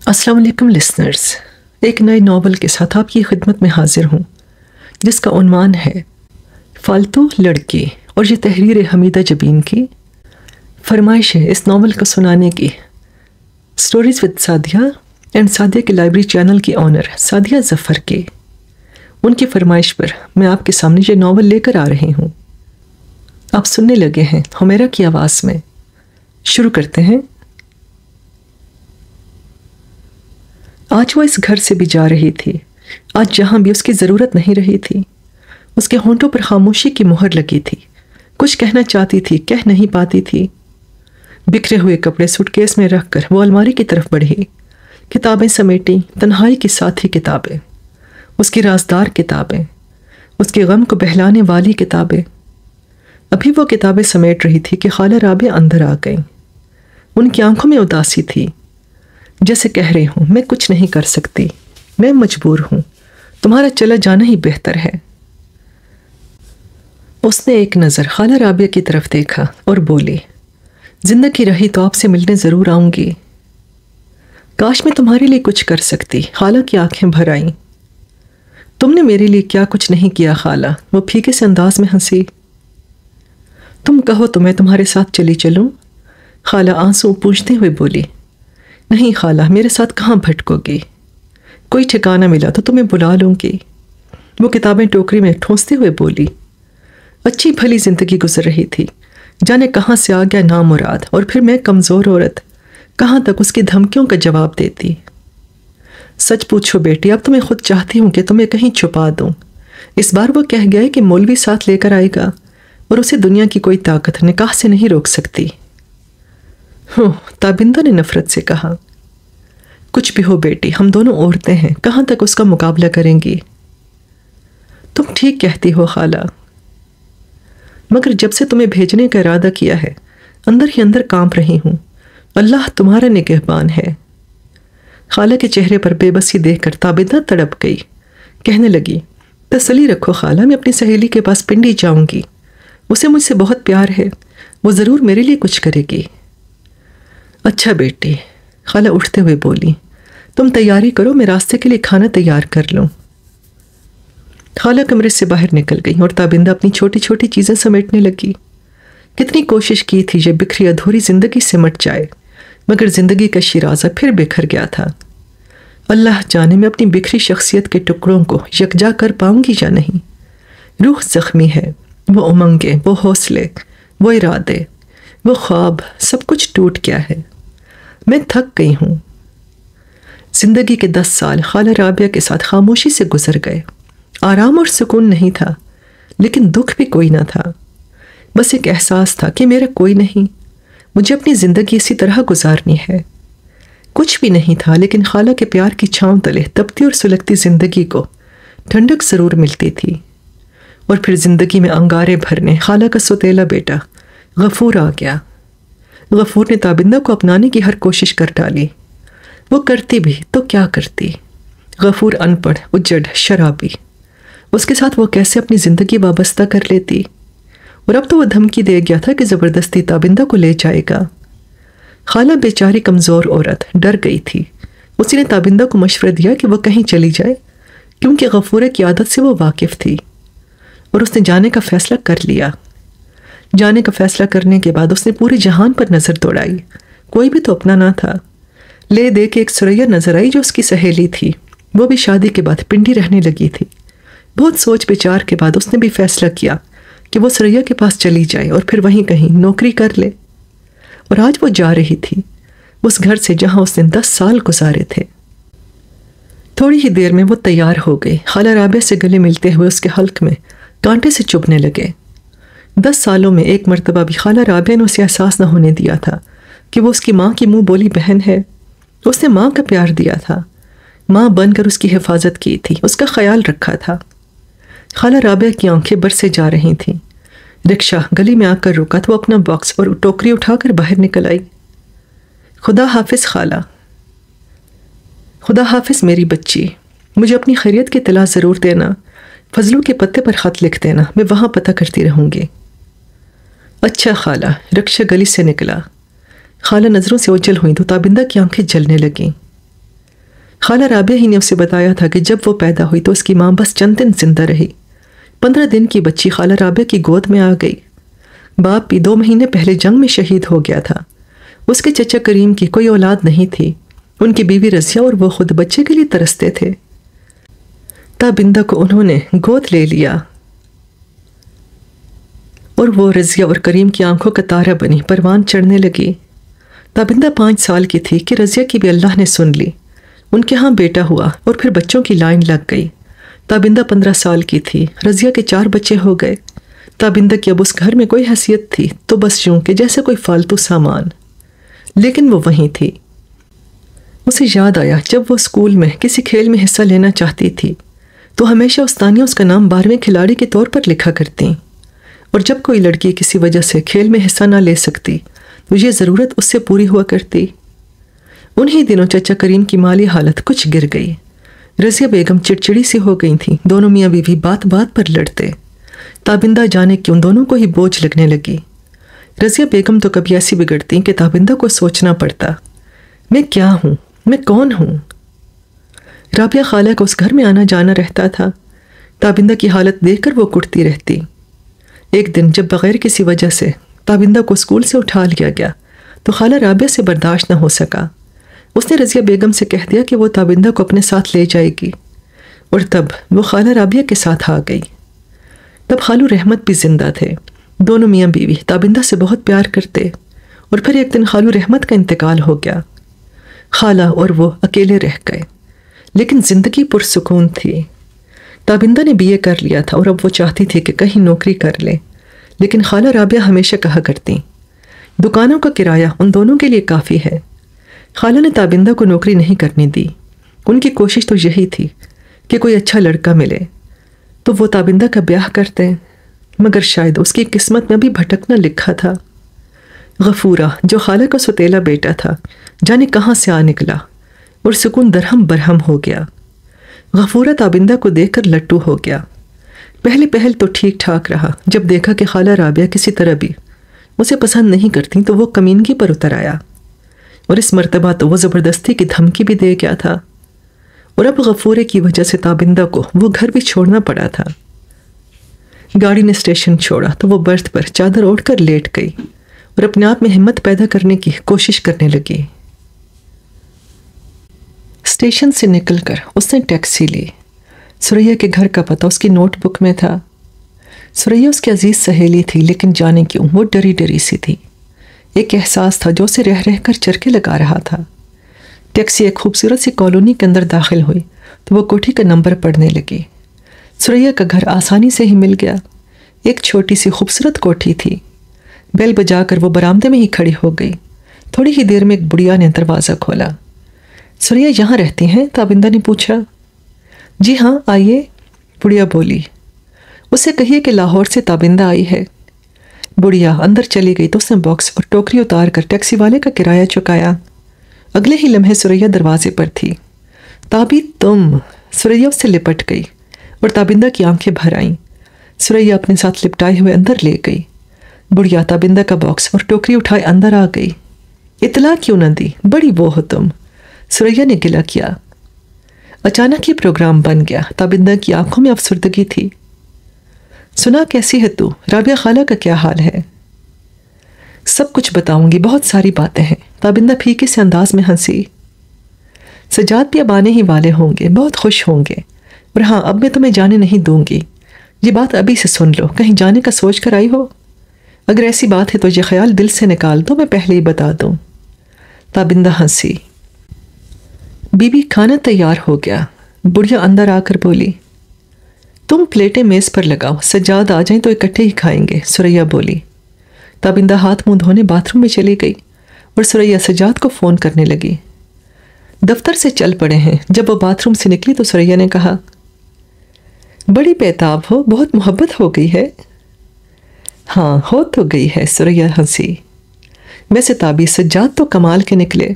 السلام علیکم لسنرز، ایک نئے ناول کے ساتھ آپ کی خدمت میں حاضر ہوں جس کا عنوان ہے فالتو لڑکی، اور یہ تحریر حمیدہ جبین کی فرمائش ہے اس ناول کو سنانے کی stories with Sadia and Sadia کے لائبریری چینل کی آنر سعدیہ ظفر کے۔ ان کی فرمائش پر میں آپ کے سامنے یہ ناول لے کر آ رہی ہوں۔ آپ سننے لگے ہیں حمیرہ کی آواز میں۔ شروع کرتے ہیں۔ آج وہ اس گھر سے بھی جا رہی تھی، آج جہاں بھی اس کی ضرورت نہیں رہی تھی۔ اس کے ہونٹوں پر خاموشی کی مہر لگی تھی، کچھ کہنا چاہتی تھی، کہہ نہیں پاتی تھی۔ بکھرے ہوئے کپڑے سوٹ کیس میں رکھ کر وہ الماری کی طرف بڑھی، کتابیں سمیٹیں، تنہائی کی ساتھی کتابیں، اس کی رازدار کتابیں، اس کے غم کو بہلانے والی کتابیں۔ ابھی وہ کتابیں سمیٹ رہی تھی کہ خالہ رابعہ اندر آ گئیں۔ ان کی آنکھوں میں اداسی تھی، جیسے کہہ رہی ہوں میں کچھ نہیں کر سکتی، میں مجبور ہوں، تمہارا چلا جانا ہی بہتر ہے۔ اس نے ایک نظر خالہ رابعہ کی طرف دیکھا اور بولی، زندگی رہی تو آپ سے ملنے ضرور آؤں گی۔ کاش میں تمہارے لیے کچھ کر سکتی۔ خالہ کی آنکھیں بھر آئیں۔ تم نے میرے لیے کیا کچھ نہیں کیا خالہ، وہ پھیکے سے انداز میں ہنسی۔ تم کہو تو میں تمہارے ساتھ چلی چلوں؟ خالہ آنسو پوچھتے ہوئے بولی، نہیں خالہ، میرے ساتھ کہاں بھٹکو گی؟ کوئی ٹھکانہ ملا تو تمہیں بلا لوں گی۔ وہ کتابیں ٹوکری میں ٹھونستے ہوئے بولی۔ اچھی بھلی زندگی گزر رہی تھی، جانے کہاں سے آ گیا نامراد، اور پھر میں کمزور عورت کہاں تک اس کی دھمکیوں کا جواب دیتی۔ سچ پوچھو بیٹی، اب تو میں خود چاہتی ہوں کہ تمہیں کہیں چھپا دوں۔ اس بار وہ کہہ گیا کہ مولوی ساتھ لے کر آئے گا اور اسے دنیا کی کوئی طاقت نکاح سے نہیں روک سکتی۔ تابندہ نے نفرت سے کہا، کچھ بھی ہو بیٹی، ہم دونوں عورتیں ہیں، کہاں تک اس کا مقابلہ کریں گی؟ تم ٹھیک کہتی ہو خالہ، مگر جب سے تمہیں بھیجنے کا ارادہ کیا ہے اندر ہی اندر کانپ رہی ہوں۔ اللہ تمہارا نگہبان ہے۔ خالہ کے چہرے پر بے بسی دیکھ کر تابندہ تڑپ گئی، کہنے لگی، تسلی رکھو خالہ، میں اپنی سہیلی کے پاس پنڈی جاؤں گی، اسے مجھ سے بہت پیار ہے، وہ ضرور میرے لیے کچھ کرے گی۔ اچھا بیٹی، خالہ اٹھتے ہوئے بولی، تم تیاری کرو، میں راستے کے لیے کھانا تیار کر لوں۔ خالہ کمرے سے باہر نکل گئی اور تابندہ اپنی چھوٹی چھوٹی چیزیں سمیٹنے لگی۔ کتنی کوشش کی تھی یہ بکھری ادھوری زندگی سمٹ جائے، مگر زندگی کا شیرازہ پھر بکھر گیا تھا۔ اللہ جانے میں اپنی بکھری شخصیت کے ٹکڑوں کو یکجا کر پاؤں گی یا نہیں۔ روح زخمی ہے، وہ امنگیں، وہ حوصلے، وہ ارادے، وہ خواب، سب کچھ ٹوٹ گیا ہے۔ میں تھک گئی ہوں۔ زندگی کے 10 سال خالہ رابعہ کے ساتھ خاموشی سے گزر گئے۔ آرام اور سکون نہیں تھا، لیکن دکھ بھی کوئی نہ تھا۔ بس ایک احساس تھا کہ میرا کوئی نہیں، مجھے اپنی زندگی اسی طرح گزارنی ہے۔ کچھ بھی نہیں تھا، لیکن خالہ کے پیار کی چھاؤں تلے تپتی اور سلگتی زندگی کو ٹھنڈک ضرور ملتی تھی۔ اور پھر زندگی میں انگارے بھرنے خالہ کا سوتیلا بیٹا غفور آ گیا۔ غفور نے تابندہ کو اپنانے کی ہر کوشش کر ڈالی۔ وہ کرتی بھی تو کیا کرتی؟ غفور ان پڑھ، اجڑ، شرابی، اس کے ساتھ وہ کیسے اپنی زندگی وابستہ کر لیتی؟ اور اب تو وہ دھمکی دے گیا تھا کہ زبردستی تابندہ کو لے جائے گا۔ خالہ بیچاری کمزور عورت ڈر گئی تھی۔ اسی نے تابندہ کو مشورہ دیا کہ وہ کہیں چلی جائے، کیونکہ غفورہ کی عادت سے وہ واقف تھی، اور اس نے جانے کا فیصلہ کر لیا۔ جانے کا فیصلہ کرنے کے بعد اس نے پورے جہان پر نظر دوڑائی، کوئی بھی تو اپنا نہ تھا۔ لے دے کے ایک سریا نظر آئی جو اس کی سہیلی تھی، وہ بھی شادی کے بعد پنڈی رہنے لگی تھی۔ بہت سوچ بچار کے بعد اس نے بھی فیصلہ کیا کہ وہ سریا کے پاس چلی جائے اور پھر وہیں کہیں نوکری کر لے۔ اور آج وہ جا رہی تھی اس گھر سے جہاں اس نے 10 سال گزارے تھے۔ تھوڑی ہی دیر میں وہ تیار ہو گئی۔ خالہ رابعہ سے گلے ملتے ہوئے اس کے حلق میں کانٹے سے چبھنے لگے۔ 10 سالوں میں ایک مرتبہ بھی خالہ رابعہ نے اسے احساس نہ ہونے دیا تھا کہ وہ اس کی ماں کی منہ بولی بہن ہے۔ اس نے ماں کا پیار دیا تھا، ماں بن کر اس کی حفاظت کی تھی، اس کا خیال رکھا تھا۔ خالہ رابعہ کی آنکھیں برسے جا رہی تھیں۔ رکشہ گلی میں آ کر رکا تو وہ اپنا باکس اور ٹوکری اٹھا کر باہر نکل آئی۔ خدا حافظ خالہ۔ خدا حافظ میری بچی، مجھے اپنی خیریت کی اطلاع ضرور دینا، فضلوں کے پتے پر خط لکھ دینا، میں وہاں پتہ کرتی رہوں گی۔ اچھا خالہ۔ رکشہ گلی سے نکلا۔ خالہ نظروں سے اوجھل ہوئی تو تابندہ کی آنکھیں جلنے لگیں۔ خالہ رابعہ ہی نے اسے بتایا تھا کہ جب وہ پیدا ہوئی تو اس کی ماں بس چند دن زندہ رہی۔ 15 دن کی بچی خالہ رابعہ کی گود میں آ گئی۔ باپ بھی 2 مہینے پہلے جنگ میں شہید ہو گیا تھا۔ اس کے چچا کریم کی کوئی اولاد نہیں تھی۔ ان کی بیوی رضیہ اور وہ خود بچے کے لیے ترستے تھے۔ تابندہ کو انہوں نے گود لے لیا اور وہ رضیہ اور کریم کی آنکھوں کا تارہ بنی، پروان چڑھنے لگی۔ تابندہ 5 سال کی تھی کہ رضیہ کی بھی اللہ نے سن لی۔ ان کے ہاں بیٹا ہوا اور پھر بچوں کی لائن لگ گئی۔ تابندہ 15 سال کی تھی، رضیہ کے 4 بچے ہو گئے۔ تابندہ کی اب اس گھر میں کوئی حیثیت تھی تو بس یوں کہ جیسے کوئی فالتو سامان، لیکن وہ وہیں تھی۔ اسے یاد آیا جب وہ اسکول میں کسی کھیل میں حصہ لینا چاہتی تھی تو ہمیشہ استانیہ اس کا نام 12ویں کھلاڑی کے طور پر لکھا کرتی، اور جب کوئی لڑکی کسی وجہ سے کھیل میں حصہ نہ لے سکتی تو یہ ضرورت اس سے پوری ہوا کرتی۔ انہی دنوں چچا کریم کی مالی حالت کچھ گر گئی۔ رضیہ بیگم چڑچڑی سی ہو گئی تھیں، دونوں میاں بیوی بات بات پر لڑتے۔ تابندہ جانے کیوں دونوں کو ہی بوجھ لگنے لگی۔ رضیہ بیگم تو کبھی ایسی بگڑتی کہ تابندہ کو سوچنا پڑتا، میں کیا ہوں، میں کون ہوں؟ رابعہ خالہ کا اس گھر میں آنا جانا رہتا تھا۔ تابندہ کی حالت دیکھ کر وہ کٹتی رہتی۔ ایک دن جب بغیر کسی وجہ سے تابندہ کو اسکول سے اٹھا لیا گیا تو خالہ رابعہ سے برداشت نہ ہو سکا۔ اس نے رضیہ بیگم سے کہہ دیا کہ وہ تابندہ کو اپنے ساتھ لے جائے گی، اور تب وہ خالہ رابعہ کے ساتھ آ گئی۔ تب خالو رحمت بھی زندہ تھے۔ دونوں میاں بیوی تابندہ سے بہت پیار کرتے، اور پھر ایک دن خالو رحمت کا انتقال ہو گیا۔ خالہ اور وہ اکیلے رہ گئے، لیکن زندگی پرسکون تھی۔ تابندہ نے BA کر لیا تھا اور اب وہ چاہتی تھی کہ کہیں نوکری کر لے، لیکن خالہ رابعہ ہمیشہ کہا کرتی، دکانوں کا کرایہ ان دونوں کے لیے کافی ہے۔ خالہ نے تابندہ کو نوکری نہیں کرنے دی۔ ان کی کوشش تو یہی تھی کہ کوئی اچھا لڑکا ملے تو وہ تابندہ کا بیاہ کرتے، مگر شاید اس کی قسمت میں بھی بھٹکنا لکھا تھا۔ غفورہ جو خالہ کا سوتیلا بیٹا تھا، جانے کہاں سے آ نکلا اور سکون درہم برہم ہو گیا۔ غفورہ تابندہ کو دیکھ کر لٹو ہو گیا۔ پہل تو ٹھیک ٹھاک رہا، جب دیکھا کہ خالہ رابعہ کسی طرح بھی اسے پسند نہیں کرتی تو وہ کمینگی پر اتر آیا، اور اس مرتبہ تو وہ زبردستی کی دھمکی بھی دے گیا تھا، اور اب غفورے کی وجہ سے تابندہ کو وہ گھر بھی چھوڑنا پڑا تھا۔ گاڑی نے اسٹیشن چھوڑا تو وہ برتھ پر چادر اوڑھ کر لیٹ گئی اور اپنے آپ میں ہمت پیدا کرنے کی کوشش کرنے لگی۔ اسٹیشن سے نکل کر اس نے ٹیکسی لی۔ سریا کے گھر کا پتہ اس کی نوٹ بک میں تھا۔ سریا اس کی عزیز سہیلی تھی، لیکن جانے کیوں وہ ڈری ڈری سی تھی۔ ایک احساس تھا جو اسے رہ رہ کر چرکے لگا رہا تھا۔ ٹیکسی ایک خوبصورت سی کالونی کے اندر داخل ہوئی تو وہ کوٹھی کا نمبر پڑھنے لگی۔ سریا کا گھر آسانی سے ہی مل گیا۔ ایک چھوٹی سی خوبصورت کوٹھی تھی۔ بیل بجا کر وہ برآمدے میں ہی کھڑی ہو گئی۔ تھوڑی ہی دیر میں ایک بڑھیا نے دروازہ کھولا۔ سریا یہاں رہتی ہیں؟ تابندہ نے پوچھا۔ جی ہاں، آئیے، بڑھیا بولی۔ اسے کہیے کہ لاہور سے تابندہ آئی ہے۔ بڑھیا اندر چلی گئی تو اس نے باکس اور ٹوکری اتار کر ٹیکسی والے کا کرایہ چکایا۔ اگلے ہی لمحے سریا دروازے پر تھی۔ تابی تم؟ سریا اس سے لپٹ گئی اور تابندہ کی آنکھیں بھر آئیں۔ سریا اپنے ساتھ لپٹائے ہوئے اندر لے گئی۔ بڑھیا تابندہ کا باکس اور ٹوکری اٹھائے اندر آ گئی۔ اطلاع کیوں نہ دی؟ بڑی وہ ہو تم، سریا نے گلہ کیا۔ اچانک ہی پروگرام بن گیا۔ تابندہ کی آنکھوں میں افسردگی تھی۔ سنا کیسی ہے تو؟ رابعہ خالہ کا کیا حال ہے؟ سب کچھ بتاؤں گی، بہت ساری باتیں ہیں۔ تابندہ پھیکے سے انداز میں ہنسی۔ سجاد بھی اب آنے ہی والے ہوں گے، بہت خوش ہوں گے، اور ہاں اب میں تمہیں جانے نہیں دوں گی۔ یہ بات ابھی سے سن لو، کہیں جانے کا سوچ کر آئی ہو؟ اگر ایسی بات ہے تو یہ خیال دل سے نکال دو، میں پہلے ہی بتا دوں۔ تابندہ ہنسی۔ بی بی کھانا تیار ہو گیا۔ بڑھیا اندر آ کر بولی، تم پلیٹیں میز پر لگاؤ، سجاد آ جائیں تو اکٹھے ہی کھائیں گے، سریا بولی۔ تابندہ ہاتھ منہ دھونے باتھ روم میں چلی گئی اور سریا سجاد کو فون کرنے لگی۔ دفتر سے چل پڑے ہیں۔ جب وہ باتھ روم سے نکلی تو سریا نے کہا، بڑی بیتاب ہو، بہت محبت ہو گئی ہے۔ ہاں ہو تو گئی ہے، سریا ہنسی۔ ویسے تابی سجاد تو کمال کے نکلے۔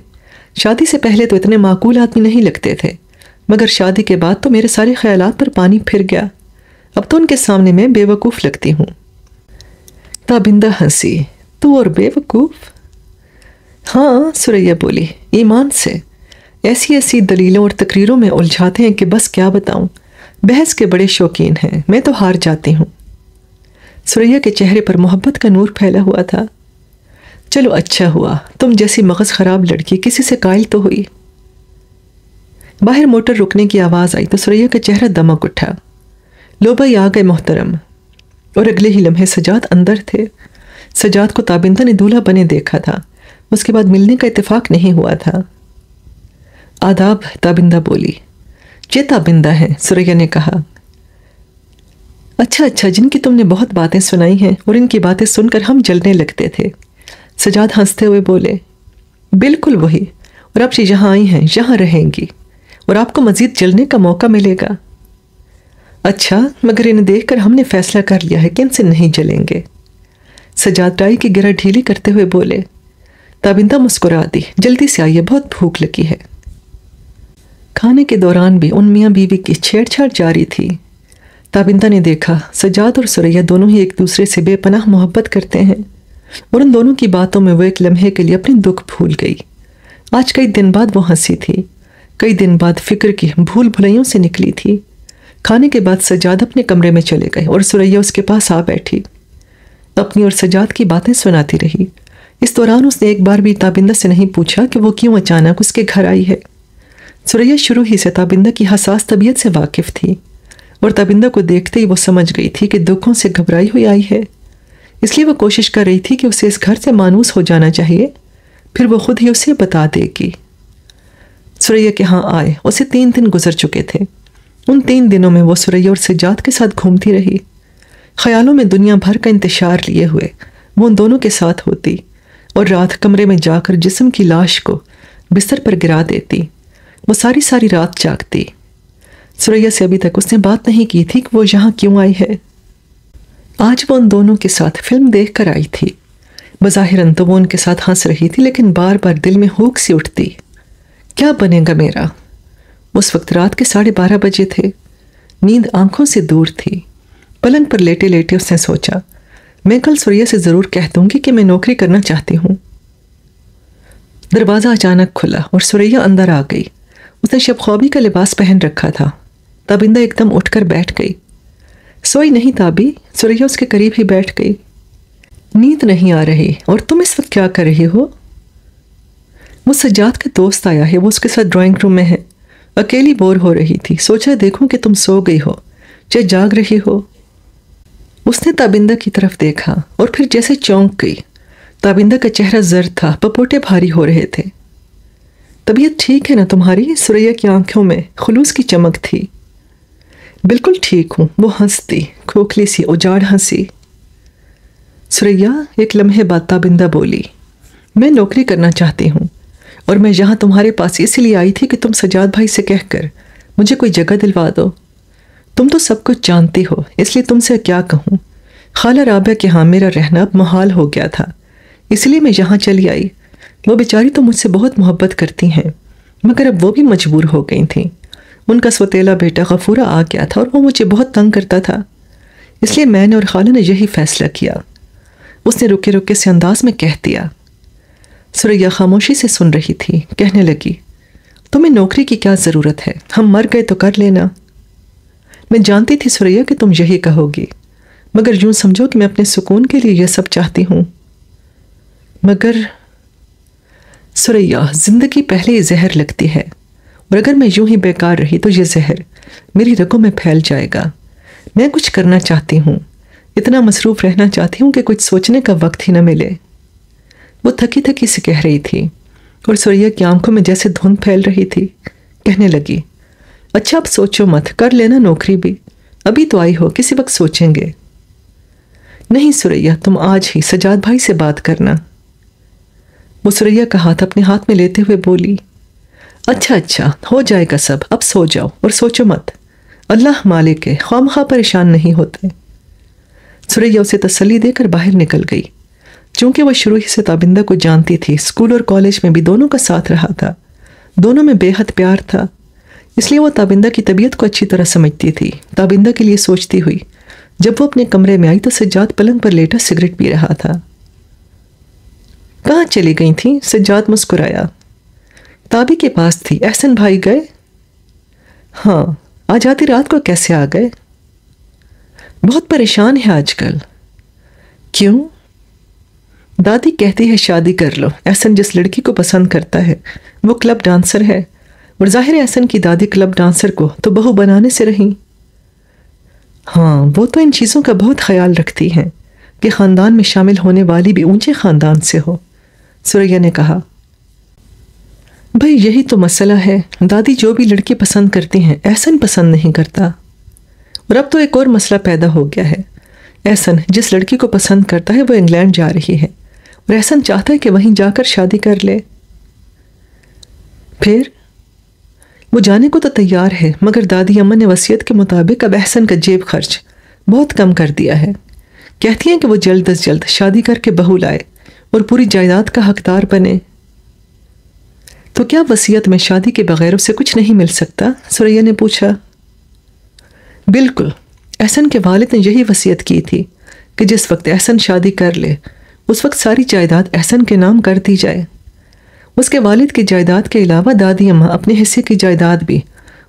شادی سے پہلے تو اتنے معقول آدمی نہیں لگتے تھے، مگر شادی کے بعد تو میرے سارے خیالات پر پانی پھر گیا۔ اب تو ان کے سامنے میں بے وقوف لگتی ہوں۔ تابندہ ہنسی۔ تو اور بے وقوف؟ ہاں، سریا بولی، ایمان سے۔ ایسی ایسی دلیلوں اور تقریروں میں الجھاتے ہیں کہ بس کیا بتاؤں، بحث کے بڑے شوقین ہیں، میں تو ہار جاتی ہوں۔ ثریا کے چہرے پر محبت کا نور پھیلا ہوا تھا۔ چلو اچھا ہوا، تم جیسی مغز خراب لڑکی کسی سے قائل تو ہوئی۔ باہر موٹر رکنے کی آواز آئی تو ثریا کا چہرہ دمک اٹھا۔ لو بھائی آ گئے محترم۔ اور اگلے ہی لمحے سجاد اندر تھے۔ سجاد کو تابندہ نے دولہا بنے دیکھا تھا، اس کے بعد ملنے کا اتفاق نہیں ہوا تھا۔ آداب، تابندہ بولی۔ یہ تابندہ ہیں، ثریا نے کہا۔ اچھا، جن کی تم نے بہت باتیں سنائی ہیں اور ان کی باتیں سن کر ہم جلنے لگتے تھے۔ سجاد ہنستے ہوئے بولے، بالکل وہی، اور اب یہاں آئی ہیں، یہاں رہیں گی اور آپ کو مزید جلنے کا موقع ملے گا۔ اچھا، مگر انہیں دیکھ کر ہم نے فیصلہ کر لیا ہے کہ ان سے نہیں جلیں گے۔ سجاد ٹائی کی گرہ ڈھیلی کرتے ہوئے بولے۔ تابندہ مسکرا دی، جلدی سے آئیے، بہت بھوک لگی ہے۔ کھانے کے دوران بھی ان میاں بیوی کی چھیڑ چھاڑ جاری تھی۔ تابندہ نے دیکھا سجاد اور ثریا دونوں ہی ایک دوسرے سے بے پناہ محبت کرتے ہیں، اور ان دونوں کی باتوں میں وہ ایک لمحے کے لیے اپنی دکھ بھول گئی۔ آج کئی دن بعد وہ ہنسی تھی، کئی دن بعد فکر کی بھول بھلائیوں سے نکلی تھی۔ کھانے کے بعد سجاد اپنے کمرے میں چلے گئے اور ثریا اس کے پاس آ بیٹھی، اپنی اور سجاد کی باتیں سناتی رہی۔ اس دوران اس نے ایک بار بھی تابندہ سے نہیں پوچھا کہ وہ کیوں اچانک اس کے گھر آئی ہے۔ ثریا شروع ہی سے تابندہ کی حساس طبیعت سے واقف تھی، اور تابندہ کو دیکھتے ہی وہ سمجھ گئی تھی کہ دکھوں سے گھبرائی ہوئی آئی ہے، اس لیے وہ کوشش کر رہی تھی کہ اسے اس گھر سے مانوس ہو جانا چاہیے، پھر وہ خود ہی اسے بتا دے گی۔ ثریا کے ہاں آئے اسے 3 دن گزر چکے تھے۔ ان 3 دنوں میں وہ ثریا اور سجاد کے ساتھ گھومتی رہی، خیالوں میں دنیا بھر کا انتشار لیے ہوئے وہ ان دونوں کے ساتھ ہوتی، اور رات کمرے میں جا کر جسم کی لاش کو بستر پر گرا دیتی۔ وہ ساری رات جاگتی۔ ثریا سے ابھی تک اس نے بات نہیں کی تھی کہ وہ یہاں کیوں آئی ہے۔ آج وہ ان دونوں کے ساتھ فلم دیکھ کر آئی تھی۔ بظاہراً تو وہ ان کے ساتھ ہنس رہی تھی، لیکن بار بار دل میں ہوک سی اٹھتی، کیا بنے گا میرا؟ اس وقت رات کے 12:30 بجے تھے۔ نیند آنکھوں سے دور تھی۔ پلنگ پر لیٹے لیٹے اس نے سوچا، میں کل ثریا سے ضرور کہہ دوں گی کہ میں نوکری کرنا چاہتی ہوں۔ دروازہ اچانک کھلا اور ثریا اندر آ گئی۔ اس نے شب خوابی کا لباس پہن رکھا تھا۔ تابندہ ایک دم اٹھ کر بیٹھ گئی۔ سوئی نہیں تابی؟ ثریا اس کے قریب ہی بیٹھ گئی۔ نیند نہیں آ رہی، اور تم اس وقت کیا کر رہی ہو؟ وہ سجاد کا دوست آیا ہے، وہ اس کے ساتھ ڈرائنگ روم میں ہے، اکیلی بور ہو رہی تھی، سوچا دیکھوں کہ تم سو گئی ہو یا جاگ رہی ہو۔ اس نے تابندہ کی طرف دیکھا اور پھر جیسے چونک گئی۔ تابندہ کا چہرہ زرد تھا، پپوٹے بھاری ہو رہے تھے۔ طبیعت ٹھیک ہے نا تمہاری؟ ثریا کی آنکھوں میں خلوص کی چمک تھی۔ بالکل ٹھیک ہوں، وہ ہنستی، کھوکھلی سی اجاڑ ہنسی۔ ثریا ایک لمحے بعد تابندہ بولی، میں نوکری کرنا چاہتی ہوں، اور میں یہاں تمہارے پاس اسی لیے آئی تھی کہ تم سجاد بھائی سے کہہ کر مجھے کوئی جگہ دلوا دو۔ تم تو سب کچھ جانتی ہو، اس لیے تم سے کیا کہوں۔ خالہ رابعہ کے ہاں میرا رہنا اب محال ہو گیا تھا، اس لیے میں یہاں چلی آئی۔ وہ بیچاری تو مجھ سے بہت محبت کرتی ہیں، مگر اب وہ بھی مجبور ہو گئی تھیں۔ ان کا سوتیلا بیٹا غفورہ آ گیا تھا اور وہ مجھے بہت تنگ کرتا تھا، اس لیے میں نے اور خالہ نے یہی فیصلہ کیا۔ اس نے رکے رکے سے انداز میں کہہ دیا۔ ثریا خاموشی سے سن رہی تھی، کہنے لگی، تمہیں نوکری کی کیا ضرورت ہے؟ ہم مر گئے تو کر لینا۔ میں جانتی تھی ثریا کہ تم یہی کہو گی، مگر یوں سمجھو کہ میں اپنے سکون کے لیے یہ سب چاہتی ہوں۔ مگر ثریا، زندگی پہلے ہی زہر لگتی ہے، اور اگر میں یوں ہی بیکار رہی تو یہ زہر میری رگوں میں پھیل جائے گا۔ میں کچھ کرنا چاہتی ہوں، اتنا مصروف رہنا چاہتی ہوں کہ کچھ سوچنے کا وقت ہی نہ ملے۔ وہ تھکی تھکی سے کہہ رہی تھی، اور ثریا کی آنکھوں میں جیسے دھند پھیل رہی تھی۔ کہنے لگی، اچھا اب سوچو مت، کر لینا نوکری بھی، ابھی تو آئی ہو، کسی وقت سوچیں گے۔ نہیں ثریا، تم آج ہی سجاد بھائی سے بات کرنا۔ وہ ثریا کا ہاتھ اپنے ہاتھ میں لیتے ہوئے بولی، اچھا ہو جائے گا سب، اب سو جاؤ اور سوچو مت، اللہ مالک ہے، خواہ پریشان نہیں ہوتے۔ ثریا اسے تسلی دے کر باہر نکل گئی۔ چونکہ وہ شروع ہی سے تابندہ کو جانتی تھی، اسکول اور کالج میں بھی دونوں کا ساتھ رہا تھا، دونوں میں بے حد پیار تھا، اس لیے وہ تابندہ کی طبیعت کو اچھی طرح سمجھتی تھی۔ تابندہ کے لیے سوچتی ہوئی جب وہ اپنے کمرے میں آئی تو سجاد پلنگ پر لیٹا سگریٹ پی رہا تھا۔ کہاں چلی گئی تھیں؟ سجاد مسکرایا۔ تابی کے پاس تھی۔ احسن بھائی گئے؟ ہاں، آج آدھی رات کو کیسے آ گئے؟ بہت پریشان ہے آج کل۔ کیوں؟ دادی کہتی ہے شادی کر لو۔ احسن جس لڑکی کو پسند کرتا ہے وہ کلب ڈانسر ہے، اور ظاہر ہے احسن کی دادی کلب ڈانسر کو تو بہو بنانے سے رہیں۔ ہاں، وہ تو ان چیزوں کا بہت خیال رکھتی ہیں کہ خاندان میں شامل ہونے والی بھی اونچے خاندان سے ہو، ثریا نے کہا۔ بھئی یہی تو مسئلہ ہے، دادی جو بھی لڑکی پسند کرتی ہیں احسن پسند نہیں کرتا۔ اور اب تو ایک اور مسئلہ پیدا ہو گیا ہے۔ احسن جس لڑکی کو پسند کرتا ہے وہ انگلینڈ جا رہی ہے، اور احسن چاہتا ہے کہ وہیں جا کر شادی کر لے۔ پھر وہ جانے کو تو تیار ہے، مگر دادی اماں نے وصیت کے مطابق اب احسن کا جیب خرچ بہت کم کر دیا ہے۔ کہتی ہیں کہ وہ جلد از جلد شادی کر کے بہو لائے اور پوری جائیداد کا حقدار بنے۔ تو کیا وصیت میں شادی کے بغیر اسے کچھ نہیں مل سکتا؟ ثریا نے پوچھا۔ بالکل، احسن کے والد نے یہی وصیت کی تھی کہ جس وقت احسن شادی کر لے اس وقت ساری جائیداد احسن کے نام کر دی جائے۔ اس کے والد کی جائیداد کے علاوہ دادی اماں اپنے حصے کی جائیداد بھی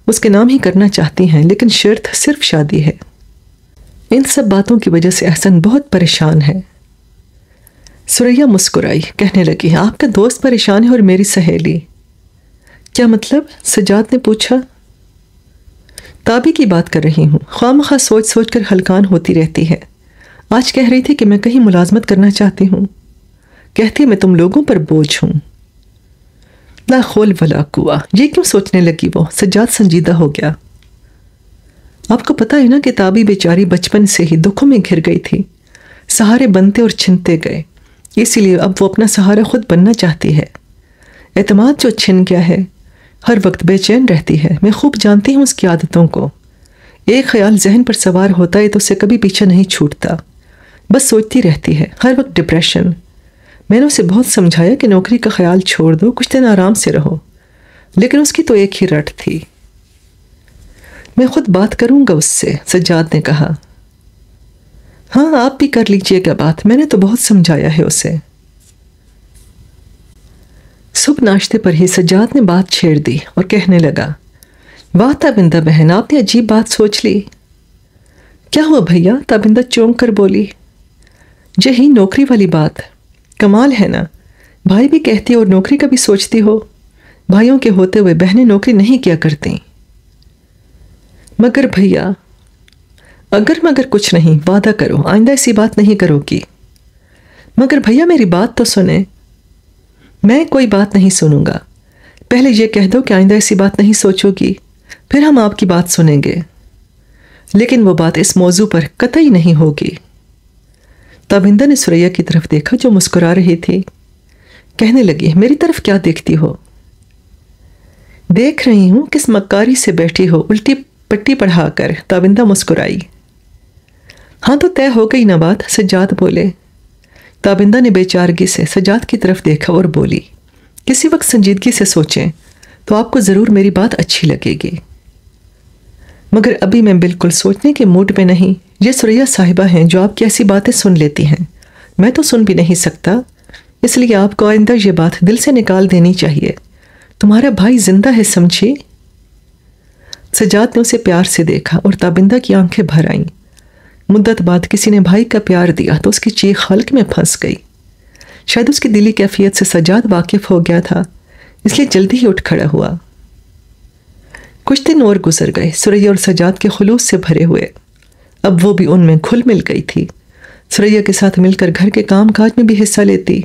اس کے نام ہی کرنا چاہتی ہیں، لیکن شرط صرف شادی ہے۔ ان سب باتوں کی وجہ سے احسن بہت پریشان ہے۔ ثریا مسکرائی، کہنے لگی، آپ کا دوست پریشان ہے اور میری سہیلی؟ کیا مطلب؟ سجاد نے پوچھا۔ تابی کی بات کر رہی ہوں، خواہ مخواہ سوچ سوچ کر ہلکان ہوتی رہتی ہے۔ آج کہہ رہی تھی کہ میں کہیں ملازمت کرنا چاہتی ہوں، کہتی ہے میں تم لوگوں پر بوجھ ہوں۔ لا خول ولا قوہ، یہ کیوں سوچنے لگی وہ؟ سجاد سنجیدہ ہو گیا۔ آپ کو پتہ ہے نا کہ تابی بیچاری بچپن سے ہی دکھوں میں گھر گئی تھی، سہارے بنتے اور چھنتے گئے، اسی لیے اب وہ اپنا سہارا خود بننا چاہتی ہے۔ اعتماد جو چھن گیا ہے، ہر وقت بے چین رہتی ہے۔ میں خوب جانتی ہوں اس کی عادتوں کو۔ ایک خیال ذہن پر سوار ہوتا ہے تو اسے کبھی پیچھے نہیں چھوٹتا، بس سوچتی رہتی ہے، ہر وقت ڈپریشن۔ میں نے اسے بہت سمجھایا کہ نوکری کا خیال چھوڑ دو، کچھ دن آرام سے رہو، لیکن اس کی تو ایک ہی رٹ تھی۔ میں خود بات کروں گا اس سے، سجاد نے کہا۔ ہاں، آپ بھی کر لیجئے گا بات، میں نے تو بہت سمجھایا ہے اسے۔ صبح ناشتے پر ہی سجاد نے بات چھیڑ دی اور کہنے لگا، واہ تابندہ بہن، آپ نے عجیب بات سوچ لی۔ کیا ہوا بھیا؟ تابندہ چونک کر بولی۔ یہی نوکری والی بات، کمال ہے نا، بھائی بھی کہتی اور نوکری کا بھی سوچتی ہو۔ بھائیوں کے ہوتے ہوئے بہنیں نوکری نہیں کیا کرتی۔ مگر بھیا، اگر مگر کچھ نہیں، وعدہ کرو آئندہ ایسی بات نہیں کرو گی۔ مگر بھیا میری بات تو سنیں۔ میں کوئی بات نہیں سنوں گا، پہلے یہ کہہ دو کہ آئندہ ایسی بات نہیں سوچو گی، پھر ہم آپ کی بات سنیں گے، لیکن وہ بات اس موضوع پر قطعی نہیں ہوگی۔ تابندہ نے ثریا کی طرف دیکھا جو مسکرا رہی تھی، کہنے لگی، میری طرف کیا دیکھتی ہو؟ دیکھ رہی ہوں کس مکاری سے بیٹھی ہو الٹی پٹی پڑھا کر۔ تابندہ مسکرائی۔ ہاں تو طے ہو گئی نا بات، سجاد بولے۔ تابندہ نے بے چارگی سے سجاد کی طرف دیکھا اور بولی، کسی وقت سنجیدگی سے سوچیں تو آپ کو ضرور میری بات اچھی لگے گی، مگر ابھی میں بالکل سوچنے کے موڈ میں نہیں۔ یہ ثریا صاحبہ ہیں جو آپ کی ایسی باتیں سن لیتی ہیں، میں تو سن بھی نہیں سکتا، اس لیے آپ کو آئندہ یہ بات دل سے نکال دینی چاہیے۔ تمہارا بھائی زندہ ہے، سمجھی؟ سجاد نے اسے پیار سے دیکھا اور تابندہ کی آنکھیں بھر آئیں۔ مدت بعد کسی نے بھائی کا پیار دیا تو اس کی چیخ حلق میں پھنس گئی۔ شاید اس کی دلی کیفیت سے سجاد واقف ہو گیا تھا، اس لیے جلدی ہی اٹھ کھڑا ہوا۔ کچھ دن اور گزر گئے، ثریا اور سجاد کے خلوص سے بھرے ہوئے۔ اب وہ بھی ان میں گھل مل گئی تھی، ثریا کے ساتھ مل کر گھر کے کام کاج میں بھی حصہ لیتی۔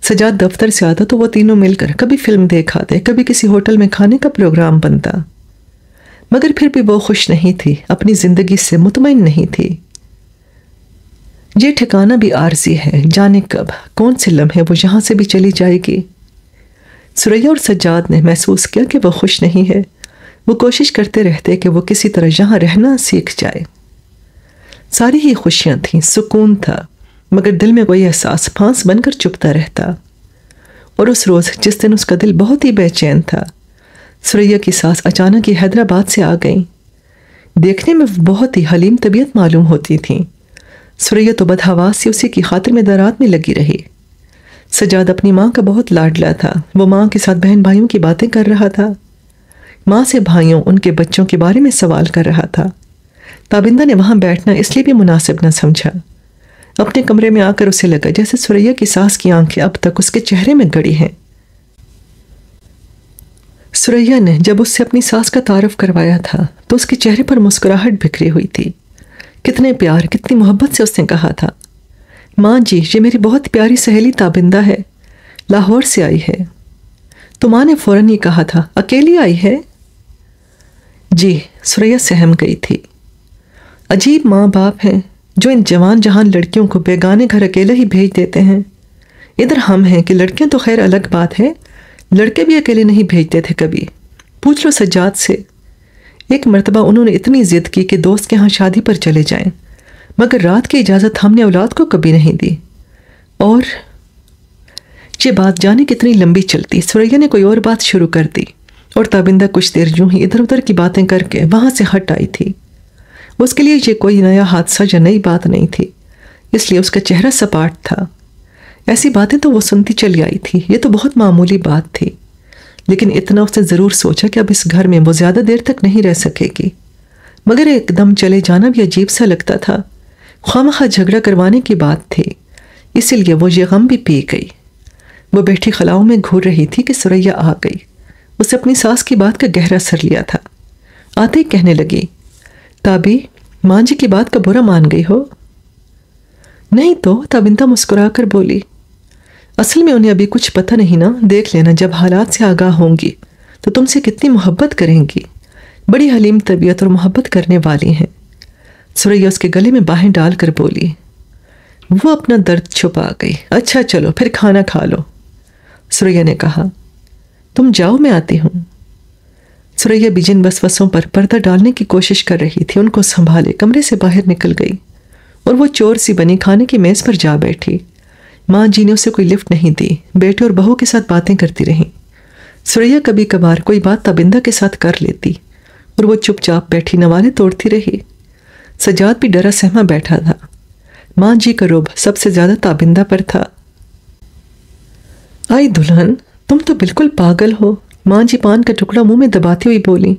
سجاد دفتر سے آتا تو وہ تینوں مل کر کبھی فلم دیکھ آتے، کبھی کسی ہوٹل میں کھانے کا پروگرام بنتا، مگر پھر بھی وہ خوش نہیں تھی، اپنی زندگی سے مطمئن نہیں تھی۔ یہ ٹھکانہ بھی عارضی ہے، جانے کب کون سے لمحے وہ یہاں سے بھی چلی جائے گی۔ ثریا اور سجاد نے محسوس کیا کہ وہ خوش نہیں ہے۔ وہ کوشش کرتے رہتے کہ وہ کسی طرح یہاں رہنا سیکھ جائے۔ ساری ہی خوشیاں تھیں، سکون تھا، مگر دل میں کوئی احساس پھانس بن کر چپتا رہتا۔ اور اس روز جس دن اس کا دل بہت ہی بے چین تھا، ثریا کی ساس اچانک ہی حیدرآباد سے آ گئیں۔ دیکھنے میں بہت ہی حلیم طبیعت معلوم ہوتی تھیں۔ ثریا تو بدحواس سی اسی کی خاطر میں درات میں لگی رہی۔ سجاد اپنی ماں کا بہت لاڈلا تھا۔ وہ ماں کے ساتھ بہن بھائیوں کی باتیں کر رہا تھا، ماں سے بھائیوں ان کے بچوں کے بارے میں سوال کر رہا تھا۔ تابندہ نے وہاں بیٹھنا اس لیے بھی مناسب نہ سمجھا۔ اپنے کمرے میں آ کر اسے لگا جیسے سریا کی ساس کی آنکھیں اب تک اس کے چہرے میں گڑی ہیں۔ سریا نے جب اس سے اپنی ساس کا تعارف کروایا تھا تو اس کے چہرے پر مسکراہٹ بکھری ہوئی تھی۔ کتنے پیار، کتنی محبت سے اس نے کہا تھا، ماں جی یہ میری بہت پیاری سہیلی تابندہ ہے، لاہور سے آئی ہے۔ تو ماں نے فوراً ہی کہا تھا، اکیلی آئی ہے؟ جی، سریا سہم گئی تھی۔ عجیب ماں باپ ہیں جو ان جوان جہان لڑکیوں کو بیگانے گھر اکیلے ہی بھیج دیتے ہیں۔ ادھر ہم ہیں کہ لڑکیاں تو خیر الگ بات ہے، لڑکے بھی اکیلے نہیں بھیجتے تھے کبھی۔ پوچھ لو سجاد سے۔ ایک مرتبہ انہوں نے اتنی ضد کی کہ دوست کے ہاں شادی پر چلے جائیں، مگر رات کی اجازت ہم نے اولاد کو کبھی نہیں دی۔ اور یہ بات جانے کتنی لمبی چلتی، سریا نے کوئی اور بات شروع کر دی اور تابندہ کچھ دیر یوں ہی ادھر ادھر کی باتیں کر کے وہاں سے ہٹ آئی تھی۔ اس کے لیے یہ کوئی نیا حادثہ یا نئی بات نہیں تھی، اس لیے اس کا چہرہ سپاٹ تھا۔ ایسی باتیں تو وہ سنتی چلی آئی تھی، یہ تو بہت معمولی بات تھی، لیکن اتنا اس نے ضرور سوچا کہ اب اس گھر میں وہ زیادہ دیر تک نہیں رہ سکے گی۔ مگر ایک دم چلے جانا بھی عجیب سا لگتا تھا، خواہ جھگڑا کروانے کی بات تھی، اسی لیے وہ یہ غم بھی پی گئی۔ وہ بیٹھی خلاؤں میں گھور رہی تھی کہ سریا آ گئی۔ اسے اپنی ساس کی بات کا گہرا اثر لیا تھا۔ آتے ہی کہنے لگی، تابی، ماں جی کی بات کا برا مان گئی ہو؟ نہیں تو، تابندہ مسکرا کر بولی، اصل میں انہیں ابھی کچھ پتہ نہیں نا، دیکھ لینا جب حالات سے آگاہ ہوں گی تو تم سے کتنی محبت کریں گی، بڑی حلیم طبیعت اور محبت کرنے والی ہیں۔ سریا اس کے گلے میں باہیں ڈال کر بولی۔ وہ اپنا درد چھپا گئی۔ اچھا چلو پھر کھانا کھا لو، سریا نے کہا۔ تم جاؤ، میں آتی ہوں۔ سریا بھی جن وسوسوں پر پردہ ڈالنے کی کوشش کر رہی تھی ان کو سنبھالے کمرے سے باہر نکل گئی اور وہ چور سی بنی کھانے کی میز پر جا بیٹھی۔ ماں جی نے اسے کوئی لفٹ نہیں دی، بیٹے اور بہو کے ساتھ باتیں کرتی رہیں۔ سریا کبھی کبھار کوئی بات تابندہ کے ساتھ کر لیتی اور وہ چپ چاپ بیٹھی نوالے توڑتی رہی۔ سجاد بھی ڈرا سہما بیٹھا تھا۔ ماں جی کا رعب سب سے زیادہ تابندہ پر تھا۔ آئی دلہن، تم تو بالکل پاگل ہو، ماں جی پان کا ٹکڑا منہ میں دباتی ہوئی بولی۔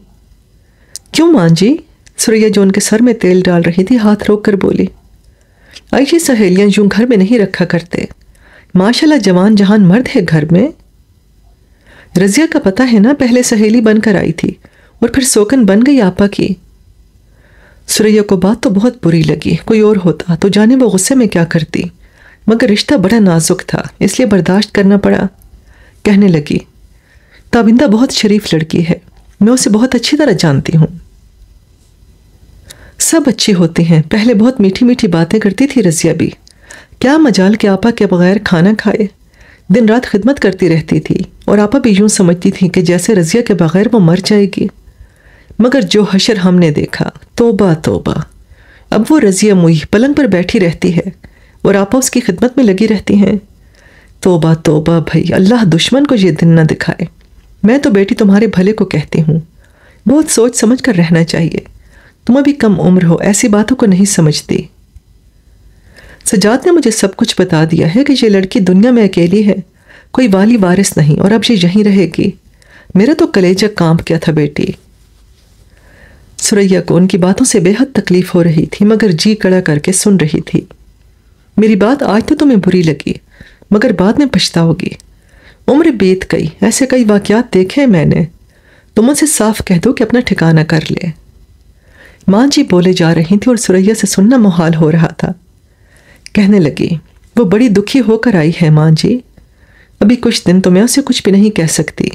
کیوں ماں جی؟ سریا جو ان کے سر میں تیل ڈال رہی تھی ہاتھ روک کر بولی۔ ایسی سہیلیاں یوں گھر میں نہیں رکھا کرتے، ماشاءاللہ جوان جہان مرد ہے گھر میں۔ رضیہ کا پتہ ہے نا، پہلے سہیلی بن کر آئی تھی اور پھر سوکن بن گئی آپا کی۔ سریا کو بات تو بہت بری لگی، کوئی اور ہوتا تو جانے وہ غصے میں کیا کرتی، مگر رشتہ بڑا نازک تھا اس لیے برداشت کرنا پڑا۔ کہنے لگی، تابندہ بہت شریف لڑکی ہے، میں اسے بہت اچھی طرح جانتی ہوں۔ سب اچھی ہوتی ہیں، پہلے بہت میٹھی میٹھی باتیں کرتی تھی رضیہ بھی، کیا مجال کہ آپا کے بغیر کھانا کھائے، دن رات خدمت کرتی رہتی تھی اور آپا بھی یوں سمجھتی تھی کہ جیسے رضیہ کے بغیر وہ مر جائے گی۔ مگر جو حشر ہم نے دیکھا، توبہ توبہ، اب وہ رضیہ موئی پلنگ پر بیٹھی رہتی ہے اور آپا اس کی خدمت میں لگی رہتی ہیں۔ توبہ توبہ بھائی، اللہ دشمن کو یہ دن نہ دکھائے۔ میں تو بیٹی تمہارے بھلے کو کہتی ہوں، بہت سوچ سمجھ کر رہنا چاہیے، تم ابھی کم عمر ہو، ایسی باتوں کو نہیں سمجھتی۔ سجاد نے مجھے سب کچھ بتا دیا ہے کہ یہ لڑکی دنیا میں اکیلی ہے، کوئی والی وارث نہیں، اور اب یہ یہیں رہے گی۔ میرا تو کلیجہ کانپ گیا تھا بیٹی۔ سریا کو ان کی باتوں سے بے حد تکلیف ہو رہی تھی مگر جی کڑا کر کے سن رہی تھی۔ میری بات آج تو تمہیں بری لگی مگر بعد میں پچھتاؤ گی، عمر بیت گئی، ایسے کئی واقعات دیکھے میں نے، تم ان سے صاف کہہ دو کہ اپنا ٹھکانہ کر لے۔ ماں جی بولے جا رہی تھی اور سریا سے سننا محال ہو رہا تھا۔ کہنے لگی، وہ بڑی دکھی ہو کر آئی ہے ماں جی، ابھی کچھ دن تو میں اسے کچھ بھی نہیں کہہ سکتی،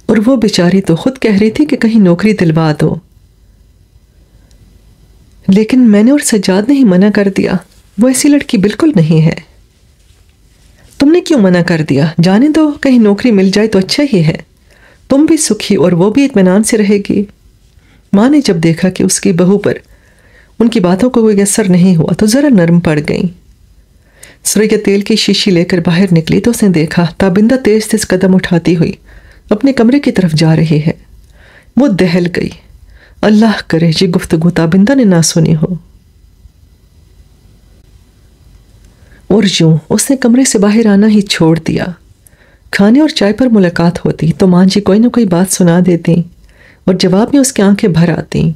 اور وہ بیچاری تو خود کہہ رہی تھی کہ کہیں نوکری دلوا دو، لیکن میں نے اور سجاد نے ہی منع کر دیا، وہ ایسی لڑکی بالکل نہیں ہے۔ تم نے کیوں منع کر دیا؟ جانے دو، کہیں نوکری مل جائے تو اچھا ہی ہے، تم بھی سکھی اور وہ بھی اطمینان سے رہے گی۔ ماں نے جب دیکھا کہ اس کی بہو پر ان کی باتوں کو کوئی اثر نہیں ہوا تو ذرا نرم پڑ گئیں۔ سریا تیل کی شیشی لے کر باہر نکلی تو اس نے دیکھا تابندہ تیز تیز قدم اٹھاتی ہوئی اپنے کمرے کی طرف جا رہی ہے۔ وہ دہل گئی، اللہ کرے یہ گفتگو تابندہ نے نہ سنی ہو۔ اور یوں اس نے کمرے سے باہر آنا ہی چھوڑ دیا۔ کھانے اور چائے پر ملاقات ہوتی تو ماں جی کوئی نہ کوئی بات سنا دیتی اور جواب میں اس کی آنکھیں بھر آتی۔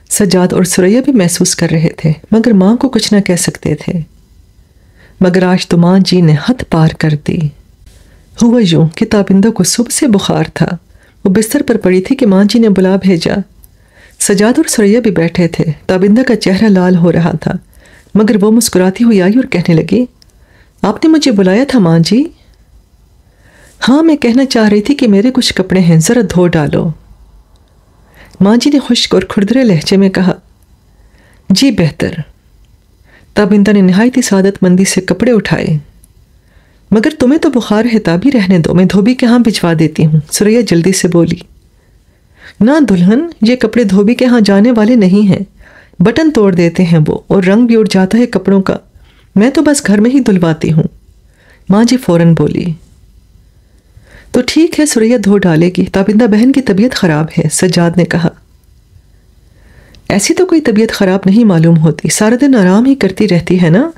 سجاد اور ثریا بھی محسوس کر رہے تھے مگر ماں کو کچھ نہ کہہ سکتے تھے۔ مگر آج تو ماں جی نے حد پار کر دی۔ ہوا یوں کہ تابندہ کو صبح سے بخار تھا۔ وہ بستر پر پڑی تھی کہ ماں جی نے بلا بھیجا۔ سجاد اور ثریا بھی بیٹھے تھے۔ تابندہ کا چہرہ لال ہو رہا تھا مگر وہ مسکراتی ہوئی آئی اور کہنے لگی، آپ نے مجھے بلایا تھا ماں جی؟ ہاں، میں کہنا چاہ رہی تھی کہ میرے کچھ کپڑے ہیں، ذرا دھو ڈالو۔ ماں جی نے خشک اور کھردرے لہجے میں کہا، جی بہتر۔ تابندہ نے نہایت ہی سعادت مندی سے کپڑے اٹھائے۔ مگر تمہیں تو بخار ہے، تابی رہنے دو، میں دھوبی کے ہاں بھجوا دیتی ہوں، ثریا جلدی سے بولی۔ نہ دلہن، یہ کپڑے دھوبی کے ہاں جانے والے نہیں ہیں، بٹن توڑ دیتے ہیں وہ، اور رنگ بھی اڑ جاتا ہے کپڑوں کا، میں تو بس گھر میں ہی دھلواتی ہوں۔ ماں جی فوراً بولی۔ تو ٹھیک ہے، ثریا دھو ڈالے گی، تابندہ بہن کی طبیعت خراب ہے، سجاد نے کہا۔ ایسی تو کوئی طبیعت خراب نہیں معلوم ہوتی، سارا دن آرام ہی کرتی رہتی ہے نا،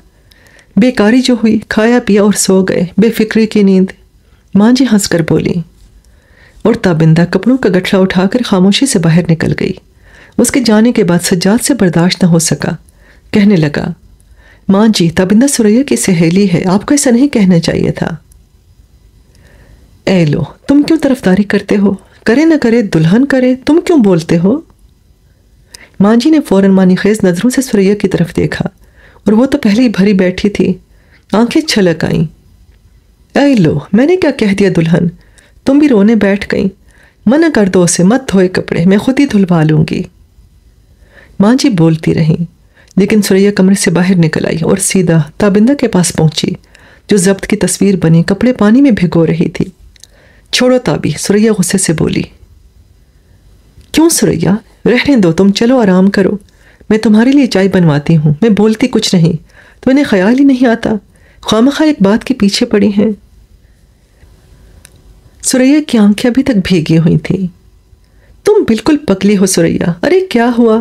بیکاری جو ہوئی، کھایا پیا اور سو گئے، بے فکری کی نیند، ماں جی ہنس کر بولی۔ اور تابندہ کپڑوں کا گٹھڑا اٹھا کر خاموشی سے باہر نکل گئی۔ اس کے جانے کے بعد سجاد سے برداشت نہ ہو سکا، کہنے لگا، ماں جی، تابندہ ثریا کی سہیلی ہے، آپ کو ایسا نہیں کہنا چاہیے تھا۔ اے لو، تم کیوں طرفداری کرتے ہو؟ کرے نہ کرے دلہن کرے، تم کیوں بولتے ہو؟ ماں جی نے فوراً مانی خیز نظروں سے ثریا کی طرف دیکھا اور وہ تو پہلے ہی بھری بیٹھی تھی، آنکھیں چھلک آئیں۔ اے لو، میں نے کیا کہہ دیا دلہن، تم بھی رونے بیٹھ گئیں، منع کر دو اسے، مت دھوئے کپڑے، میں خود ہی دھلوا لوں گی۔ ماں جی بولتی رہیں لیکن ثریا کمرے سے باہر نکل آئی اور سیدھا تابندہ کے پاس پہنچی جو ضبط کی تصویر بنی کپڑے پانی میں بھگو رہی تھی۔ چھوڑو تابی، ثریا غصے سے بولی۔ کیوں ثریا، رہنے دو، تم چلو آرام کرو، میں تمہارے لیے چائے بنواتی ہوں، میں بولتی کچھ نہیں، تمہیں خیال ہی نہیں آتا، خواہ ایک بات کے پیچھے پڑی ہیں۔ ثریا کی آنکھیں ابھی تک بھیگی ہوئی تھیں۔ تم بالکل پکلی ہو ثریا، ارے کیا ہوا؟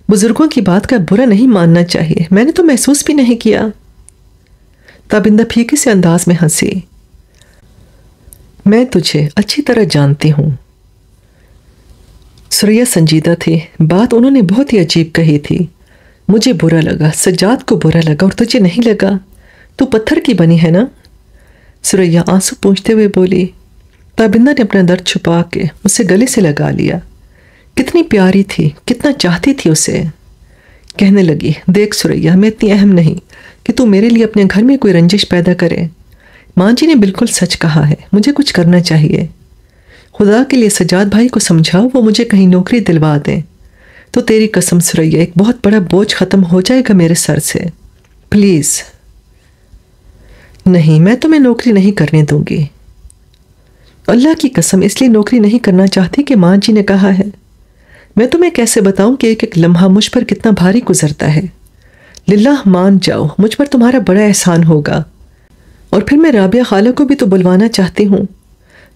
بزرگوں کی بات کا برا نہیں ماننا چاہیے، میں نے تو محسوس بھی نہیں کیا۔ تابندہ پھیکے سے انداز میں ہنسی۔ میں تجھے اچھی طرح جانتی ہوں۔ ثریا سنجیدہ تھی، بات انہوں نے بہت ہی عجیب کہی تھی۔ مجھے برا لگا، سجاد کو برا لگا، اور تجھے نہیں لگا؟ تو پتھر کی بنی ہے نا؟ ثریا آنسو پونچھتے ہوئے بولی۔ تابندہ نے اپنا درد چھپا کے اسے گلے سے لگا لیا۔ کتنی پیاری تھی، کتنا چاہتی تھی اسے۔ کہنے لگی، دیکھ ثریا، میں اتنی اہم نہیں کہ تو میرے لیے اپنے گھر میں کوئی رنجش پیدا کرے۔ ماں جی نے بالکل سچ کہا ہے، مجھے کچھ کرنا چاہیے۔ خدا کے لیے سجاد بھائی کو سمجھاؤ وہ مجھے کہیں نوکری دلوا دیں، تو تیری قسم ثریا ایک بہت بڑا بوجھ ختم ہو جائے گا میرے سر سے، پلیز۔ نہیں، میں تمہیں نوکری نہیں کرنے دوں گی۔ اللہ کی قسم اس لیے نوکری نہیں کرنا چاہتی کہ ماں جی نے کہا ہے۔ میں تمہیں کیسے بتاؤں کہ ایک ایک لمحہ مجھ پر کتنا بھاری گزرتا ہے۔ للہ مان جاؤ، مجھ پر تمہارا بڑا احسان ہوگا۔ اور پھر میں رابعہ خالہ کو بھی تو بلوانا چاہتی ہوں،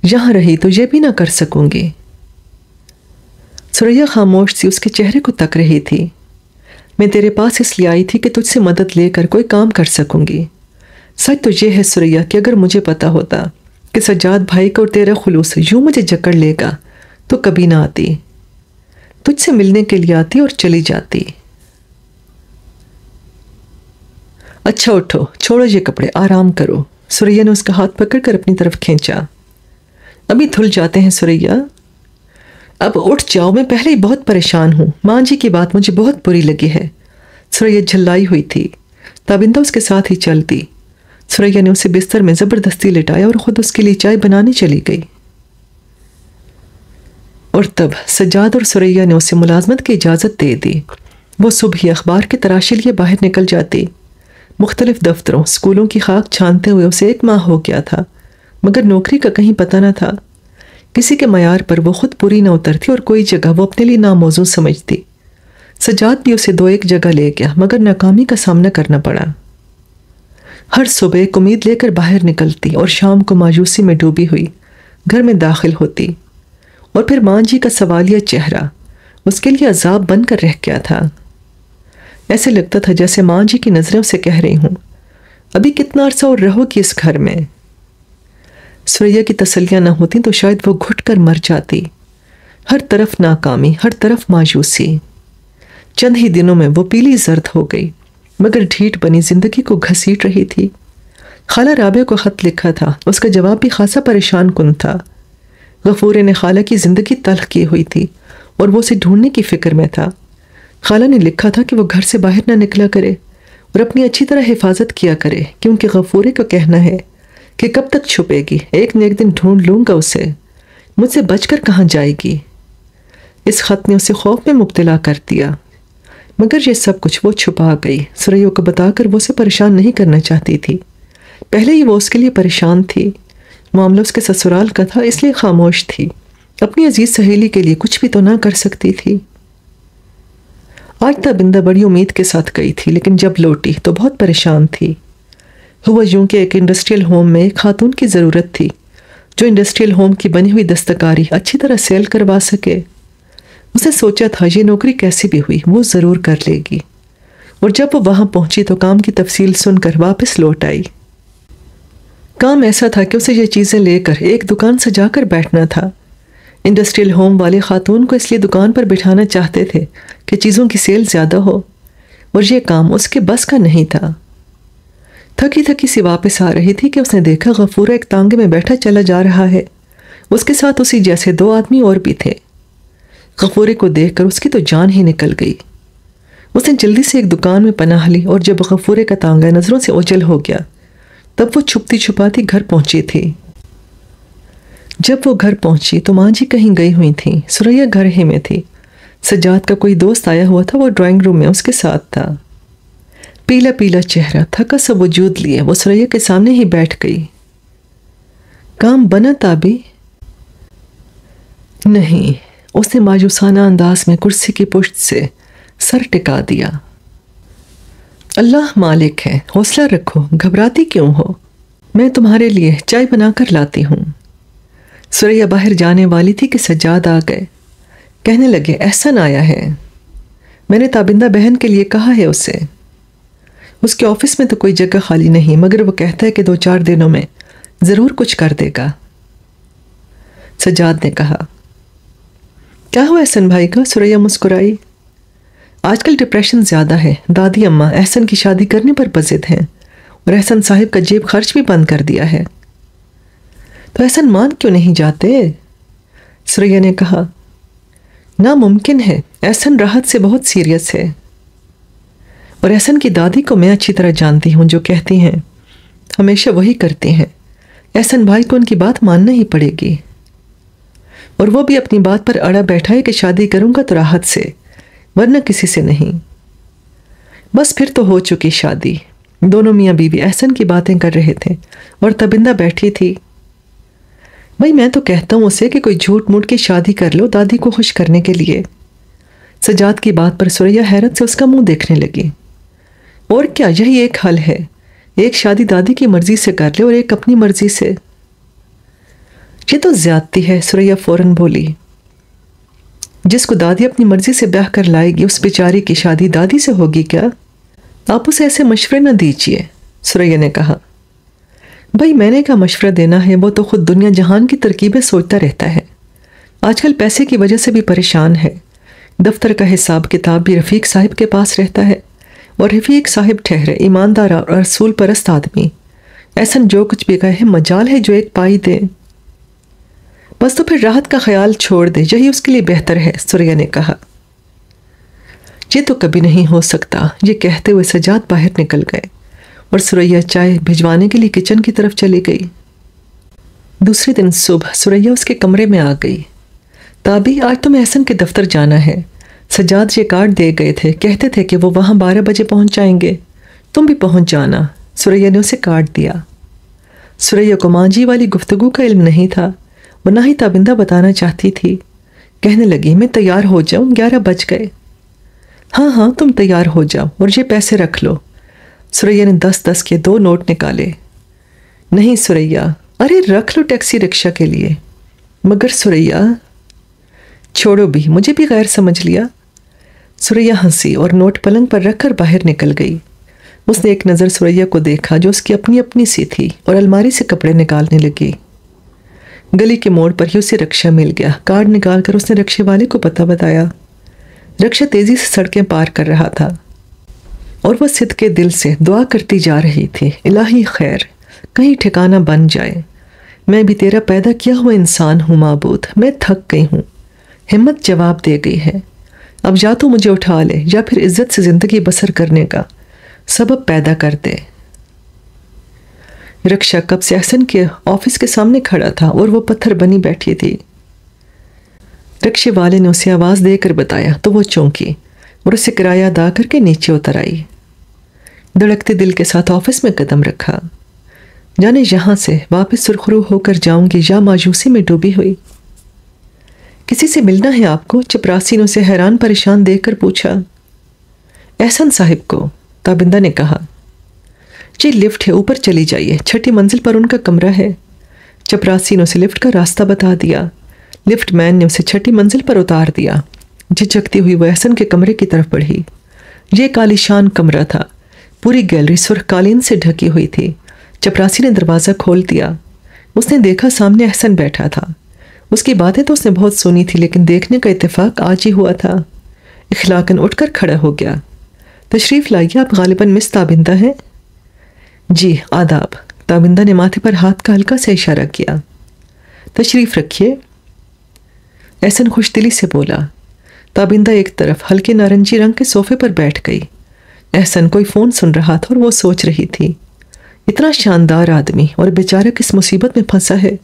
یہاں رہی تو یہ بھی نہ کر سکوں گی۔ ثریا خاموش سی اس کے چہرے کو تک رہی تھی۔ میں تیرے پاس اس لیے آئی تھی کہ تجھ سے مدد لے کر کوئی کام کر سکوں گی۔ سچ تو یہ ہے ثریا کہ اگر مجھے پتا ہوتا کہ سجاد بھائی کا اور تیرا خلوص یوں مجھے جکڑ لے گا تو کبھی نہ آتی، تجھ سے ملنے کے لیے آتی اور چلی جاتی۔ اچھا اٹھو، چھوڑو یہ کپڑے، آرام کرو۔ ثریا نے اس کا ہاتھ پکڑ کر اپنی طرف کھینچا۔ ابھی دھل جاتے ہیں ثریا، اب اٹھ جاؤ، میں پہلے ہی بہت پریشان ہوں، ماں جی کی بات مجھے بہت بری لگی ہے۔ ثریا جھلائی ہوئی تھی، تابندہ اس کے ساتھ ہی چلتی۔ ثریا نے اسے بستر میں زبردستی لٹایا اور خود اس کے لیے چائے بنانے چلی گئی۔ اور تب سجاد اور ثریا نے اسے ملازمت کی اجازت دے دی۔ وہ صبح ہی اخبار کے تراشے لیے باہر نکل جاتی۔ مختلف دفتروں، اسکولوں کی خاک چھانتے ہوئے اسے 1 ماہ ہو گیا تھا، مگر نوکری کا کہیں پتہ نہ تھا۔ کسی کے معیار پر وہ خود پوری نہ اترتی اور کوئی جگہ وہ اپنے لیے ناموزوں سمجھتی۔ سجاد بھی اسے 2-1 جگہ لے گیا مگر ناکامی کا سامنا کرنا پڑا۔ ہر صبح ایک امید لے کر باہر نکلتی اور شام کو مایوسی میں ڈوبی ہوئی گھر میں داخل ہوتی، اور پھر ماں جی کا سوالیہ چہرہ اس کے لیے عذاب بن کر رہ گیا تھا۔ ایسے لگتا تھا جیسے ماں جی کی نظریں اسے کہہ رہی ہوں، ابھی کتنا عرصہ اور رہو گی اس گھر میں؟ سریا کی تسلیاں نہ ہوتی تو شاید وہ گھٹ کر مر جاتی۔ ہر طرف ناکامی، ہر طرف مایوسی۔ چند ہی دنوں میں وہ پیلی زرد ہو گئی، مگر ڈھیٹ بنی زندگی کو گھسیٹ رہی تھی۔ خالہ رابعہ کو خط لکھا تھا، اس کا جواب بھی خاصا پریشان کن تھا۔ غفور نے خالہ کی زندگی تلخ کی ہوئی تھی اور وہ اسے ڈھونڈنے کی فکر میں تھا۔ خالہ نے لکھا تھا کہ وہ گھر سے باہر نہ نکلا کرے اور اپنی اچھی طرح حفاظت کیا کرے، کیونکہ غفورے کا کہنا ہے کہ کب تک چھپے گی، ایک نہ ایک دن ڈھونڈ لوں گا اسے، مجھ سے بچ کر کہاں جائے گی۔ اس خط نے اسے خوف میں مبتلا کر دیا، مگر یہ سب کچھ وہ چھپا گئی۔ سریا کو بتا کر وہ اسے پریشان نہیں کرنا چاہتی تھی، پہلے ہی وہ اس کے لیے پریشان تھی۔ معاملہ اس کے سسرال کا تھا، اس لیے خاموش تھی، اپنی عزیز سہیلی کے لیے کچھ بھی تو نہ کر سکتی تھی۔ آج تابندہ بڑی امید کے ساتھ گئی تھی، لیکن جب لوٹی تو بہت پریشان تھی۔ ہوا یوں کہ ایک انڈسٹریل ہوم میں ایک خاتون کی ضرورت تھی جو انڈسٹریل ہوم کی بنی ہوئی دستکاری اچھی طرح سیل کروا سکے۔ اسے سوچا تھا یہ نوکری کیسی بھی ہوئی وہ ضرور کر لے گی، اور جب وہ وہاں پہنچی تو کام کی تفصیل سن کر واپس لوٹ آئی۔ کام ایسا تھا کہ اسے یہ چیزیں لے کر ایک دکان سجا کر بیٹھنا تھا۔ انڈسٹریل ہوم والے خاتون کو اس لیے دکان پر بٹھانا چاہتے تھے کہ چیزوں کی سیل زیادہ ہو، اور یہ کام اس کے بس کا نہیں تھا۔ تھکی تھکی سی واپس آ رہی تھی کہ اس نے دیکھا غفورہ ایک تانگے میں بیٹھا چلا جا رہا ہے، اس کے ساتھ اسی جیسے 2 آدمی اور بھی تھے۔ غفورے کو دیکھ کر اس کی تو جان ہی نکل گئی۔ اس نے جلدی سے ایک دکان میں پناہ لی، اور جب غفورے کا تانگا نظروں سے اوجھل ہو گیا تب وہ چھپتی چھپاتی گھر پہنچی تھی۔ جب وہ گھر پہنچی تو ماں جی کہیں گئی ہوئی تھیں، سریا گھر ہی میں تھی۔ سجاد کا کوئی دوست آیا ہوا تھا، وہ ڈرائنگ روم میں اس کے ساتھ تھا۔ پیلا پیلا چہرہ، تھکا سا وجود لیے وہ سریا کے سامنے ہی بیٹھ گئی۔ کام بنا تابی؟ نہیں، اس نے مایوسانہ انداز میں کرسی کی پشت سے سر ٹکا دیا۔ اللہ مالک ہے، حوصلہ رکھو، گھبراتی کیوں ہو؟ میں تمہارے لیے چائے بنا کر لاتی ہوں۔ سریا باہر جانے والی تھی کہ سجاد آ گئے۔ کہنے لگے احسن آیا ہے، میں نے تابندہ بہن کے لیے کہا ہے اسے۔ اس کے آفس میں تو کوئی جگہ خالی نہیں، مگر وہ کہتا ہے کہ 2-4 دنوں میں ضرور کچھ کر دے گا۔ سجاد نے کہا۔ کیا ہوا احسن بھائی کا؟ سریا مسکرائی۔ آج کل ڈپریشن زیادہ ہے، دادی اماں احسن کی شادی کرنے پر بضد ہیں، اور احسن صاحب کا جیب خرچ بھی بند کر دیا ہے۔ تو احسن مان کیوں نہیں جاتے؟ سریا نے کہا۔ ناممکن ہے، احسن راحت سے بہت سیریس ہے، اور احسن کی دادی کو میں اچھی طرح جانتی ہوں، جو کہتی ہیں ہمیشہ وہی کرتی ہیں۔ احسن بھائی کو ان کی بات ماننا ہی پڑے گی، اور وہ بھی اپنی بات پر اڑا بیٹھا ہے کہ شادی کروں گا تو راحت سے، ورنہ کسی سے نہیں۔ بس پھر تو ہو چکی شادی۔ دونوں میاں بیوی احسن کی باتیں کر رہے تھے اور تابندہ بیٹھی تھی۔ بھائی میں تو کہتا ہوں اسے کہ کوئی جھوٹ موٹ کی شادی کر لو دادی کو خوش کرنے کے لیے۔ سجاد کی بات پر سریا حیرت سے اس کا منہ دیکھنے لگی۔ اور کیا، یہی ایک حل ہے، ایک شادی دادی کی مرضی سے کر لے اور ایک اپنی مرضی سے۔ یہ تو زیادتی ہے، سریا فوراً بولی۔ جس کو دادی اپنی مرضی سے بیاہ کر لائے گی اس بیچاری کی شادی دادی سے ہوگی کیا؟ آپ اسے ایسے مشورے نہ دیجیے، سریا نے کہا۔ بھائی میں نے کیا مشورہ دینا ہے، وہ تو خود دنیا جہان کی ترکیبیں سوچتا رہتا ہے۔ آج کل پیسے کی وجہ سے بھی پریشان ہے، دفتر کا حساب کتاب بھی رفیق صاحب کے پاس رہتا ہے، اور رفیق صاحب ٹھہرے ایماندار اور رسول پرست آدمی، احسن جو کچھ بھی کہے مجال ہے جو ایک پائی دے۔ بس تو پھر راحت کا خیال چھوڑ دے، یہی اس کے لیے بہتر ہے، سریا نے کہا۔ یہ تو کبھی نہیں ہو سکتا، یہ کہتے ہوئے سجاد باہر نکل گئے اور سریا چائے بھجوانے کے لیے کچن کی طرف چلی گئی۔ دوسرے دن صبح سریا اس کے کمرے میں آ گئی۔ تابی آج تمہیں احسن کے دفتر جانا ہے، سجاد یہ کارڈ دے گئے تھے، کہتے تھے کہ وہ وہاں 12 بجے پہنچ جائیں گے، تم بھی پہنچ جانا۔ سریا نے اسے کارڈ دیا۔ سریا کو ماں جی والی گفتگو کا علم نہیں تھا، وہ نہ ہی تابندہ بتانا چاہتی تھی۔ کہنے لگی میں تیار ہو جاؤں، 11 بج گئے۔ ہاں ہاں تم تیار ہو جاؤ، اور یہ پیسے رکھ لو۔ سریا نے 10 کے 2 نوٹ نکالے۔ نہیں سریا، ارے رکھ لو ٹیکسی رکشہ کے لیے۔ مگر سریا، چھوڑو بھی، مجھے بھی غیر سمجھ لیا۔ سریا ہنسی اور نوٹ پلنگ پر رکھ کر باہر نکل گئی۔ اس نے ایک نظر ثریا کو دیکھا جو اس کی اپنی اپنی سی تھی اور الماری سے کپڑے نکالنے لگی۔ گلی کے موڑ پر ہی اسے رکشہ مل گیا۔ کارڈ نکال کر اس نے رکشے والے کو پتہ بتایا۔ رکشہ تیزی سے سڑکیں پار کر رہا تھا اور وہ صدقے دل سے دعا کرتی جا رہی تھی، الہی خیر، کہیں ٹھکانہ بن جائے۔ میں بھی تیرا پیدا کیا ہوا انسان ہوں معبود، میں تھک گئی ہوں۔ ہمت جواب دے گئی ہے، اب یا تو مجھے اٹھا لے یا پھر عزت سے زندگی بسر کرنے کا سبب پیدا کر دے۔ رکشہ کب سے احسن کے آفس کے سامنے کھڑا تھا اور وہ پتھر بنی بیٹھی تھی۔ رکشے والے نے اسے آواز دے کر بتایا تو وہ چونکی اور اسے کرایہ ادا کر کے نیچے اتر آئی۔ دھڑکتے دل کے ساتھ آفس میں قدم رکھا، جانے یہاں سے واپس سرخرو ہو کر جاؤں گی یا مایوسی میں ڈوبی ہوئی۔ کسی سے ملنا ہے آپ کو؟ چپراسی نے اسے حیران پریشان دیکھ کر پوچھا۔ احسن صاحب کو، تابندہ نے کہا۔ جی لفٹ ہے، اوپر چلی جائیے، 6ٹھی منزل پر ان کا کمرہ ہے۔ چپراسی نے اسے لفٹ کا راستہ بتا دیا۔ لفٹ مین نے اسے 6ٹھی منزل پر اتار دیا۔ جھجکتی ہوئی وہ احسن کے کمرے کی طرف بڑھی۔ یہ ایک عالیشان کمرہ تھا، پوری گیلری سرخ قالین سے ڈھکی ہوئی تھی۔ چپراسی نے دروازہ کھول دیا۔ اس نے دیکھا سامنے احسن بیٹھا تھا۔ اس کی باتیں تو اس نے بہت سنی تھی، لیکن دیکھنے کا اتفاق آج ہی ہوا تھا۔ اخلاقاً اٹھ کر کھڑا ہو گیا۔ تشریف لائیے، آپ غالباً مس تابندہ ہیں؟ جی آداب۔ تابندہ نے ماتھے پر ہاتھ کا ہلکا سے اشارہ کیا۔ تشریف رکھیے، احسن خوش دلی سے بولا۔ تابندہ ایک طرف ہلکے نارنجی رنگ کے صوفے پر بیٹھ گئی۔ احسن کوئی فون سن رہا تھا اور وہ سوچ رہی تھی، اتنا شاندار آدمی اور بیچارہ کس مصیبت میں پھنسا ہے،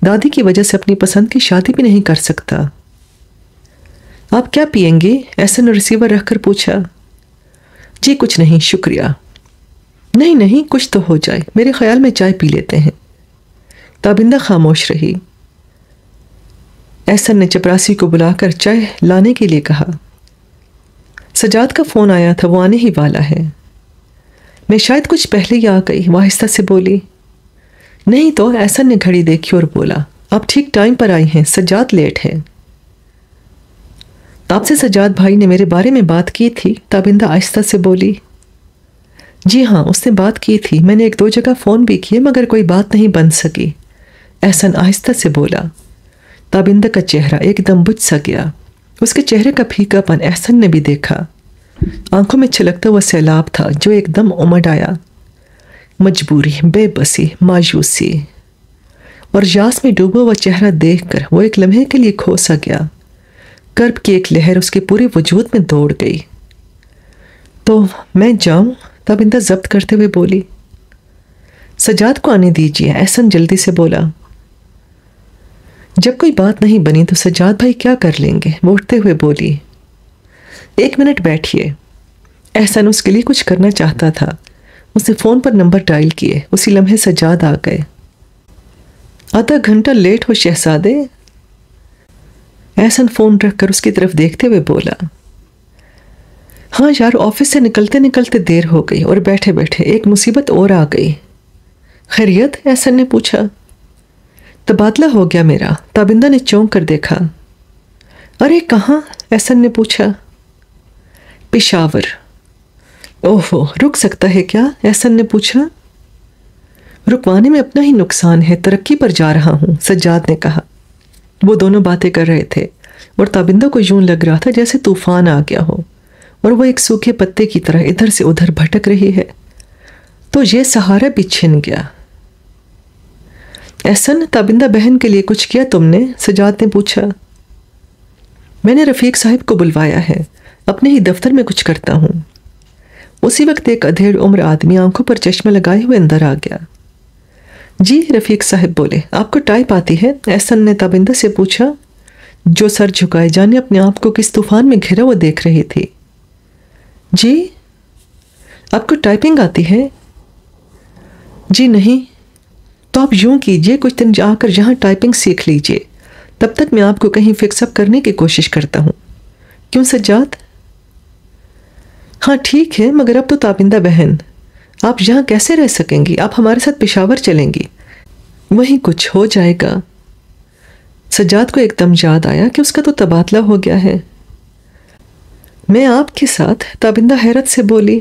دادی کی وجہ سے اپنی پسند کی شادی بھی نہیں کر سکتا۔ آپ کیا پئیں گے؟ احسن نے ریسیور رکھ کر پوچھا۔ جی کچھ نہیں شکریہ۔ نہیں کچھ تو ہو جائے، میرے خیال میں چائے پی لیتے ہیں۔ تابندہ خاموش رہی۔ احسن نے چپراسی کو بلا کر چائے لانے کے لیے کہا۔ سجاد کا فون آیا تھا، وہ آنے ہی والا ہے۔ میں شاید کچھ پہلے ہی آ گئی، وہ آہستہ سے بولی۔ نہیں تو، احسن نے گھڑی دیکھی اور بولا، آپ ٹھیک ٹائم پر آئی ہیں، سجاد لیٹ ہے۔ آپ سے سجاد بھائی نے میرے بارے میں بات کی تھی؟ تابندہ آہستہ سے بولی۔ جی ہاں، اس نے بات کی تھی، میں نے 1-2 جگہ فون بھی کیے مگر کوئی بات نہیں بن سکی، احسن آہستہ سے بولا۔ تابندہ کا چہرہ ایک دم بجھ سا گیا۔ اس کے چہرے کا پھیکا پن احسن نے بھی دیکھا۔ آنکھوں میں چھلکتا ہوا سیلاب تھا جو ایک دم امڈ آیا۔ مجبوری، بے بسی، مایوسی اور یاس میں ڈوبا ہوا چہرہ دیکھ کر وہ ایک لمحے کے لیے کھو سا گیا۔ کرب کی ایک لہر اس کے پورے وجود میں دوڑ گئی۔ تو میں جاؤں؟ تابندہ ضبط کرتے ہوئے بولی۔ سجاد کو آنے دیجیے، احسن جلدی سے بولا۔ جب کوئی بات نہیں بنی تو سجاد بھائی کیا کر لیں گے؟ وہ اٹھتے ہوئے بولی۔ 1 منٹ بیٹھیے۔ احسن اس کے لیے کچھ کرنا چاہتا تھا۔ اس نے فون پر نمبر ڈائل کیے، اسی لمحے سجاد آ گئے۔ آدھا گھنٹہ لیٹ ہو شہزادے؟ احسن فون رکھ کر اس کی طرف دیکھتے ہوئے بولا۔ ہاں یار، آفس سے نکلتے نکلتے دیر ہو گئی اور بیٹھے بیٹھے ایک مصیبت اور آ گئی۔ خیریت؟ احسن نے پوچھا۔ تبادلہ ہو گیا میرا، تابندہ نے چونک کر دیکھا۔ ارے کہاں؟ احسن نے پوچھا۔ پشاور۔ اوہو، رک سکتا ہے کیا؟ احسن نے پوچھا۔ رکوانے میں اپنا ہی نقصان ہے، ترقی پر جا رہا ہوں، سجاد نے کہا۔ وہ دونوں باتیں کر رہے تھے اور تابندہ کو یوں لگ رہا تھا جیسے طوفان آ گیا ہو اور وہ ایک سوکھے پتے کی طرح ادھر سے ادھر بھٹک رہی ہے۔ تو یہ سہارا بھی چھن گیا۔ احسن، تابندہ بہن کے لیے کچھ کیا تم نے؟ سجاد نے پوچھا۔ میں نے رفیق صاحب کو بلوایا ہے، اپنے ہی دفتر میں کچھ کرتا ہوں۔ اسی وقت ایک ادھیڑ عمر آدمی آنکھوں پر چشمہ لگائے ہوئے اندر آ گیا۔ جی، رفیق صاحب بولے، آپ کو ٹائپ آتی ہے؟ احسن نے تابندہ سے پوچھا، جو سر جھکائے جانے اپنے آپ کو کس طوفان میں گھرا ہوا دیکھ رہی تھی۔ جی، آپ کو ٹائپنگ آتی ہے؟ جی نہیں۔ تو آپ یوں کیجئے، کچھ دن جا کر یہاں ٹائپنگ سیکھ لیجئے، تب تک میں آپ کو کہیں فکس اپ کرنے کی کوشش کرتا ہوں۔ کیوں سجاد؟ ہاں ٹھیک ہے، مگر اب تو تابندہ بہن، آپ یہاں کیسے رہ سکیں گی؟ آپ ہمارے ساتھ پشاور چلیں گی، وہیں کچھ ہو جائے گا۔ سجاد کو ایک دم یاد آیا کہ اس کا تو تبادلہ ہو گیا ہے۔ میں آپ کے ساتھ؟ تابندہ حیرت سے بولی۔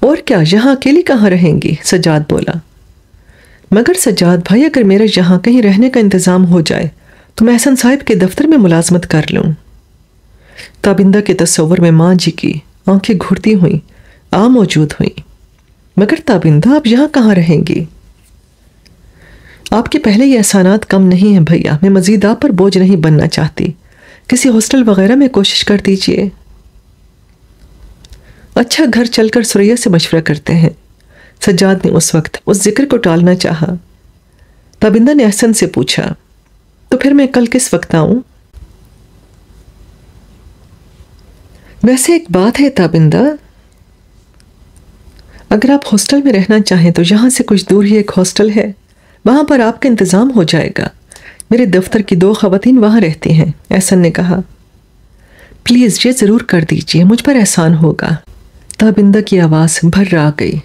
اور کیا، یہاں اکیلی کہاں رہیں گی؟ سجاد بولا۔ مگر سجاد بھائی، اگر میرا یہاں کہیں رہنے کا انتظام ہو جائے تو میں احسن صاحب کے دفتر میں ملازمت کر لوں۔ تابندہ کے تصور میں ماں جی کی آنکھیں گھڑتی ہوئیں موجود ہوئیں۔ مگر تابندہ، آپ یہاں کہاں رہیں گی؟ آپ کے پہلے یہ احسانات کم نہیں ہیں بھیا، میں مزید آپ پر بوجھ نہیں بننا چاہتی، کسی ہاسٹل وغیرہ میں کوشش کر دیجئے۔ اچھا، گھر چل کر ثریا سے مشورہ کرتے ہیں۔ سجاد نے اس وقت اس ذکر کو ٹالنا چاہا۔ تابندہ نے احسن سے پوچھا، تو پھر میں کل کس وقت آؤں؟ ویسے ایک بات ہے تابندہ، اگر آپ ہاسٹل میں رہنا چاہیں تو یہاں سے کچھ دور ہی ایک ہاسٹل ہے، وہاں پر آپ کا انتظام ہو جائے گا۔ میرے دفتر کی 2 خواتین وہاں رہتی ہیں، احسن نے کہا۔ پلیز یہ ضرور کر دیجئے، مجھ پر احسان ہوگا۔ تابندہ کی آواز بھر آ گئی۔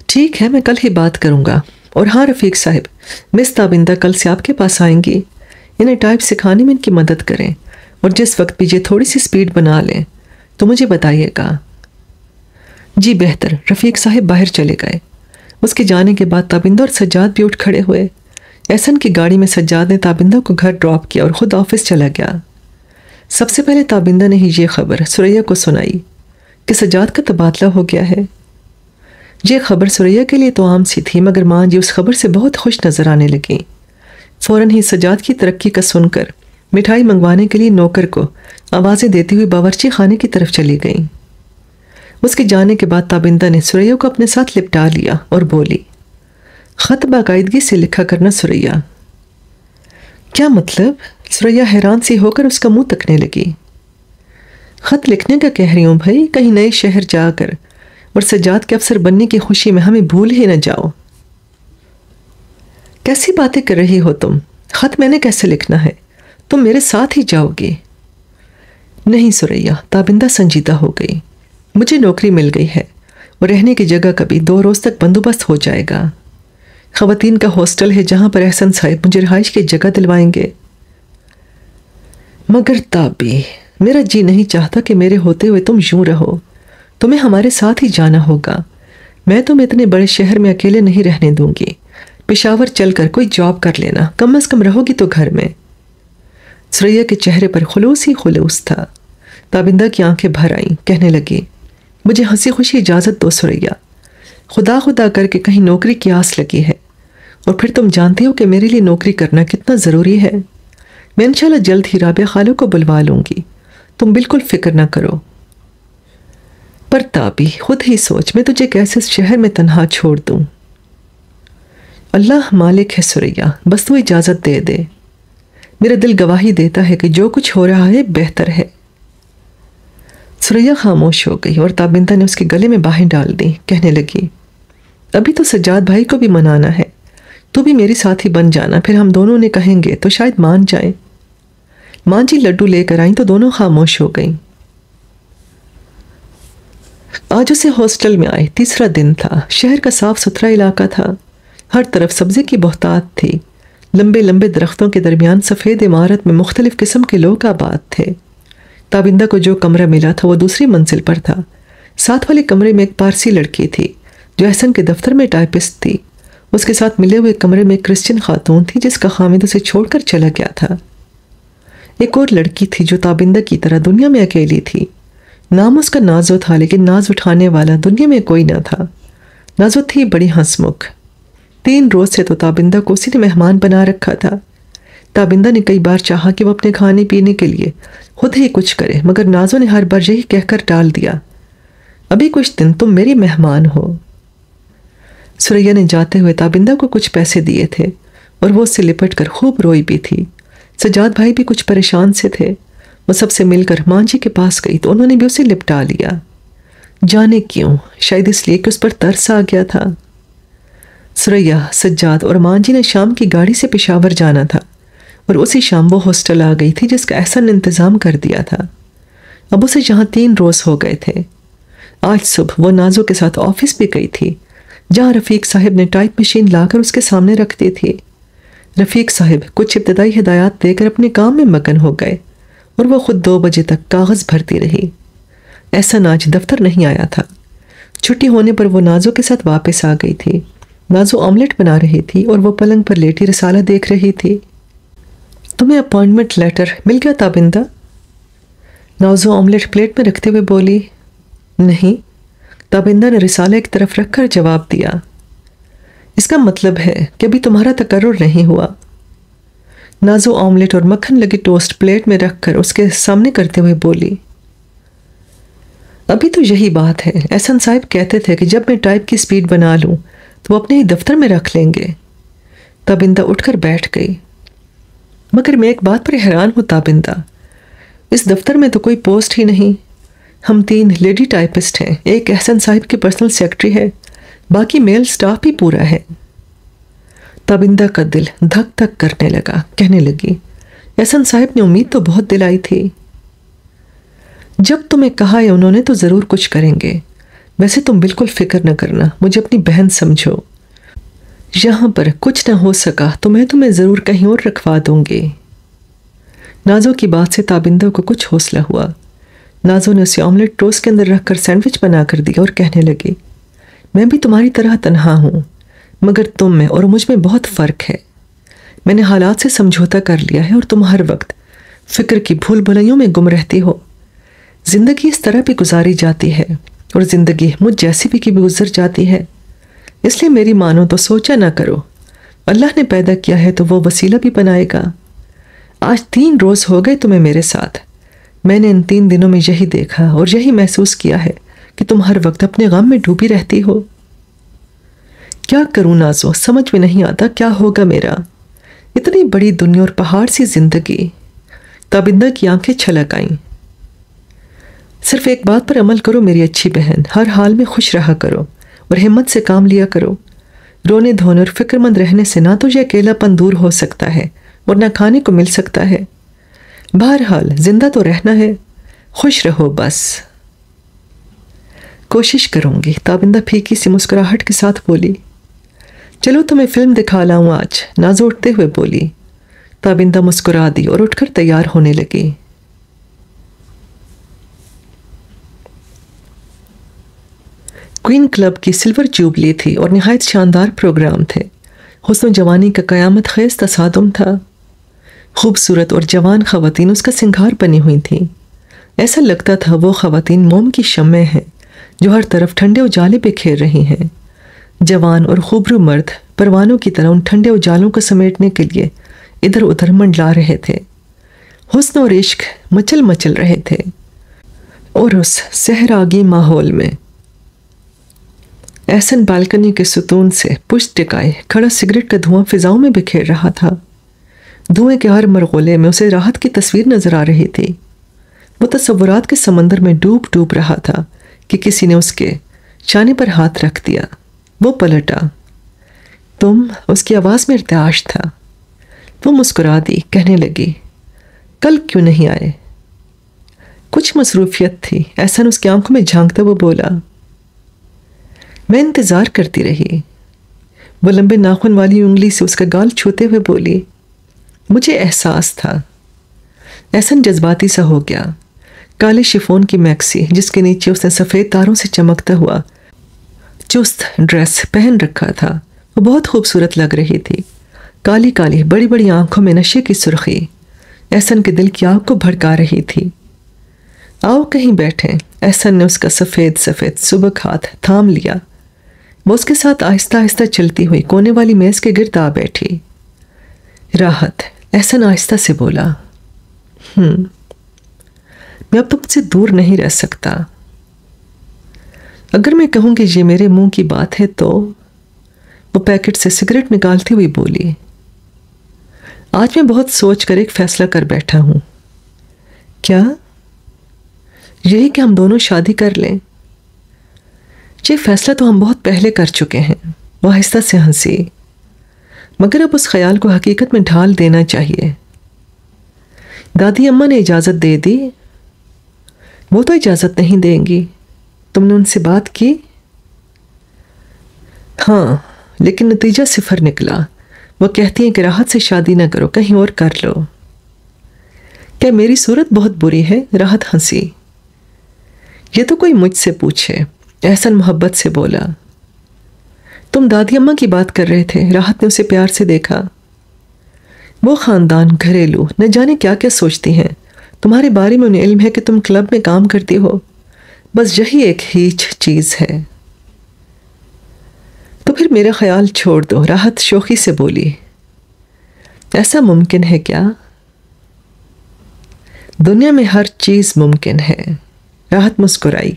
ٹھیک ہے، میں کل ہی بات کروں گا۔ اور ہاں رفیق صاحب، مس تابندہ کل سے آپ کے پاس آئیں گی، انہیں ٹائپ سکھانے میں ان کی مدد کریں، اور جس وقت بھی یہ تھوڑی سی سپیڈ بنا لیں تو مجھے بتائیے گا۔ جی بہتر۔ رفیق صاحب باہر چلے گئے۔ اس کے جانے کے بعد تابندہ اور سجاد بھی اٹھ کھڑے ہوئے۔ احسن کی گاڑی میں سجاد نے تابندہ کو گھر ڈراپ کیا اور خود آفس چلا گیا۔ سب سے پہلے تابندہ نے ہی یہ خبر ثریا کو سنائی کہ سجاد کا تبادلہ ہو گیا ہے۔ یہ خبر ثریا کے لیے تو عام سی تھی، مگر ماں جی اس خبر سے بہت خوش نظر آنے لگیں۔ فوراً ہی سجاد کی ترقی کا سن کر مٹھائی منگوانے کے لیے نوکر کو آوازیں دیتی ہوئی باورچی خانے کی طرف چلی گئیں۔ اس کے جانے کے بعد تابندہ نے ثریا کو اپنے ساتھ لپٹا لیا اور بولی، خط باقاعدگی سے لکھا کرنا ثریا۔ کیا مطلب؟ ثریا حیران سی ہو کر اس کا منہ تکنے لگی۔ خط لکھنے کا کہہ رہی ہوں بھائی، کہیں نئے شہر جا کر اور سجاد کے افسر بننے کی خوشی میں ہمیں بھول ہی نہ جاؤ۔ کیسی باتیں کر رہی ہو تم؟ خط میں نے کیسے لکھنا ہے؟ تم میرے ساتھ ہی جاؤ گی۔ نہیں ثریا، تابندہ سنجیدہ ہو گئی۔ مجھے نوکری مل گئی ہے اور رہنے کی جگہ کا بھی 2 روز تک بندوبست ہو جائے گا۔ خواتین کا ہاسٹل ہے جہاں پر احسن صاحب مجھے رہائش کی جگہ دلوائیں گے۔ مگر تابی، میرا جی نہیں چاہتا کہ میرے ہوتے ہوئے تم یوں رہو، تمہیں ہمارے ساتھ ہی جانا ہوگا۔ میں تم اتنے بڑے شہر میں اکیلے نہیں رہنے دوں گی۔ پشاور چل کر کوئی جاب کر لینا، کم از کم رہو گی تو گھر میں۔ ثریا کے چہرے پر خلوص ہی خلوص تھا۔ تابندہ کی آنکھیں بھر آئیں، کہنے لگی، مجھے ہنسی خوشی اجازت دو ثریا، خدا خدا کر کے کہیں نوکری کی آس لگی ہے، اور پھر تم جانتی ہو کہ میرے لیے نوکری کرنا کتنا ضروری ہے۔ میں انشاءاللہ جلد ہی رابعہ خالو کو بلوا لوں گی، تم بالکل فکر نہ کرو۔ پر تابی، خود ہی سوچ، میں تجھے کیسے اس شہر میں تنہا چھوڑ دوں؟ اللہ مالک ہے ثریا، بس تو اجازت دے دے۔ میرا دل گواہی دیتا ہے کہ جو کچھ ہو رہا ہے بہتر ہے۔ ثریا خاموش ہو گئی اور تابندہ نے اس کے گلے میں باہیں ڈال دیں، کہنے لگی، ابھی تو سجاد بھائی کو بھی منانا ہے، تو بھی میری ساتھی بن جانا، پھر ہم دونوں نے کہیں گے تو شاید مان جائیں۔ ماں جی لڈو لے کر آئیں تو دونوں خاموش ہو گئیں۔ آج اسے ہاسٹل میں آئے 3را دن تھا۔ شہر کا صاف ستھرا علاقہ تھا، ہر طرف سبزے کی بہتات تھی، لمبے لمبے درختوں کے درمیان سفید عمارت میں مختلف قسم کے لوگ آباد تھے۔ تابندہ کو جو کمرہ ملا تھا وہ دوسری منزل پر تھا۔ ساتھ والے کمرے میں ایک پارسی لڑکی تھی جو احسن کے دفتر میں ٹائپسٹ تھی۔ اس کے ساتھ ملے ہوئے کمرے میں ایک کرسچن خاتون تھی جس کا خامد اسے چھوڑ کر چلا گیا تھا۔ ایک اور لڑکی تھی جو تابندہ کی طرح دنیا میں اکیلی تھی۔ نام اس کا نازو تھا، لیکن ناز اٹھانے والا دنیا میں کوئی نہ تھا۔ نازو تھی بڑی ہنس مکھ۔ 3 روز سے تو تابندہ کو اسی نے مہمان بنا رکھا تھا۔ تابندہ نے کئی بار چاہا کہ وہ اپنے کھانے پینے کے لیے خود ہی کچھ کرے، مگر نازو نے ہر بار یہی کہہ کر ٹال دیا، ابھی کچھ دن تم میری مہمان ہو۔ ثریا نے جاتے ہوئے تابندہ کو کچھ پیسے دیے تھے اور وہ اس سے لپٹ کر خوب روئی بھی تھی۔ سجاد بھائی بھی کچھ پریشان سے تھے۔ وہ سب سے مل کر ماں جی کے پاس گئی تو انہوں نے بھی اسے لپٹا لیا۔ جانے کیوں، شاید اس لیے کہ اس پر ترس آ گیا تھا۔ ثریا، سجاد اور ماں جی نے شام کی گاڑی سے پشاور جانا تھا اور اسی شام وہ ہاسٹل آ گئی تھی جس کا احسن نے انتظام کر دیا تھا۔ اب اسے یہاں 3 روز ہو گئے تھے۔ آج صبح وہ نازو کے ساتھ آفس بھی گئی تھی جہاں رفیق صاحب نے ٹائپ مشین لا کر اس کے سامنے رکھ دی تھی۔ رفیق صاحب کچھ ابتدائی ہدایات دے کر اپنے کام میں مگن ہو گئے اور وہ خود 2 بجے تک کاغذ بھرتی رہی۔ احسن آج دفتر نہیں آیا تھا۔ چھٹی ہونے پر وہ نازو کے ساتھ واپس آ گئی تھی۔ نازو آملیٹ بنا رہی تھی اور وہ پلنگ پر لیٹی رسالہ دیکھ رہی تھی۔ تمہیں اپوائنٹمنٹ لیٹر مل گیا تابندہ؟ نازو آملیٹ پلیٹ میں رکھتے ہوئے بولی۔ نہیں، تابندہ نے رسالہ ایک طرف رکھ کر جواب دیا۔ اس کا مطلب ہے کہ ابھی تمہارا تقرر نہیں ہوا۔ نازو آملیٹ اور مکھن لگی ٹوسٹ پلیٹ میں رکھ کر اس کے سامنے کرتے ہوئے بولی۔ ابھی تو یہی بات ہے، احسن صاحب کہتے تھے کہ جب میں ٹائپ کی سپیڈ بنا لوں تو وہ اپنے ہی دفتر میں رکھ لیں گے۔ تابندہ اٹھ کر بیٹھ گئی۔ مگر میں ایک بات پر حیران ہوں تابندہ، اس دفتر میں تو کوئی پوسٹ ہی نہیں۔ ہم 3 لیڈی ٹائپسٹ ہیں، ایک احسن صاحب کی پرسنل سیکرٹری ہے، باقی میل سٹاف بھی پورا ہے۔ تابندہ کا دل دھک دھک کرنے لگا، کہنے لگی، احسن صاحب نے امید تو بہت دلائی تھی۔ جب تمہیں کہا ہے انہوں نے تو ضرور کچھ کریں گے۔ ویسے تم بالکل فکر نہ کرنا، مجھے اپنی بہن سمجھو۔ یہاں پر کچھ نہ ہو سکا تو میں تمہیں ضرور کہیں اور رکھوا دوں گی۔ نازو کی بات سے تابندہ کو کچھ حوصلہ ہوا۔ نازو نے اسے آملیٹ ٹوسٹ کے اندر رکھ کر سینڈوچ بنا کر دیا اور کہنے لگی، میں بھی تمہاری طرح تنہا ہوں، مگر تم میں اور مجھ میں بہت فرق ہے۔ میں نے حالات سے سمجھوتا کر لیا ہے اور تم ہر وقت فکر کی بھول بھلائیوں میں گم رہتی ہو۔ زندگی اس طرح بھی گزاری جاتی ہے اور زندگی مجھ جیسی بھی کی بھی گزر جاتی ہے۔ اس لیے میری مانو تو سوچا نہ کرو، اللہ نے پیدا کیا ہے تو وہ وسیلہ بھی بنائے گا۔ آج 3 روز ہو گئے تمہیں میرے ساتھ۔ میں نے ان 3 دنوں میں یہی دیکھا اور یہی محسوس کیا ہے کہ تم ہر وقت اپنے غم میں ڈوبی رہتی ہو۔ کیا کروں نازو، سمجھ میں نہیں آتا کیا ہوگا میرا۔ اتنی بڑی دنیا اور پہاڑ سی زندگی۔ تابندہ کی آنکھیں چھلک آئیں۔ صرف ایک بات پر عمل کرو میری اچھی بہن، ہر حال میں خوش رہا کرو اور ہمت سے کام لیا کرو۔ رونے دھونے اور فکر مند رہنے سے نہ تو یہ اکیلا پن دور ہو سکتا ہے اور نہ کھانے کو مل سکتا ہے۔ بہرحال زندہ تو رہنا ہے، خوش رہو بس۔ کوشش کروں گی، تابندہ پھیکی سی مسکراہٹ کے ساتھ بولی۔ چلو تمہیں فلم دکھا لاؤں آج، نازو اٹھتے ہوئے بولی۔ تابندہ مسکرا دی اور اٹھ کر تیار ہونے لگی۔ کوئن کلب کی سلور جوبلی تھی اور نہایت شاندار پروگرام تھے۔ حسن و جوانی کا قیامت خیز تصادم تھا۔ خوبصورت اور جوان خواتین اس کا سنگھار بنی ہوئی تھیں۔ ایسا لگتا تھا وہ خواتین موم کی شمعیں ہیں جو ہر طرف ٹھنڈے اجالے بکھیر رہی ہیں۔ جوان اور خوبرو مرد پروانوں کی طرح ان ٹھنڈے اجالوں کو سمیٹنے کے لیے ادھر ادھر منڈلا رہے تھے۔ حسن اور عشق مچل مچل رہے تھے اور اس صحراگی ماحول میں احسن بالکنی کے ستون سے پشت ٹکائے کھڑا سگریٹ کا دھواں فضاؤں میں بکھیر رہا تھا۔ دھوئیں کے ہر مرغولے میں اسے راحت کی تصویر نظر آ رہی تھی۔ وہ تصورات کے سمندر میں ڈوب ڈوب رہا تھا کہ کسی نے اس کے شانے پر ہاتھ رکھ دیا۔ وہ پلٹا۔ تم، اس کی آواز میں ارتعاش تھا۔ وہ مسکرا دی، کہنے لگی، کل کیوں نہیں آئے؟ کچھ مصروفیت تھی، احسن اس کی آنکھوں میں جھانکتا وہ بولا۔ میں انتظار کرتی رہی۔ وہ لمبے ناخن والی انگلی سے اس کا گال چھوتے ہوئے بولی، مجھے احساس تھا۔ احسن جذباتی سا ہو گیا۔ کالے شفون کی میکسی جس کے نیچے اس نے سفید تاروں سے چمکتا ہوا چست ڈریس پہن رکھا تھا، وہ بہت خوبصورت لگ رہی تھی۔ کالی کالی بڑی بڑی آنکھوں میں نشے کی سرخی احسن کے دل کی آگ کو بھڑکا رہی تھی۔ آؤ کہیں بیٹھیں، احسن نے اس کا سفید سفید سبک ہاتھ تھام لیا۔ وہ اس کے ساتھ آہستہ آہستہ چلتی ہوئی کونے والی میز کے گرد آ بیٹھی۔ راحت، احسن آہستہ سے بولا، میں اب تم سے دور نہیں رہ سکتا۔ اگر میں کہوں کہ یہ میرے منہ کی بات ہے تو؟ وہ پیکٹ سے سگریٹ نکالتی ہوئی بولی، آج میں بہت سوچ کر ایک فیصلہ کر بیٹھا ہوں۔ کیا؟ یہی کہ ہم دونوں شادی کر لیں۔ یہ فیصلہ تو ہم بہت پہلے کر چکے ہیں۔ وہ آہستہ سے ہنسی، مگر اب اس خیال کو حقیقت میں ڈھال دینا چاہیے۔ دادی اماں نے اجازت دے دی؟ وہ تو اجازت نہیں دیں گی۔ تم نے ان سے بات کی؟ ہاں، لیکن نتیجہ صفر نکلا۔ وہ کہتی ہیں کہ راحت سے شادی نہ کرو، کہیں اور کر لو۔ کیا میری صورت بہت بری ہے؟ راحت ہنسی۔ یہ تو کوئی مجھ سے پوچھے، احسن محبت سے بولا۔ تم دادی اماں کی بات کر رہے تھے۔ راحت نے اسے پیار سے دیکھا۔ وہ خاندان، گھریلو، نہ جانے کیا کیا سوچتی ہیں۔ تمہارے بارے میں انہیں علم ہے کہ تم کلب میں کام کرتی ہو، بس یہی ایک ہیچ چیز ہے۔ تو پھر میرا خیال چھوڑ دو، راحت شوخی سے بولی۔ ایسا ممکن ہے کیا؟ دنیا میں ہر چیز ممکن ہے، راحت مسکرائی۔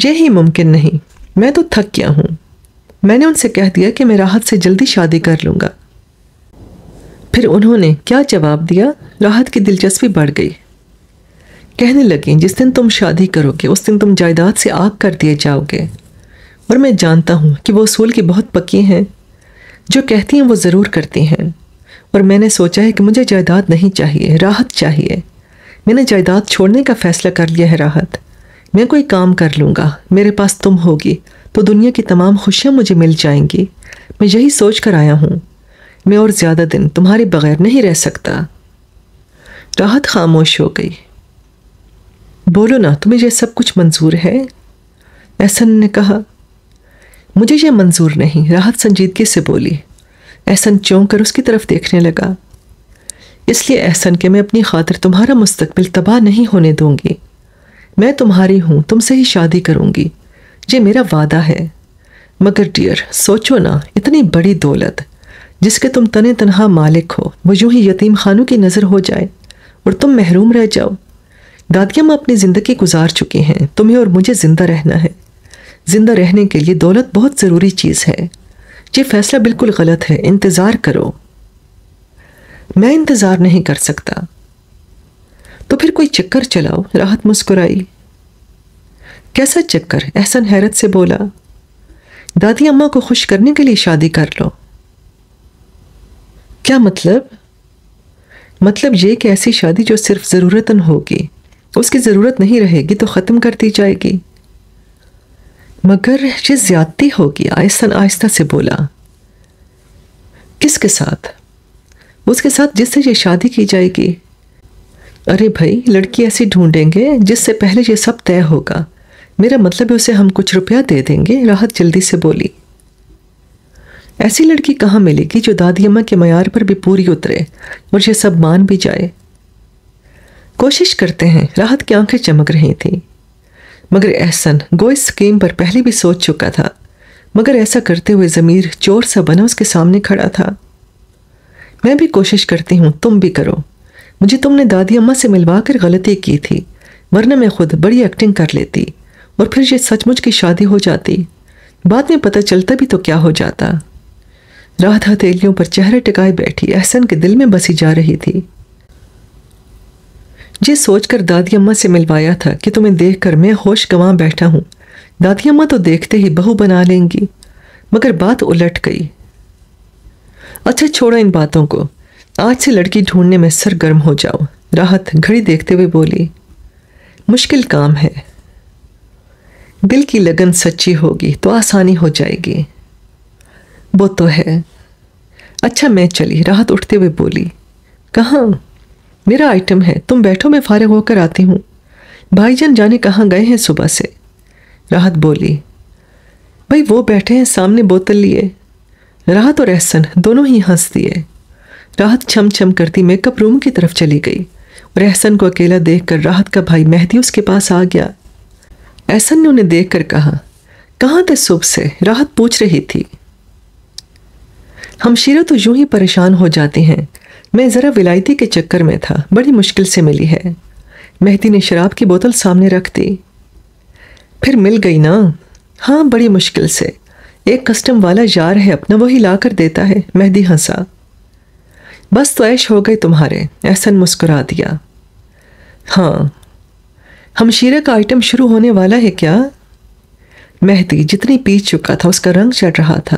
یہی ممکن نہیں۔ میں تو تھک گیا ہوں۔ میں نے ان سے کہہ دیا کہ میں راحت سے جلدی شادی کر لوں گا۔ پھر انہوں نے کیا جواب دیا؟ راحت کی دلچسپی بڑھ گئی۔ کہنے لگیں جس دن تم شادی کرو گے اس دن تم جائیداد سے آگ کر دیے جاؤ گے، اور میں جانتا ہوں کہ وہ اصول کی بہت پکی ہیں، جو کہتی ہیں وہ ضرور کرتی ہیں، اور میں نے سوچا ہے کہ مجھے جائیداد نہیں چاہیے، راحت چاہیے۔ میں نے جائیداد چھوڑنے کا فیصلہ کر لیا ہے راحت۔ میں کوئی کام کر لوں گا، میرے پاس تم ہوگی تو دنیا کی تمام خوشیاں مجھے مل جائیں گی۔ میں یہی سوچ کر آیا ہوں۔ میں اور زیادہ دن تمہارے بغیر نہیں رہ سکتا۔ راحت خاموش ہو گئی۔ بولو نا، تمہیں یہ سب کچھ منظور ہے؟ احسن نے کہا۔ مجھے یہ منظور نہیں، راحت سنجیدگی سے بولی۔ احسن چونک کر اس کی طرف دیکھنے لگا۔ اس لیے احسن کہ میں اپنی خاطر تمہارا مستقبل تباہ نہیں ہونے دوں گی۔ میں تمہاری ہوں، تم سے ہی شادی کروں گی، یہ میرا وعدہ ہے۔ مگر ڈیئر، سوچو نا، اتنی بڑی دولت جس کے تم تنے تنہا مالک ہو، وہ یوں ہی یتیم خانوں کی نظر ہو جائے اور تم محروم رہ جاؤ۔ دادیاں ماں اپنی زندگی گزار چکی ہیں، تمہیں اور مجھے زندہ رہنا ہے۔ زندہ رہنے کے لیے دولت بہت ضروری چیز ہے۔ یہ فیصلہ بالکل غلط ہے، انتظار کرو۔ میں انتظار نہیں کر سکتا۔ تو پھر کوئی چکر چلاؤ، راحت مسکرائی۔ کیسا چکر؟ احسن حیرت سے بولا۔ دادی اماں کو خوش کرنے کے لیے شادی کر لو۔ کیا مطلب؟ مطلب یہ کہ ایسی شادی جو صرف ضرورتاً ہوگی، اس کی ضرورت نہیں رہے گی تو ختم کر دی جائے گی۔ مگر یہ زیادتی ہوگی، احسن آہستہ سے بولا۔ کس کے ساتھ؟ اس کے ساتھ جس سے یہ شادی کی جائے گی۔ ارے بھائی، لڑکی ایسی ڈھونڈیں گے جس سے پہلے یہ سب طے ہوگا۔ میرا مطلب ہے اسے ہم کچھ روپیہ دے دیں گے، راحت جلدی سے بولی۔ ایسی لڑکی کہاں ملے گی جو دادی اماں کے معیار پر بھی پوری اترے اور یہ سب مان بھی جائے؟ کوشش کرتے ہیں، راحت کی آنکھیں چمک رہی تھیں۔ مگر احسن گو اس سکیم پر پہلے بھی سوچ چکا تھا، مگر ایسا کرتے ہوئے ضمیر چور سا بنا اس کے سامنے کھڑا تھا۔ میں بھی کوشش کرتی ہوں، تم بھی کرو۔ مجھے تم نے دادی اماں سے ملوا کر غلطی کی تھی، ورنہ میں خود بڑی ایکٹنگ کر لیتی اور پھر یہ سچ مچ کی شادی ہو جاتی۔ بعد میں پتہ چلتا بھی تو کیا ہو جاتا۔ راحت ہتھیلیوں پر چہرے ٹکائے بیٹھی، احسن کے دل میں بسی جا رہی تھی۔ یہ سوچ کر دادی اماں سے ملوایا تھا کہ تمہیں دیکھ کر میں ہوش گنوا بیٹھا ہوں۔ دادی اماں تو دیکھتے ہی بہو بنا لیں گی، مگر بات الٹ گئی۔ اچھا چھوڑو ان باتوں کو، آج سے لڑکی ڈھونڈنے میں سرگرم ہو جاؤ، راحت گھڑی دیکھتے ہوئے بولی۔ مشکل کام ہے، دل کی لگن سچی ہوگی تو آسانی ہو جائے گی۔ وہ تو ہے۔ اچھا میں چلی، راحت اٹھتے ہوئے بولی۔ کہاں؟ میرا آئٹم ہے، تم بیٹھو، میں فارغ ہو کر آتی ہوں۔ بھائی جان جانے کہاں گئے ہیں صبح سے؟ راحت بولی۔ بھائی وہ بیٹھے ہیں سامنے بوتل لیے۔ راحت اور احسن دونوں ہی ہنس دیے۔ راحت چھم چھم کرتی میک اپ روم کی طرف چلی گئی اور احسن کو اکیلا دیکھ کر راحت کا بھائی مہدی اس کے پاس آ گیا۔ احسن نے انہیں دیکھ کر کہا، کہاں تھے صبح سے؟ راحت پوچھ رہی تھی۔ ہمشیرہ تو یوں ہی پریشان ہو جاتی ہیں، میں ذرا ولایتی کے چکر میں تھا، بڑی مشکل سے ملی ہے۔ مہدی نے شراب کی بوتل سامنے رکھ دی۔ پھر مل گئی نا؟ ہاں بڑی مشکل سے، ایک کسٹم والا یار ہے اپنا، وہی لا کر دیتا ہے۔ مہدی ہنسا۔ بس تو عیش ہو گئے تمہارے، احسن مسکرا دیا۔ ہاں، ہمشیرہ کا آئٹم شروع ہونے والا ہے کیا؟ مہدی جتنی پی چکا تھا اس کا رنگ چڑھ رہا تھا۔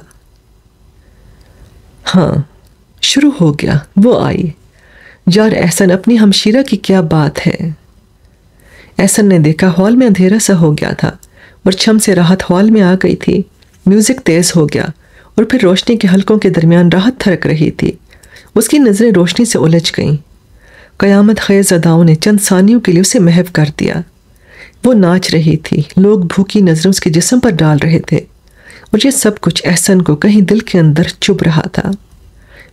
ہاں شروع ہو گیا، وہ آئی۔ یار احسن، اپنی ہمشیرہ کی کیا بات ہے۔ احسن نے دیکھا ہال میں اندھیرا سا ہو گیا تھا اور چھم سے راحت ہال میں آ گئی تھی۔ میوزک تیز ہو گیا اور پھر روشنی کے حلقوں کے درمیان راحت تھرک رہی تھی۔ اس کی نظریں روشنی سے الجھ گئیں۔ قیامت خیز اداؤں نے چند ثانیوں کے لیے اسے محو کر دیا۔ وہ ناچ رہی تھی، لوگ بھوکی نظریں اس کے جسم پر ڈال رہے تھے، اور یہ سب کچھ احسن کو کہیں دل کے اندر چبھ رہا تھا۔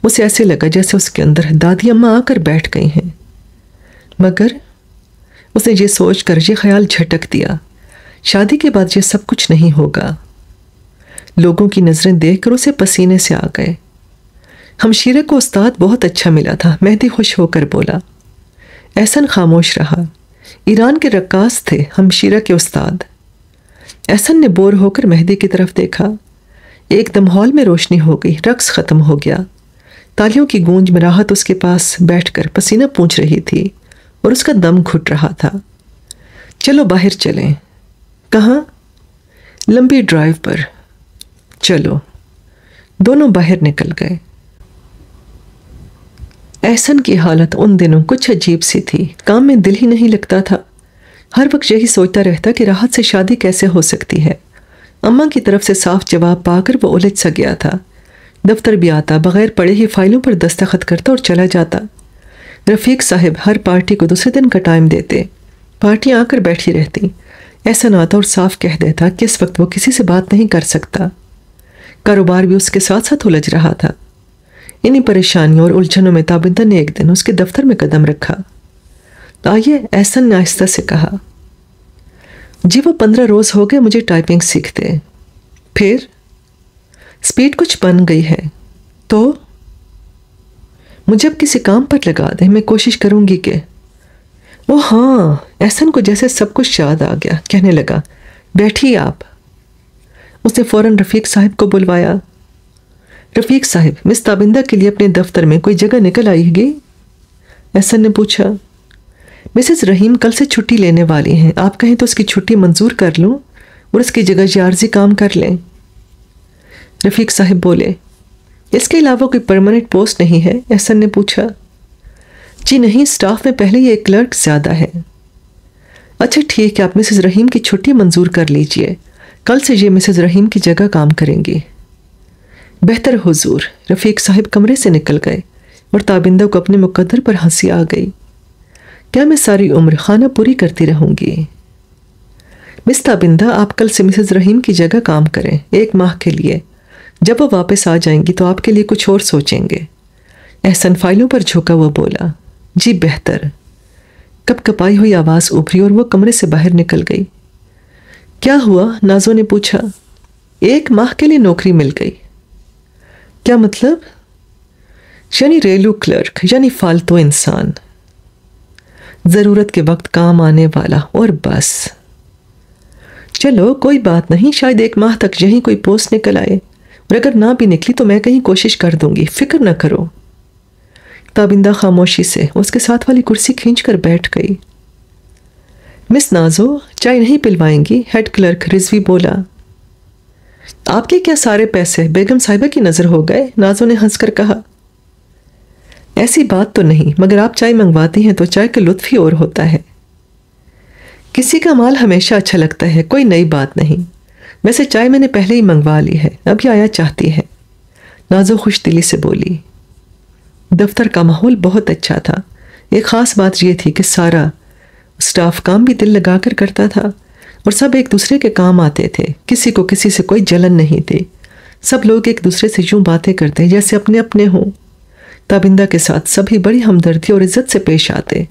اسے ایسے لگا جیسے اس کے اندر دادی اماں آ کر بیٹھ گئی ہیں، مگر اس نے یہ سوچ کر یہ خیال جھٹک دیا، شادی کے بعد یہ سب کچھ نہیں ہوگا۔ لوگوں کی نظریں دیکھ کر اسے پسینے سے آ گئے۔ ہمشیرہ کو استاد بہت اچھا ملا تھا، مہدی خوش ہو کر بولا۔ احسن خاموش رہا۔ ایران کے رقاص تھے ہمشیرہ کے استاد۔ احسن نے بور ہو کر مہدی کی طرف دیکھا۔ ایک دم ہال میں روشنی ہو گئی، رقص ختم ہو گیا۔ تالیوں کی گونج میں راحت اس کے پاس بیٹھ کر پسینہ پونچھ رہی تھی اور اس کا دم گھٹ رہا تھا۔ چلو باہر چلیں۔ کہاں؟ لمبی ڈرائیو پر۔ چلو۔ دونوں باہر نکل گئے۔ احسن کی حالت ان دنوں کچھ عجیب سی تھی، کام میں دل ہی نہیں لگتا تھا۔ ہر وقت یہی سوچتا رہتا کہ راحت سے شادی کیسے ہو سکتی ہے۔ اماں کی طرف سے صاف جواب پا کر وہ الجھ سا گیا تھا۔ دفتر بھی آتا، بغیر پڑھے ہی فائلوں پر دستخط کرتا اور چلا جاتا۔ رفیق صاحب ہر پارٹی کو دوسرے دن کا ٹائم دیتے، پارٹیاں آ کر بیٹھی رہتی۔ احسن آتا اور صاف کہہ دیتا کہ اس وقت وہ کسی سے بات نہیں کر سکتا۔ کاروبار بھی اس کے ساتھ ساتھ الجھ رہا تھا۔ انہی پریشانیوں اور الجھنوں میں تابندہ نے ایک دن اس کے دفتر میں قدم رکھا۔ آئیے، احسن نے آہستہ سے کہا۔ جی وہ 15 روز ہو گئے مجھے ٹائپنگ سیکھتے۔ پھر سپیڈ کچھ بن گئی ہے تو مجھے اب کسی کام پر لگا دیں، میں کوشش کروں گی کہ وہ ہاں، احسن کو جیسے سب کچھ یاد آ گیا، کہنے لگا بیٹھیے آپ۔ اس نے فوراً رفیق صاحب کو بلوایا۔ رفیق صاحب، مس تابندہ کے لیے اپنے دفتر میں کوئی جگہ نکل آئی گی؟ احسن نے پوچھا۔ مسز رحیم کل سے چھٹی لینے والی ہیں، آپ کہیں تو اس کی چھٹی منظور کر لوں اور اس کی جگہ یہ عارضی کام کر لیں۔ رفیق صاحب بولے، اس کے علاوہ کوئی پرماننٹ پوسٹ نہیں ہے؟ احسن نے پوچھا۔ جی نہیں، سٹاف میں پہلے ہی ایک کلرک زیادہ ہے۔ اچھا ٹھیک ہے، آپ مسز رحیم کی چھٹی منظور کر لیجئے، کل سے یہ مسز رحیم کی جگہ کام کریں گی۔ بہتر حضور۔ رفیق صاحب کمرے سے نکل گئے اور تابندہ کو اپنے مقدر پر ہنسی آ گئی۔ کیا میں ساری عمر خانہ پوری کرتی رہوں گی؟ مس تابندہ، آپ کل سے مسز رحیم کی جگہ کام کریں، 1 ماہ کے لیے۔ جب وہ واپس آ جائیں گی تو آپ کے لیے کچھ اور سوچیں گے۔ احسن فائلوں پر جھکا ہوا بولا، جی بہتر۔ کپ کپائی ہوئی آواز ابھری اور وہ کمرے سے باہر نکل گئی۔ کیا ہوا؟ نازو نے پوچھا۔ 1 ماہ کے لیے نوکری مل گئی۔ کیا مطلب؟ یعنی ریلو کلرک، یعنی فالتو انسان، ضرورت کے وقت کام آنے والا، اور بس۔ چلو کوئی بات نہیں، شاید 1 ماہ تک یہیں کوئی پوسٹ نکل آئے، اور اگر نہ بھی نکلی تو میں کہیں کوشش کر دوں گی، فکر نہ کرو۔ تابندہ خاموشی سے اس کے ساتھ والی کرسی کھینچ کر بیٹھ گئی۔ مس نازو، چائے نہیں پلوائیں گی؟ ہیڈ کلرک رضوی بولا۔ آپ کے کیا سارے پیسے بیگم صاحبہ کی نظر ہو گئے؟ نازو نے ہنس کر کہا۔ ایسی بات تو نہیں، مگر آپ چائے منگواتی ہیں تو چائے کا لطف ہی اور ہوتا ہے۔ کسی کا مال ہمیشہ اچھا لگتا ہے، کوئی نئی بات نہیں۔ ویسے چائے میں نے پہلے ہی منگوا لی ہے، اب یہ آیا چاہتی ہے۔ نازو خوش دلی سے بولی۔ دفتر کا ماحول بہت اچھا تھا۔ ایک خاص بات یہ تھی کہ سارا اسٹاف کام بھی دل لگا کر کرتا تھا اور سب ایک دوسرے کے کام آتے تھے، کسی کو کسی سے کوئی جلن نہیں تھی۔ سب لوگ ایک دوسرے سے یوں باتیں کرتے جیسے اپنے اپنے ہوں۔ تابندہ کے ساتھ سبھی بڑی ہمدردی اور عزت سے پیش آتے،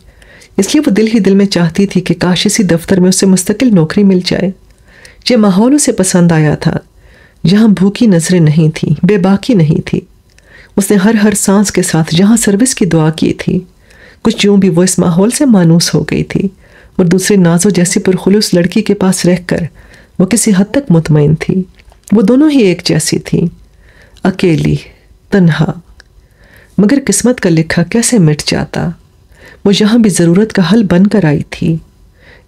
اس لیے وہ دل ہی دل میں چاہتی تھی کہ کاش اسی دفتر میں اسے مستقل نوکری مل جائے۔ یہ ماحول اسے پسند آیا تھا، یہاں بھوکی نظریں نہیں تھیں، بے باکی نہیں تھی۔ اس نے ہر سانس کے ساتھ یہاں سروس کی دعا کی تھی۔ کچھ یوں بھی وہ اس ماحول سے مانوس ہو گئی تھی، اور دوسرے نازو جیسی پرخلوص لڑکی کے پاس رہ کر وہ کسی حد تک مطمئن تھی۔ وہ دونوں ہی ایک جیسی تھی، اکیلی، تنہا۔ مگر قسمت کا لکھا کیسے مٹ جاتا؟ وہ یہاں بھی ضرورت کا حل بن کر آئی تھی۔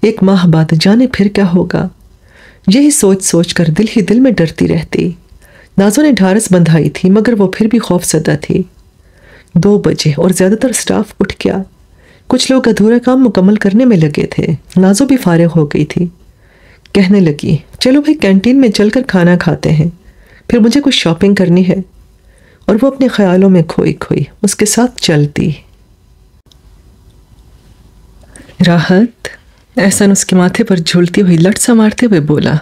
1 ماہ بعد جانے پھر کیا ہوگا؟ یہی سوچ سوچ کر دل ہی دل میں ڈرتی رہتی۔ نازو نے ڈھارس بندھائی تھی، مگر وہ پھر بھی خوف زدہ تھی۔ 2 بجے اور زیادہ تر سٹاف اٹھ گیا۔ کچھ لوگ ادھورا کام مکمل کرنے میں لگے تھے۔ نازو بھی فارغ ہو گئی تھی۔ کہنے لگی، چلو بھائی کینٹین میں چل کر کھانا کھاتے ہیں، پھر مجھے کچھ شاپنگ کرنی ہے۔ اور وہ اپنے خیالوں میں کھوئی کھوئی اس کے ساتھ چلتی۔ راحت احسن اس کے ماتھے پر جھولتی ہوئی لٹ سا مارتے ہوئے بولا،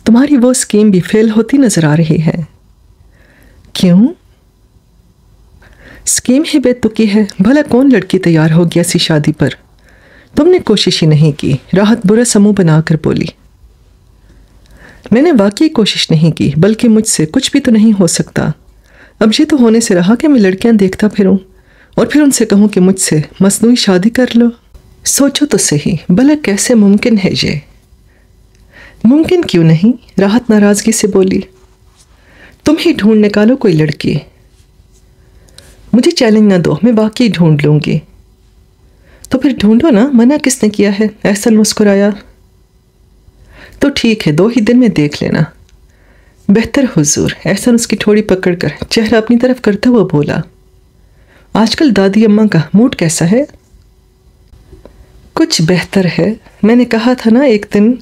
تمہاری وہ اسکیم بھی فیل ہوتی نظر آ رہی ہے۔ کیوں؟ اسکیم ہی بے تکی ہے، بھلا کون لڑکی تیار ہوگی ایسی شادی پر؟ تم نے کوشش ہی نہیں کی، راحت برا سا منہ بنا کر بولی۔ میں نے واقعی کوشش نہیں کی، بلکہ مجھ سے کچھ بھی تو نہیں ہو سکتا۔ اب یہ تو ہونے سے رہا کہ میں لڑکیاں دیکھتا پھروں اور پھر ان سے کہوں کہ مجھ سے مصنوعی شادی کر لو۔ سوچو تو صحیح، بھلا کیسے ممکن ہے یہ؟ ممکن کیوں نہیں؟ راحت ناراضگی سے بولی۔ تم ہی ڈھونڈ نکالو کوئی لڑکی۔ مجھے چیلنج نہ دو، میں واقعی ڈھونڈ لوں گی۔ تو پھر ڈھونڈو نا، منع کس نے کیا ہے؟ احسن مسکرایا۔ تو ٹھیک ہے، 2 ہی دن میں دیکھ لینا۔ بہتر حضور، احسن اس کی ٹھوڑی پکڑ کر چہرہ اپنی طرف کرتا ہوا بولا۔ آج کل دادی اماں کا موڈ کیسا ہے؟ کچھ بہتر ہے۔ میں نے کہا تھا نا ایک دن،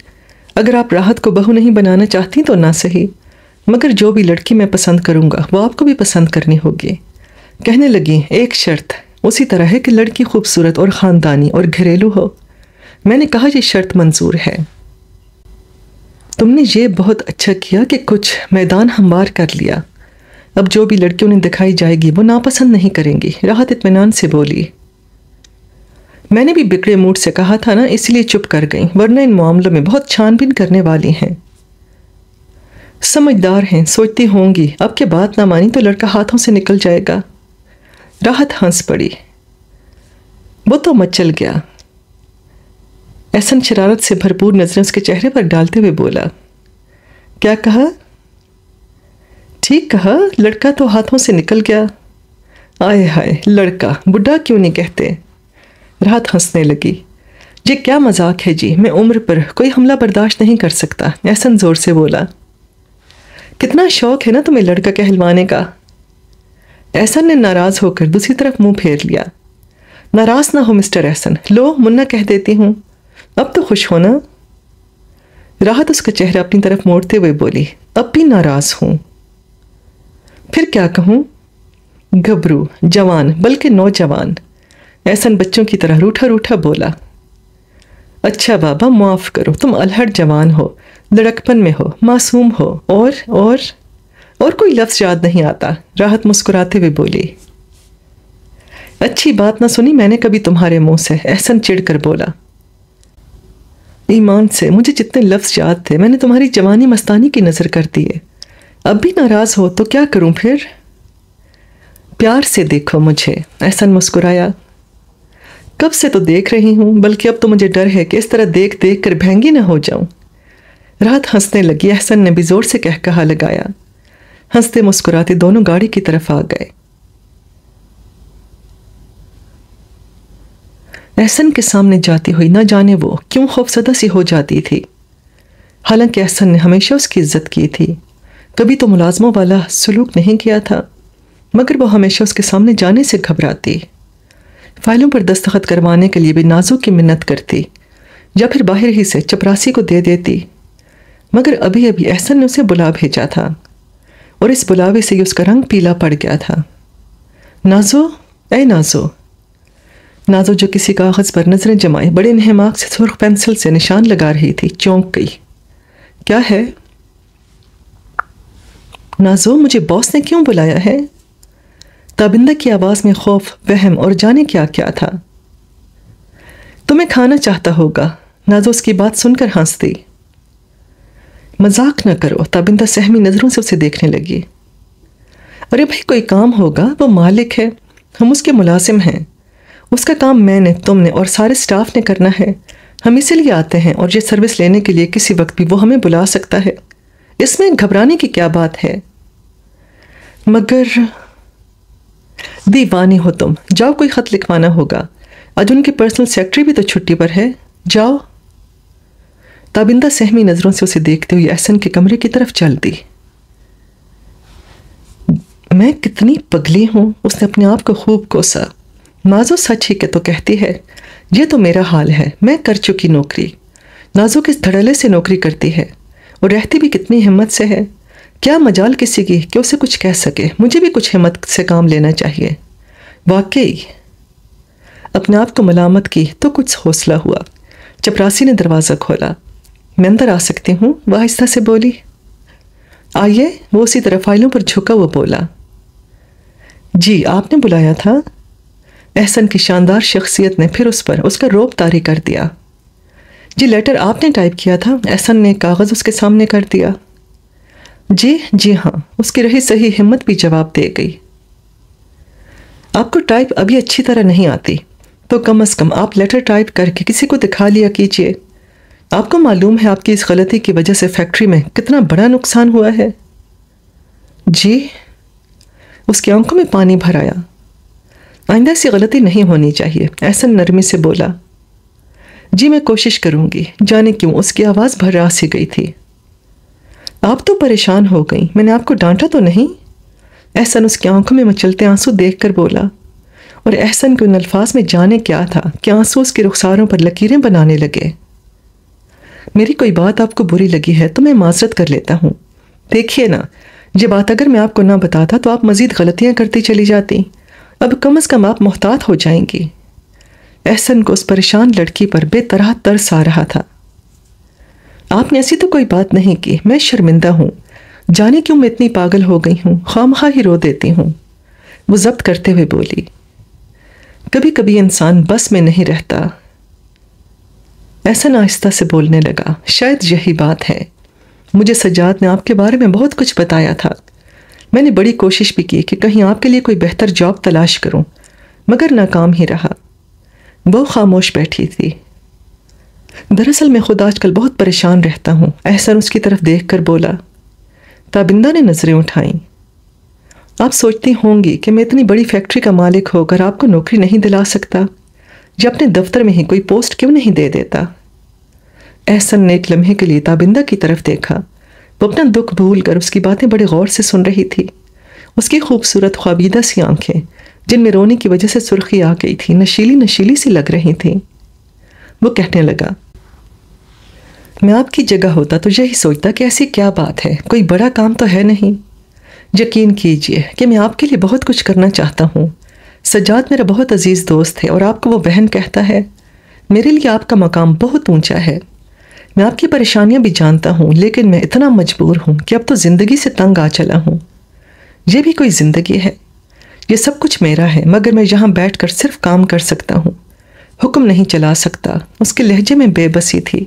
اگر آپ راحت کو بہو نہیں بنانا چاہتی تو نہ صحیح، مگر جو بھی لڑکی میں پسند کروں گا وہ آپ کو بھی پسند کرنی ہوگی۔ کہنے لگی، ایک شرط اسی طرح ہے کہ لڑکی خوبصورت اور خاندانی اور گھریلو ہو۔ میں نے کہا یہ شرط منظور ہے۔ تم نے یہ بہت اچھا کیا کہ کچھ میدان ہموار کر لیا۔ اب جو بھی لڑکی انہیں دکھائی جائے گی وہ ناپسند نہیں کریں گی۔ راحت اطمینان سے بولی۔ میں نے بھی بگڑے موڈ سے کہا تھا نا، اس لیے چپ کر گئیں، ورنہ ان معاملوں میں بہت چھان بین کرنے والی ہیں۔ سمجھدار ہیں، سوچتی ہوں گی اب کے بات نہ مانی تو لڑکا ہاتھوں سے نکل جائے گا۔ راحت ہنس پڑی۔ وہ تو مچل گیا۔ احسن شرارت سے بھرپور نظریں اس کے چہرے پر ڈالتے ہوئے بولا۔ کیا کہا؟ ٹھیک کہا، لڑکا تو ہاتھوں سے نکل گیا۔ آئے ہائے، لڑکا، بڈھا کیوں نہیں کہتے؟ راحت ہنسنے لگی۔ یہ کیا مذاق ہے جی، میں عمر پر کوئی حملہ برداشت نہیں کر سکتا۔ احسن زور سے بولا۔ کتنا شوق ہے نا تمہیں لڑکا کہلوانے کا؟ احسن نے ناراض ہو کر دوسری طرف منہ پھیر لیا۔ ناراض نہ ہو مسٹر احسن، لو منا کہہ دیتی ہوں، اب تو خوش ہونا۔ راحت اس کا چہرہ اپنی طرف موڑتے ہوئے بولی، اب بھی ناراض ہوں۔ پھر کیا کہوں؟ گھبرو، جوان بلکہ نوجوان۔ احسن بچوں کی طرح روٹھا روٹھا بولا۔ اچھا بابا معاف کرو، تم الہڑ جوان ہو، لڑکپن میں ہو، معصوم ہو، اور کوئی لفظ یاد نہیں آتا۔ راحت مسکراتے ہوئے بولی۔ اچھی بات نہ سنی میں نے کبھی تمہارے منہ سے، احسن چڑھ کر بولا۔ ایمان سے مجھے جتنے لفظ یاد تھے میں نے تمہاری جوانی مستانی کی نظر کر دی ہے۔ اب بھی ناراض ہو تو کیا کروں پھر؟ پیار سے دیکھو مجھے، احسن مسکرایا۔ کب سے تو دیکھ رہی ہوں، بلکہ اب تو مجھے ڈر ہے کہ اس طرح دیکھ دیکھ کر بھینگی نہ ہو جاؤں۔ راحت ہنسنے لگی۔ احسن نے بھی زور سے کہا لگایا۔ ہنستے مسکراتے دونوں گاڑی کی طرف آ گئے۔ احسن کے سامنے جاتی ہوئی نہ جانے وہ کیوں خوفزدہ سی ہو جاتی تھی۔ حالانکہ احسن نے ہمیشہ اس کی عزت کی تھی، کبھی تو ملازموں والا سلوک نہیں کیا تھا، مگر وہ ہمیشہ اس کے سامنے جانے سے گھبراتی، فائلوں پر دستخط کروانے کے لیے بھی نازو کی منت کرتی، یا پھر باہر ہی سے چپراسی کو دے دیتی۔ مگر ابھی احسن نے اسے بلا بھیجا تھا، اور اس بلاوے سے اس کا رنگ پیلا پڑ گیا تھا۔ نازو، اے نازو۔ نازو جو کسی کاغذ پر نظریں جمائے بڑے انہماک سے سرخ پینسل سے نشان لگا رہی تھی، چونک گئی۔ کیا ہے؟ نازو، مجھے باس نے کیوں بلایا ہے؟ تابندہ کی آواز میں خوف، وہم اور جانے کیا کیا تھا۔ تمہیں کھانا چاہتا ہوگا۔ نازو اس کی بات سن کر ہنس دی۔ مذاق نہ کرو۔ تابندہ سہمی نظروں سے اسے دیکھنے لگی۔ ارے بھائی کوئی کام ہوگا، وہ مالک ہے، ہم اس کے ملازم ہیں، اس کا کام میں نے، تم نے اور سارے سٹاف نے کرنا ہے۔ ہم اسی لیے آتے ہیں، اور یہ سروس لینے کے لیے کسی وقت بھی وہ ہمیں بلا سکتا ہے، اس میں گھبرانے کی کیا بات ہے؟ مگر دیوانی ہو تم، جاؤ کوئی خط لکھوانا ہوگا، آج ان کی پرسنل سیکرٹری بھی تو چھٹی پر ہے، جاؤ۔ تابندہ سہمی نظروں سے اسے دیکھتے ہوئے احسن کے کمرے کی طرف چل دی۔ میں کتنی پگلی ہوں، اس نے اپنے آپ کو خوب کوسا۔ نازو سچ ہی کہ تو کہتی ہے، یہ تو میرا حال ہے، میں کر چکی نوکری۔ نازو کس دھڑلے سے نوکری کرتی ہے، اور رہتی بھی کتنی ہمت سے ہے۔ کیا مجال کسی کی کہ اسے کچھ کہہ سکے؟ مجھے بھی کچھ ہمت سے کام لینا چاہیے۔ واقعی اپنے آپ کو ملامت کی تو کچھ حوصلہ ہوا۔ چپراسی نے دروازہ کھولا۔ میں اندر آ سکتی ہوں؟ وہ آہستہ سے بولی۔ آئیے، وہ اسی طرح فائلوں پر جھکا وہ بولا۔ جی، آپ نے بلایا تھا؟ احسن کی شاندار شخصیت نے پھر اس پر اس کا رعب طاری کر دیا۔ جی، لیٹر آپ نے ٹائپ کیا تھا؟ احسن نے کاغذ اس کے سامنے کر دیا۔ جی ہاں، اس کی رہی صحیح ہمت بھی جواب دے گئی۔ آپ کو ٹائپ ابھی اچھی طرح نہیں آتی تو کم از کم آپ لیٹر ٹائپ کر کے کسی کو دکھا لیا کیجئے۔ آپ کو معلوم ہے آپ کی اس غلطی کی وجہ سے فیکٹری میں کتنا بڑا نقصان ہوا ہے؟ جی، اس کی آنکھوں میں پانی بھر آیا۔ آئندہ ایسی غلطی نہیں ہونی چاہیے، احسن نرمی سے بولا۔ جی میں کوشش کروں گی۔ جانے کیوں اس کی آواز بھرا سی گئی تھی۔ آپ تو پریشان ہو گئیں، میں نے آپ کو ڈانٹا تو نہیں؟ احسن اس کی آنکھوں میں مچلتے آنسو دیکھ کر بولا، اور احسن کے ان الفاظ میں جانے کیا تھا کہ آنسو اس کے رخساروں پر لکیریں بنانے لگے۔ میری کوئی بات آپ کو بری لگی ہے تو میں معذرت کر لیتا ہوں۔ دیکھیے نا، یہ بات اگر میں آپ کو نہ بتاتا تو آپ مزید غلطیاں کرتی چلی جاتی۔ اب کم از کم آپ محتاط ہو جائیں گی۔ احسن کو اس پریشان لڑکی پر بے طرح ترس آ رہا تھا۔ آپ نے ایسی تو کوئی بات نہیں کی، میں شرمندہ ہوں۔ جانے کیوں میں اتنی پاگل ہو گئی ہوں، خواہ ہی رو دیتی ہوں۔ وہ ضبط کرتے ہوئے بولی۔ کبھی کبھی انسان بس میں نہیں رہتا۔ احسن آہستہ سے بولنے لگا۔ شاید یہی بات ہے۔ مجھے سجاد نے آپ کے بارے میں بہت کچھ بتایا تھا۔ میں نے بڑی کوشش بھی کی کہ کہیں آپ کے لیے کوئی بہتر جاب تلاش کروں، مگر ناکام ہی رہا۔ وہ خاموش بیٹھی تھی۔ دراصل میں خود آج کل بہت پریشان رہتا ہوں، احسن اس کی طرف دیکھ کر بولا۔ تابندہ نے نظریں اٹھائیں۔ آپ سوچتی ہوں گی کہ میں اتنی بڑی فیکٹری کا مالک ہو کر آپ کو نوکری نہیں دلا سکتا، یا اپنے دفتر میں ہی کوئی پوسٹ کیوں نہیں دے دیتا؟ احسن نے ایک لمحے کے لیے تابندہ کی طرف دیکھا۔ وہ اپنا دکھ بھول کر اس کی باتیں بڑے غور سے سن رہی تھی۔ اس کی خوبصورت خوابیدہ سی آنکھیں، جن میں رونے کی وجہ سے سرخی آ گئی تھی، نشیلی نشیلی سی لگ رہی تھیں۔ وہ کہنے لگا، میں آپ کی جگہ ہوتا تو یہی سوچتا کہ ایسی کیا بات ہے، کوئی بڑا کام تو ہے نہیں۔ یقین کیجئے کہ میں آپ کے لیے بہت کچھ کرنا چاہتا ہوں۔ سجاد میرا بہت عزیز دوست ہے اور آپ کو وہ بہن کہتا ہے۔ میرے لیے آپ کا مقام بہت اونچا ہے۔ میں آپ کی پریشانیاں بھی جانتا ہوں، لیکن میں اتنا مجبور ہوں کہ اب تو زندگی سے تنگ آ چلا ہوں۔ یہ بھی کوئی زندگی ہے؟ یہ سب کچھ میرا ہے، مگر میں یہاں بیٹھ کر صرف کام کر سکتا ہوں، حکم نہیں چلا سکتا۔ اس کے لہجے میں بے بسی تھی۔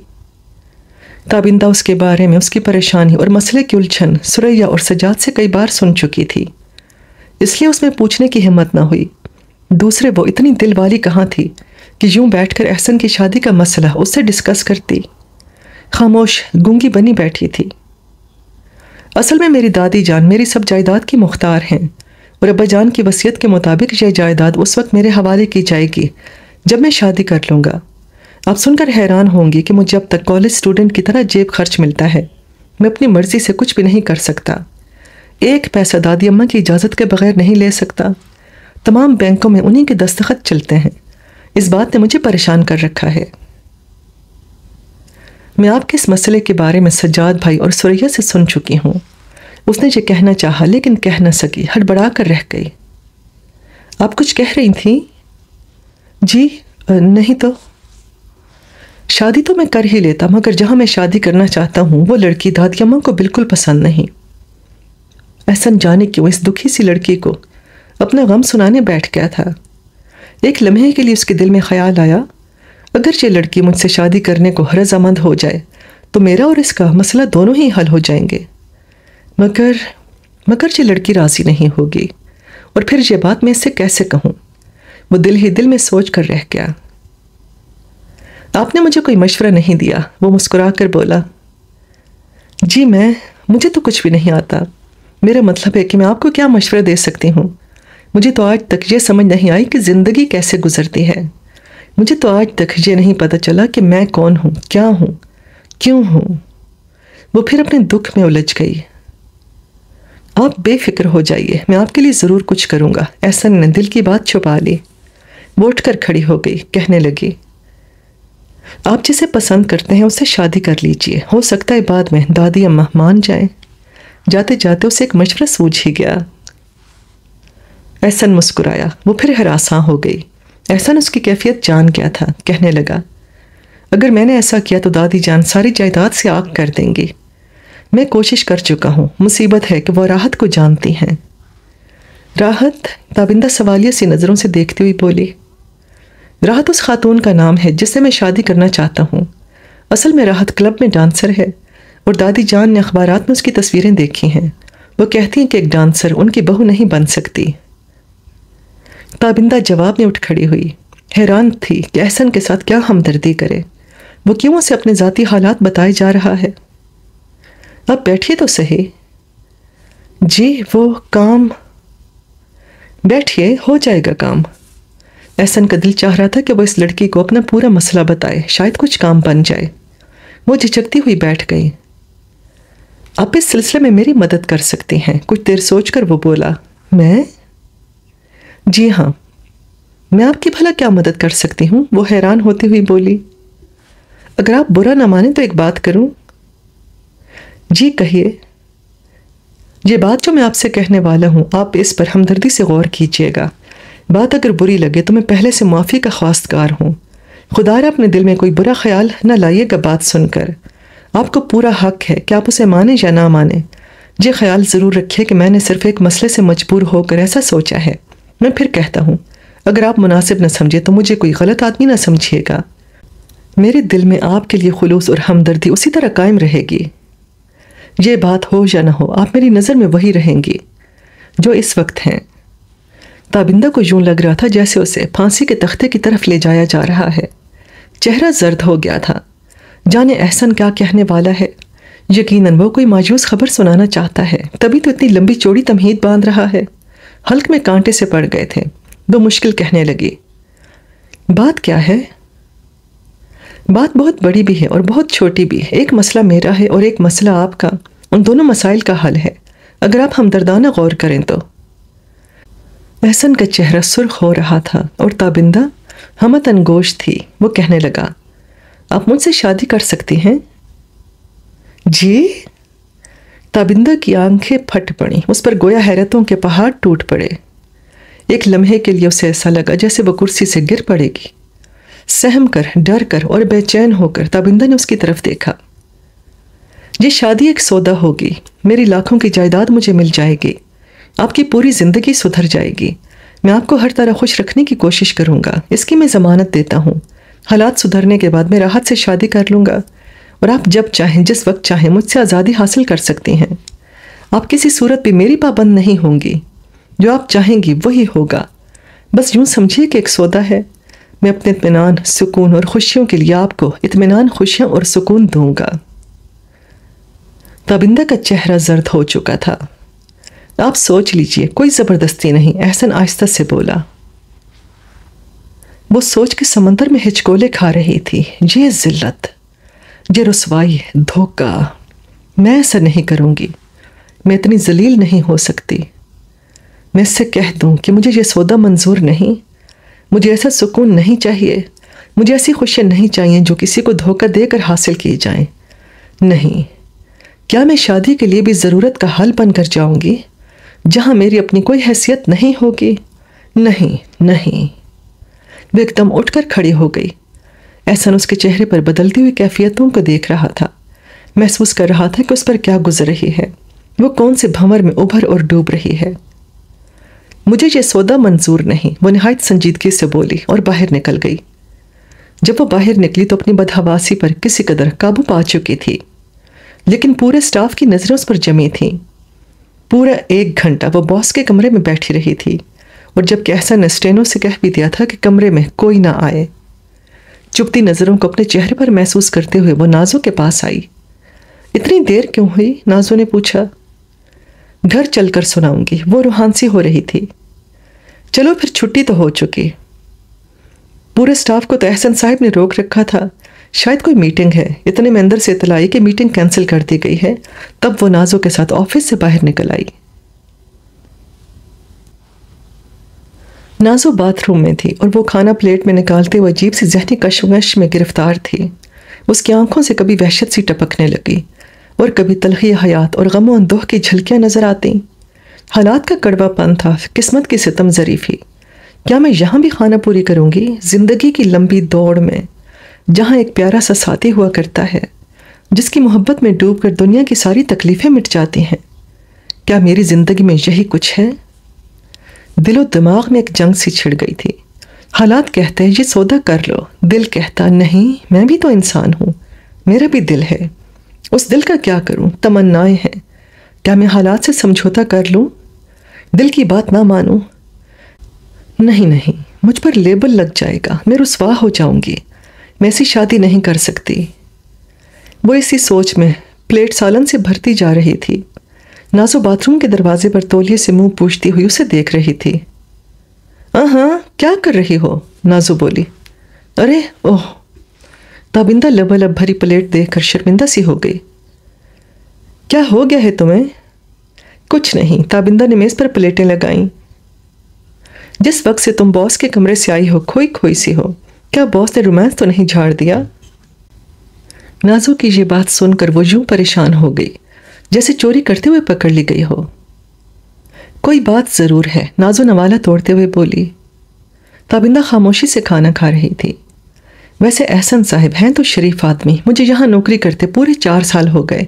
تابندہ اس کے بارے میں، اس کی پریشانی اور مسئلے کی الجھن ثریا اور سجاد سے کئی بار سن چکی تھی، اس لیے اس میں پوچھنے کی ہمت نہ ہوئی۔ دوسرے وہ اتنی دل والی کہاں تھی کہ یوں بیٹھ کر احسن کی شادی کا مسئلہ اس سے ڈسکس کرتی۔ خاموش گونگی بنی بیٹھی تھی۔ اصل میں میری دادی جان میری سب جائیداد کی مختار ہیں، اور ابا جان کی وصیت کے مطابق یہ جائیداد اس وقت میرے حوالے کی جائے گی جب میں شادی کر لوں گا۔ آپ سن کر حیران ہوں گی کہ مجھے اب تک کالج اسٹوڈنٹ کی طرح جیب خرچ ملتا ہے۔ میں اپنی مرضی سے کچھ بھی نہیں کر سکتا۔ ایک پیسہ دادی اماں کی اجازت کے بغیر نہیں لے سکتا۔ تمام بینکوں میں انہی کے دستخط چلتے ہیں۔ اس بات نے مجھے پریشان کر رکھا ہے۔ میں آپ کے اس مسئلے کے بارے میں سجاد بھائی اور ثریا سے سن چکی ہوں۔ اس نے یہ کہنا چاہا لیکن کہہ نہ سکی، ہڑبڑا کر رہ گئی۔ آپ کچھ کہہ رہی تھیں؟ جی نہیں تو۔ شادی تو میں کر ہی لیتا، مگر جہاں میں شادی کرنا چاہتا ہوں وہ لڑکی دادی اماں کو بالکل پسند نہیں۔ احسن جانے کیوں اس دکھی سی لڑکی کو اپنا غم سنانے بیٹھ گیا تھا۔ ایک لمحے کے لیے اس کے دل میں خیال آیا، اگر یہ لڑکی مجھ سے شادی کرنے کو رضامند ہو جائے تو میرا اور اس کا مسئلہ دونوں ہی حل ہو جائیں گے۔ مگر یہ لڑکی راضی نہیں ہوگی، اور پھر یہ بات میں اس سے کیسے کہوں؟ وہ دل ہی دل میں سوچ کر رہ گیا۔ آپ نے مجھے کوئی مشورہ نہیں دیا، وہ مسکرا کر بولا۔ جی مجھے تو کچھ بھی نہیں آتا۔ میرا مطلب ہے کہ میں آپ کو کیا مشورہ دے سکتی ہوں؟ مجھے تو آج تک یہ سمجھ نہیں آئی کہ زندگی کیسے گزرتی ہے۔ مجھے تو آج تک یہ نہیں پتہ چلا کہ میں کون ہوں، کیا ہوں، کیوں ہوں۔ وہ پھر اپنے دکھ میں الجھ گئی۔ آپ بے فکر ہو جائیے، میں آپ کے لیے ضرور کچھ کروں گا۔ احسن نے دل کی بات چھپا لی۔ وہ اٹھ کر کھڑی ہو گئی، کہنے لگی، آپ جسے پسند کرتے ہیں اس سے شادی کر لیجئے، ہو سکتا ہے بعد میں دادی اماں مان جائیں۔ جاتے جاتے اسے ایک مشورہ سوجھ ہی گیا۔ احسن مسکرایا، وہ پھر ہراساں ہو گئی۔ احسن اس کی کیفیت جان گیا تھا، کہنے لگا، اگر میں نے ایسا کیا تو دادی جان ساری جائیداد سے آگ کر دیں گی۔ میں کوشش کر چکا ہوں، مصیبت ہے کہ وہ راحت کو جانتی ہیں۔ راحت؟ تابندہ سوالیہ سی نظروں سے دیکھتی ہوئی بولی۔ راحت اس خاتون کا نام ہے جس سے میں شادی کرنا چاہتا ہوں۔ اصل میں راحت کلب میں ڈانسر ہے اور دادی جان نے اخبارات میں اس کی تصویریں دیکھی ہیں۔ وہ کہتی ہیں کہ ایک ڈانسر ان کی بہو نہیں بن سکتی۔ تابندہ جواب میں اٹھ کھڑی ہوئی، حیران تھی کہ احسن کے ساتھ کیا ہمدردی کرے۔ وہ کیوں اسے اپنے ذاتی حالات بتائے جا رہا ہے؟ اب بیٹھیے تو صحیح۔ جی وہ کام۔ بیٹھیے، ہو جائے گا کام۔ احسن کا دل چاہ رہا تھا کہ وہ اس لڑکی کو اپنا پورا مسئلہ بتائے، شاید کچھ کام بن جائے۔ وہ جھجکتی ہوئی بیٹھ گئی۔ آپ اس سلسلے میں میری مدد کر سکتی ہیں، کچھ دیر سوچ کر وہ بولا۔ میں؟ جی ہاں، میں آپ کی بھلا کیا مدد کر سکتی ہوں؟ وہ حیران ہوتی ہوئی بولی۔ اگر آپ برا نہ مانیں تو ایک بات کروں؟ جی کہیے۔ یہ بات جو میں آپ سے کہنے والا ہوں، آپ اس پر ہمدردی سے غور کیجیے گا۔ بات اگر بری لگے تو میں پہلے سے معافی کا خواستگار ہوں۔ خدا را اپنے دل میں کوئی برا خیال نہ لائیے گا بات سن کر۔ آپ کو پورا حق ہے کہ آپ اسے مانیں یا نہ مانیں۔ یہ خیال ضرور رکھیے کہ میں نے صرف ایک مسئلے سے مجبور ہو کر ایسا سوچا ہے۔ میں پھر کہتا ہوں، اگر آپ مناسب نہ سمجھے تو مجھے کوئی غلط آدمی نہ سمجھیے گا۔ میرے دل میں آپ کے لیے خلوص اور ہمدردی اسی طرح قائم رہے گی۔ یہ بات ہو یا نہ ہو، آپ میری نظر میں وہی رہیں گی جو اس وقت ہیں۔ تابندہ کو یوں لگ رہا تھا جیسے اسے پھانسی کے تختے کی طرف لے جایا جا رہا ہے۔ چہرہ زرد ہو گیا تھا، جانے احسن کیا کہنے والا ہے۔ یقیناً وہ کوئی مایوس خبر سنانا چاہتا ہے، تبھی تو اتنی لمبی چوڑی تمہید باندھ رہا ہے۔ حلق میں کانٹے سے پڑ گئے تھے۔ وہ مشکل کہنے لگی، بات کیا ہے؟ بات بہت بڑی بھی ہے اور بہت چھوٹی بھی ہے۔ ایک مسئلہ میرا ہے اور ایک مسئلہ آپ کا۔ ان دونوں مسائل کا حل ہے، اگر آپ ہمدردانہ غور کریں تو۔ احسن کا چہرہ سرخ ہو رہا تھا اور تابندہ ہمتن گوش تھی۔ وہ کہنے لگا، آپ مجھ سے شادی کر سکتی ہیں؟ جی؟ تابندہ کی آنکھیں پھٹ پڑیں، اس پر گویا حیرتوں کے پہاڑ ٹوٹ پڑے۔ ایک لمحے کے لیے اسے ایسا لگا جیسے وہ کرسی سے گر پڑے گی۔ سہم کر، ڈر کر اور بے چین ہو کر تابندہ نے اس کی طرف دیکھا۔ یہ شادی ایک سودا ہوگی، میری لاکھوں کی جائیداد مجھے مل جائے گی، آپ کی پوری زندگی سدھر جائے گی، میں آپ کو ہر طرح خوش رکھنے کی کوشش کروں گا، اس کی میں ضمانت دیتا ہوں۔ حالات سدھرنے کے بعد میں راحت سے شادی کر لوں گا اور آپ جب چاہیں جس وقت چاہیں مجھ سے آزادی حاصل کر سکتی ہیں۔ آپ کسی صورت بھی میری پابند نہیں ہوں گی، جو آپ چاہیں گی وہی ہوگا۔ بس یوں سمجھیے کہ ایک سودا ہے، میں اپنے اطمینان، سکون اور خوشیوں کے لیے آپ کو اطمینان، خوشیاں اور سکون دوں گا۔ تابندہ کا چہرہ زرد ہو چکا تھا۔ آپ سوچ لیجئے، کوئی زبردستی نہیں، احسن آہستہ سے بولا۔ وہ سوچ کے سمندر میں ہچکولے کھا رہی تھی۔ یہ ذلت، یہ رسوائی، دھوکہ، میں ایسا نہیں کروں گی، میں اتنی ذلیل نہیں ہو سکتی۔ میں اس سے کہہ دوں کہ مجھے یہ سودا منظور نہیں، مجھے ایسا سکون نہیں چاہیے، مجھے ایسی خوشیاں نہیں چاہیے جو کسی کو دھوکہ دے کر حاصل کی جائیں۔ نہیں، کیا میں شادی کے لیے بھی ضرورت کا حل بن کر جاؤں گی جہاں میری اپنی کوئی حیثیت نہیں ہوگی؟ نہیں، نہیں۔ وہ ایک دم اٹھ کر کھڑی ہو گئی۔ احسن اس کے چہرے پر بدلتی ہوئی کیفیتوں کو دیکھ رہا تھا، محسوس کر رہا تھا کہ اس پر کیا گزر رہی ہے، وہ کون سے بھنور میں ابھر اور ڈوب رہی ہے۔ مجھے یہ سودا منظور نہیں، وہ نہایت سنجیدگی سے بولی اور باہر نکل گئی۔ جب وہ باہر نکلی تو اپنی بدحواسی پر کسی قدر قابو پا چکی تھی، لیکن پورے سٹاف کی نظریں اس پر جمی تھیں۔ پورا 1 گھنٹہ وہ باس کے کمرے میں بیٹھی رہی تھی، اور جب کہ احسن نے اسٹینو سے کہہ بھی دیا تھا کہ کمرے میں کوئی نہ آئے۔ چپتی نظروں کو اپنے چہرے پر محسوس کرتے ہوئے وہ نازو کے پاس آئی۔ اتنی دیر کیوں ہوئی؟ نازو نے پوچھا۔ گھر چل کر سناؤں گی، وہ روحانسی ہو رہی تھی۔ چلو پھر، چھٹی تو ہو چکی۔ پورے سٹاف کو تو احسن صاحب نے روک رکھا تھا، شاید کوئی میٹنگ ہے۔ اتنے میں اندر سے اطلاع آئی کہ میٹنگ کینسل کر دی گئی ہے۔ تب وہ نازو کے ساتھ آفس سے باہر نکل آئی۔ نازو باتھ روم میں تھی اور وہ کھانا پلیٹ میں نکالتے ہوئے عجیب سی ذہنی کشمکش میں گرفتار تھی۔ اس کی آنکھوں سے کبھی وحشت سی ٹپکنے لگی اور کبھی تلخی حیات اور غم و اندوہ کی جھلکیاں نظر آتیں۔ حالات کا کڑوا پن تھا، قسمت کی ستم ظریفی۔ کیا میں یہاں بھی خانہ پوری کروں گی زندگی کی لمبی دوڑ میں، جہاں ایک پیارا سا ساتھی ہوا کرتا ہے جس کی محبت میں ڈوب کر دنیا کی ساری تکلیفیں مٹ جاتی ہیں؟ کیا میری زندگی میں یہی کچھ ہے؟ دل و دماغ میں ایک جنگ سی چھڑ گئی تھی۔ حالات کہتے ہیں یہ سودا کر لو، دل کہتا نہیں، میں بھی تو انسان ہوں، میرا بھی دل ہے، اس دل کا کیا کروں؟ تمنائیں ہیں، کیا میں حالات سے سمجھوتا کر لوں؟ دل کی بات نہ مانوں؟ نہیں، مجھ پر لیبل لگ جائے گا، میں رسوا ہو جاؤں گی، میں ایسی شادی نہیں کر سکتی۔ وہ اسی سوچ میں پلیٹ سالن سے بھرتی جا رہی تھی۔ نازو باتھ روم کے دروازے پر تولیے سے منہ پوچھتی ہوئی اسے دیکھ رہی تھی۔ ہاں کیا کر رہی ہو؟ نازو بولی۔ ارے اوہ! تابندہ لبالب بھری پلیٹ دیکھ کر شرمندہ سی ہو گئی۔ کیا ہو گیا ہے تمہیں؟ کچھ نہیں، تابندہ نے میز پر پلیٹیں لگائیں۔ جس وقت سے تم باس کے کمرے سے آئی ہو کھوئی سی ہو، کیا باس نے رومانس تو نہیں جھاڑ دیا؟ نازو کی یہ بات سن کر وہ یوں پریشان ہو گئی جیسے چوری کرتے ہوئے پکڑ لی گئی ہو۔ کوئی بات ضرور ہے، نازو نوالہ توڑتے ہوئے بولی۔ تابندہ خاموشی سے کھانا کھا رہی تھی۔ ویسے احسن صاحب ہیں تو شریف آدمی، مجھے یہاں نوکری کرتے پورے 4 سال ہو گئے،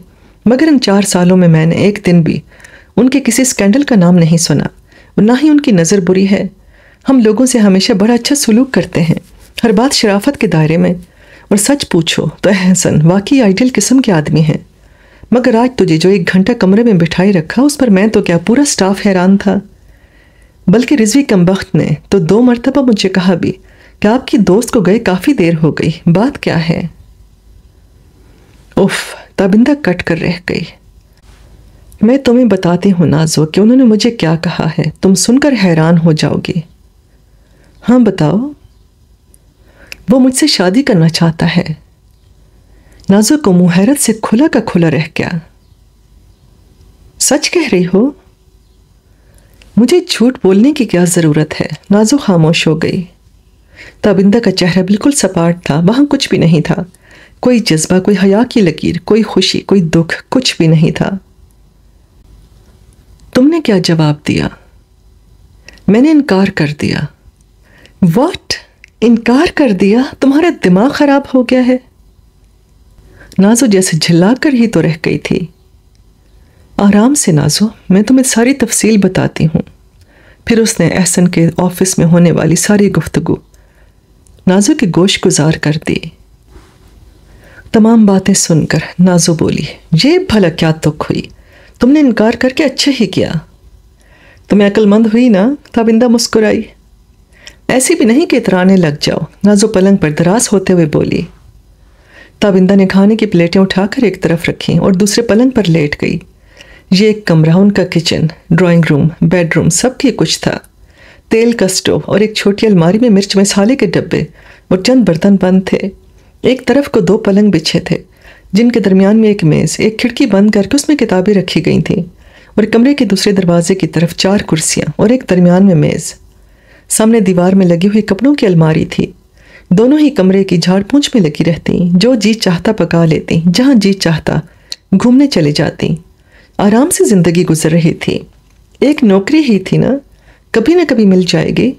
مگر ان 4 سالوں میں میں نے ایک دن بھی ان کے کسی سکینڈل کا نام نہیں سنا، اور نہ ہی ان کی نظر بری ہے۔ ہم لوگوں سے ہمیشہ بڑا اچھا سلوک کرتے ہیں، ہر بات شرافت کے دائرے میں، اور سچ پوچھو تو احسن واقعی آئیڈیل قسم کے آدمی ہیں۔ مگر آج تجھے جو 1 گھنٹہ کمرے میں بٹھائی رکھا، اس پر میں تو کیا پورا سٹاف حیران تھا، بلکہ رضوی کمبخت نے تو 2 مرتبہ مجھے کہا بھی کہ آپ کی دوست کو گئے کافی دیر ہو گئی، بات کیا ہے؟ اف! تابندہ کٹ کر رہ گئی۔ میں تمہیں بتاتی ہوں نازو کہ انہوں نے مجھے کیا کہا ہے، تم سن کر حیران ہو جاؤ گی۔ ہاں بتاؤ۔ وہ مجھ سے شادی کرنا چاہتا ہے۔ نازو کو منہ حیرت سے کھلا کا کھلا رہ گیا۔ سچ کہہ رہی ہو؟ مجھے جھوٹ بولنے کی کیا ضرورت ہے؟ نازو خاموش ہو گئی۔ تابندہ کا چہرہ بالکل سپاٹ تھا، وہاں کچھ بھی نہیں تھا، کوئی جذبہ، کوئی حیا کی لکیر، کوئی خوشی، کوئی دکھ، کچھ بھی نہیں تھا۔ تم نے کیا جواب دیا؟ میں نے انکار کر دیا۔ واٹ؟ انکار کر دیا؟ تمہارا دماغ خراب ہو گیا ہے؟ نازو جیسے جھلا کر ہی تو رہ گئی تھی۔ آرام سے نازو، میں تمہیں ساری تفصیل بتاتی ہوں۔ پھر اس نے احسن کے آفس میں ہونے والی ساری گفتگو نازو کی گوش گزار کر دی۔ تمام باتیں سن کر نازو بولی، یہ بھلا کیا تک ہوئی؟ تم نے انکار کر کے اچھا ہی کیا، تمہیں عقل مند ہوئی نا؟ تابندہ مسکرائی۔ ایسی بھی نہیں کہ اترانے لگ جاؤ، نازو پلنگ پر دراز ہوتے ہوئے بولی۔ تابندہ نے کھانے کی پلیٹیں اٹھا کر ایک طرف رکھیں اور دوسرے پلنگ پر لیٹ گئی۔ یہ ایک کمرہ، ان کا kitchen, drawing room, bed room, سب کی کچھ تھا۔ تیل کا سٹو اور ایک چھوٹی الماری میں مرچ مسالے کے ڈبے اور چند برتن بند تھے۔ ایک طرف کو 2 پلنگ بچھے تھے جن کے درمیان میں ایک میز، ایک کھڑکی بند کر کے اس میں کتابیں رکھی گئی تھیں، اور کمرے کے دوسرے دروازے کی طرف 4 کرسیاں اور ایک درمیان میں میز۔ سامنے دیوار میں لگی ہوئی کپڑوں کی الماری تھی۔ دونوں ہی کمرے کی جھاڑ پونچھ میں لگی رہتی، جو جی چاہتا پکا لیتی، جہاں جی چاہتا گھومنے چلے جاتی۔ آرام سے زندگی گزر رہی تھی۔ ایک نوکری ہی تھی نا، کبھی نہ کبھی مل جائے گی،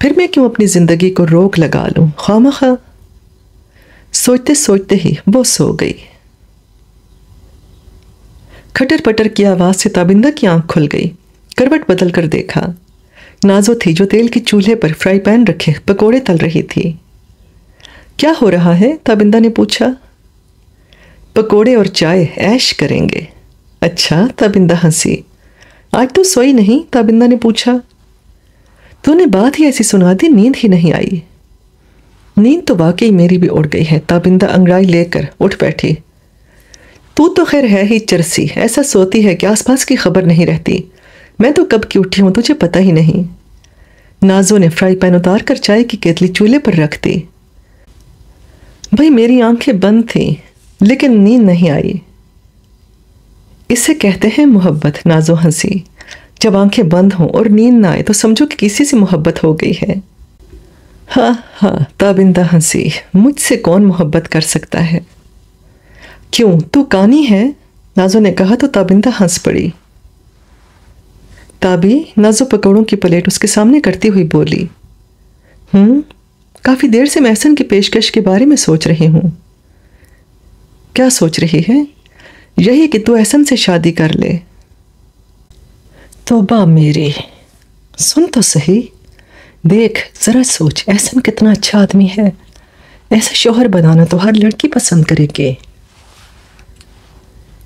پھر میں کیوں اپنی زندگی کو روک لگا لوں خواہ۔ سوچتے سوچتے ہی وہ سو گئی۔ کھٹر پٹر کی آواز سے تابندہ کی آنکھ کھل گئی۔ کروٹ بدل کر دیکھا، نازو تھی جو تیل کی چولہے پر فرائی پین رکھے پکوڑے تل رہی تھی۔ کیا ہو رہا ہے؟ تابندہ نے پوچھا۔ پکوڑے اور چائے، عیش کریں گے۔ اچھا، تابندہ ہنسی۔ آج تو سوئی نہیں؟ تابندہ نے پوچھا۔ تو نے بات ہی ایسی سنا دی، نیند ہی نہیں آئی؟ نیند تو واقعی میری بھی اڑ گئی ہے، تابندہ انگڑائی لے کر اٹھ بیٹھی۔ تو خیر ہے ہی چرسی، ایسا سوتی ہے کہ آس پاس کی خبر نہیں رہتی۔ میں تو کب کی اٹھی ہوں تجھے پتہ ہی نہیں۔ نازو نے فرائی پین اتار کر چائے کی کیتلی چولہے پر رکھ دی۔ بھئی میری آنکھیں بند تھیں لیکن نیند نہیں آئی۔ اسے کہتے ہیں محبت، نازو ہنسی۔ جب آنکھیں بند ہوں اور نیند نہ آئے تو سمجھو کہ کسی سے محبت ہو گئی ہے۔ ہاں، تابندہ ہنسی۔ مجھ سے کون محبت کر سکتا ہے؟ کیوں، تو کانی ہے؟ نازو نے کہا تو تابندہ ہنس پڑی۔ تابی نازو پکوڑوں کی پلیٹ اس کے سامنے کرتی ہوئی بولی، کافی دیر سے میں احسن کی پیشکش کے بارے میں سوچ رہی ہوں۔ کیا سوچ رہی ہے؟ یہی کہ تو احسن سے شادی کر لے۔ توبہ میری، سن تو صحیح، دیکھ ذرا سوچ، احسن کتنا اچھا آدمی ہے، ایسا شوہر بنانا تو ہر لڑکی پسند کرے گی۔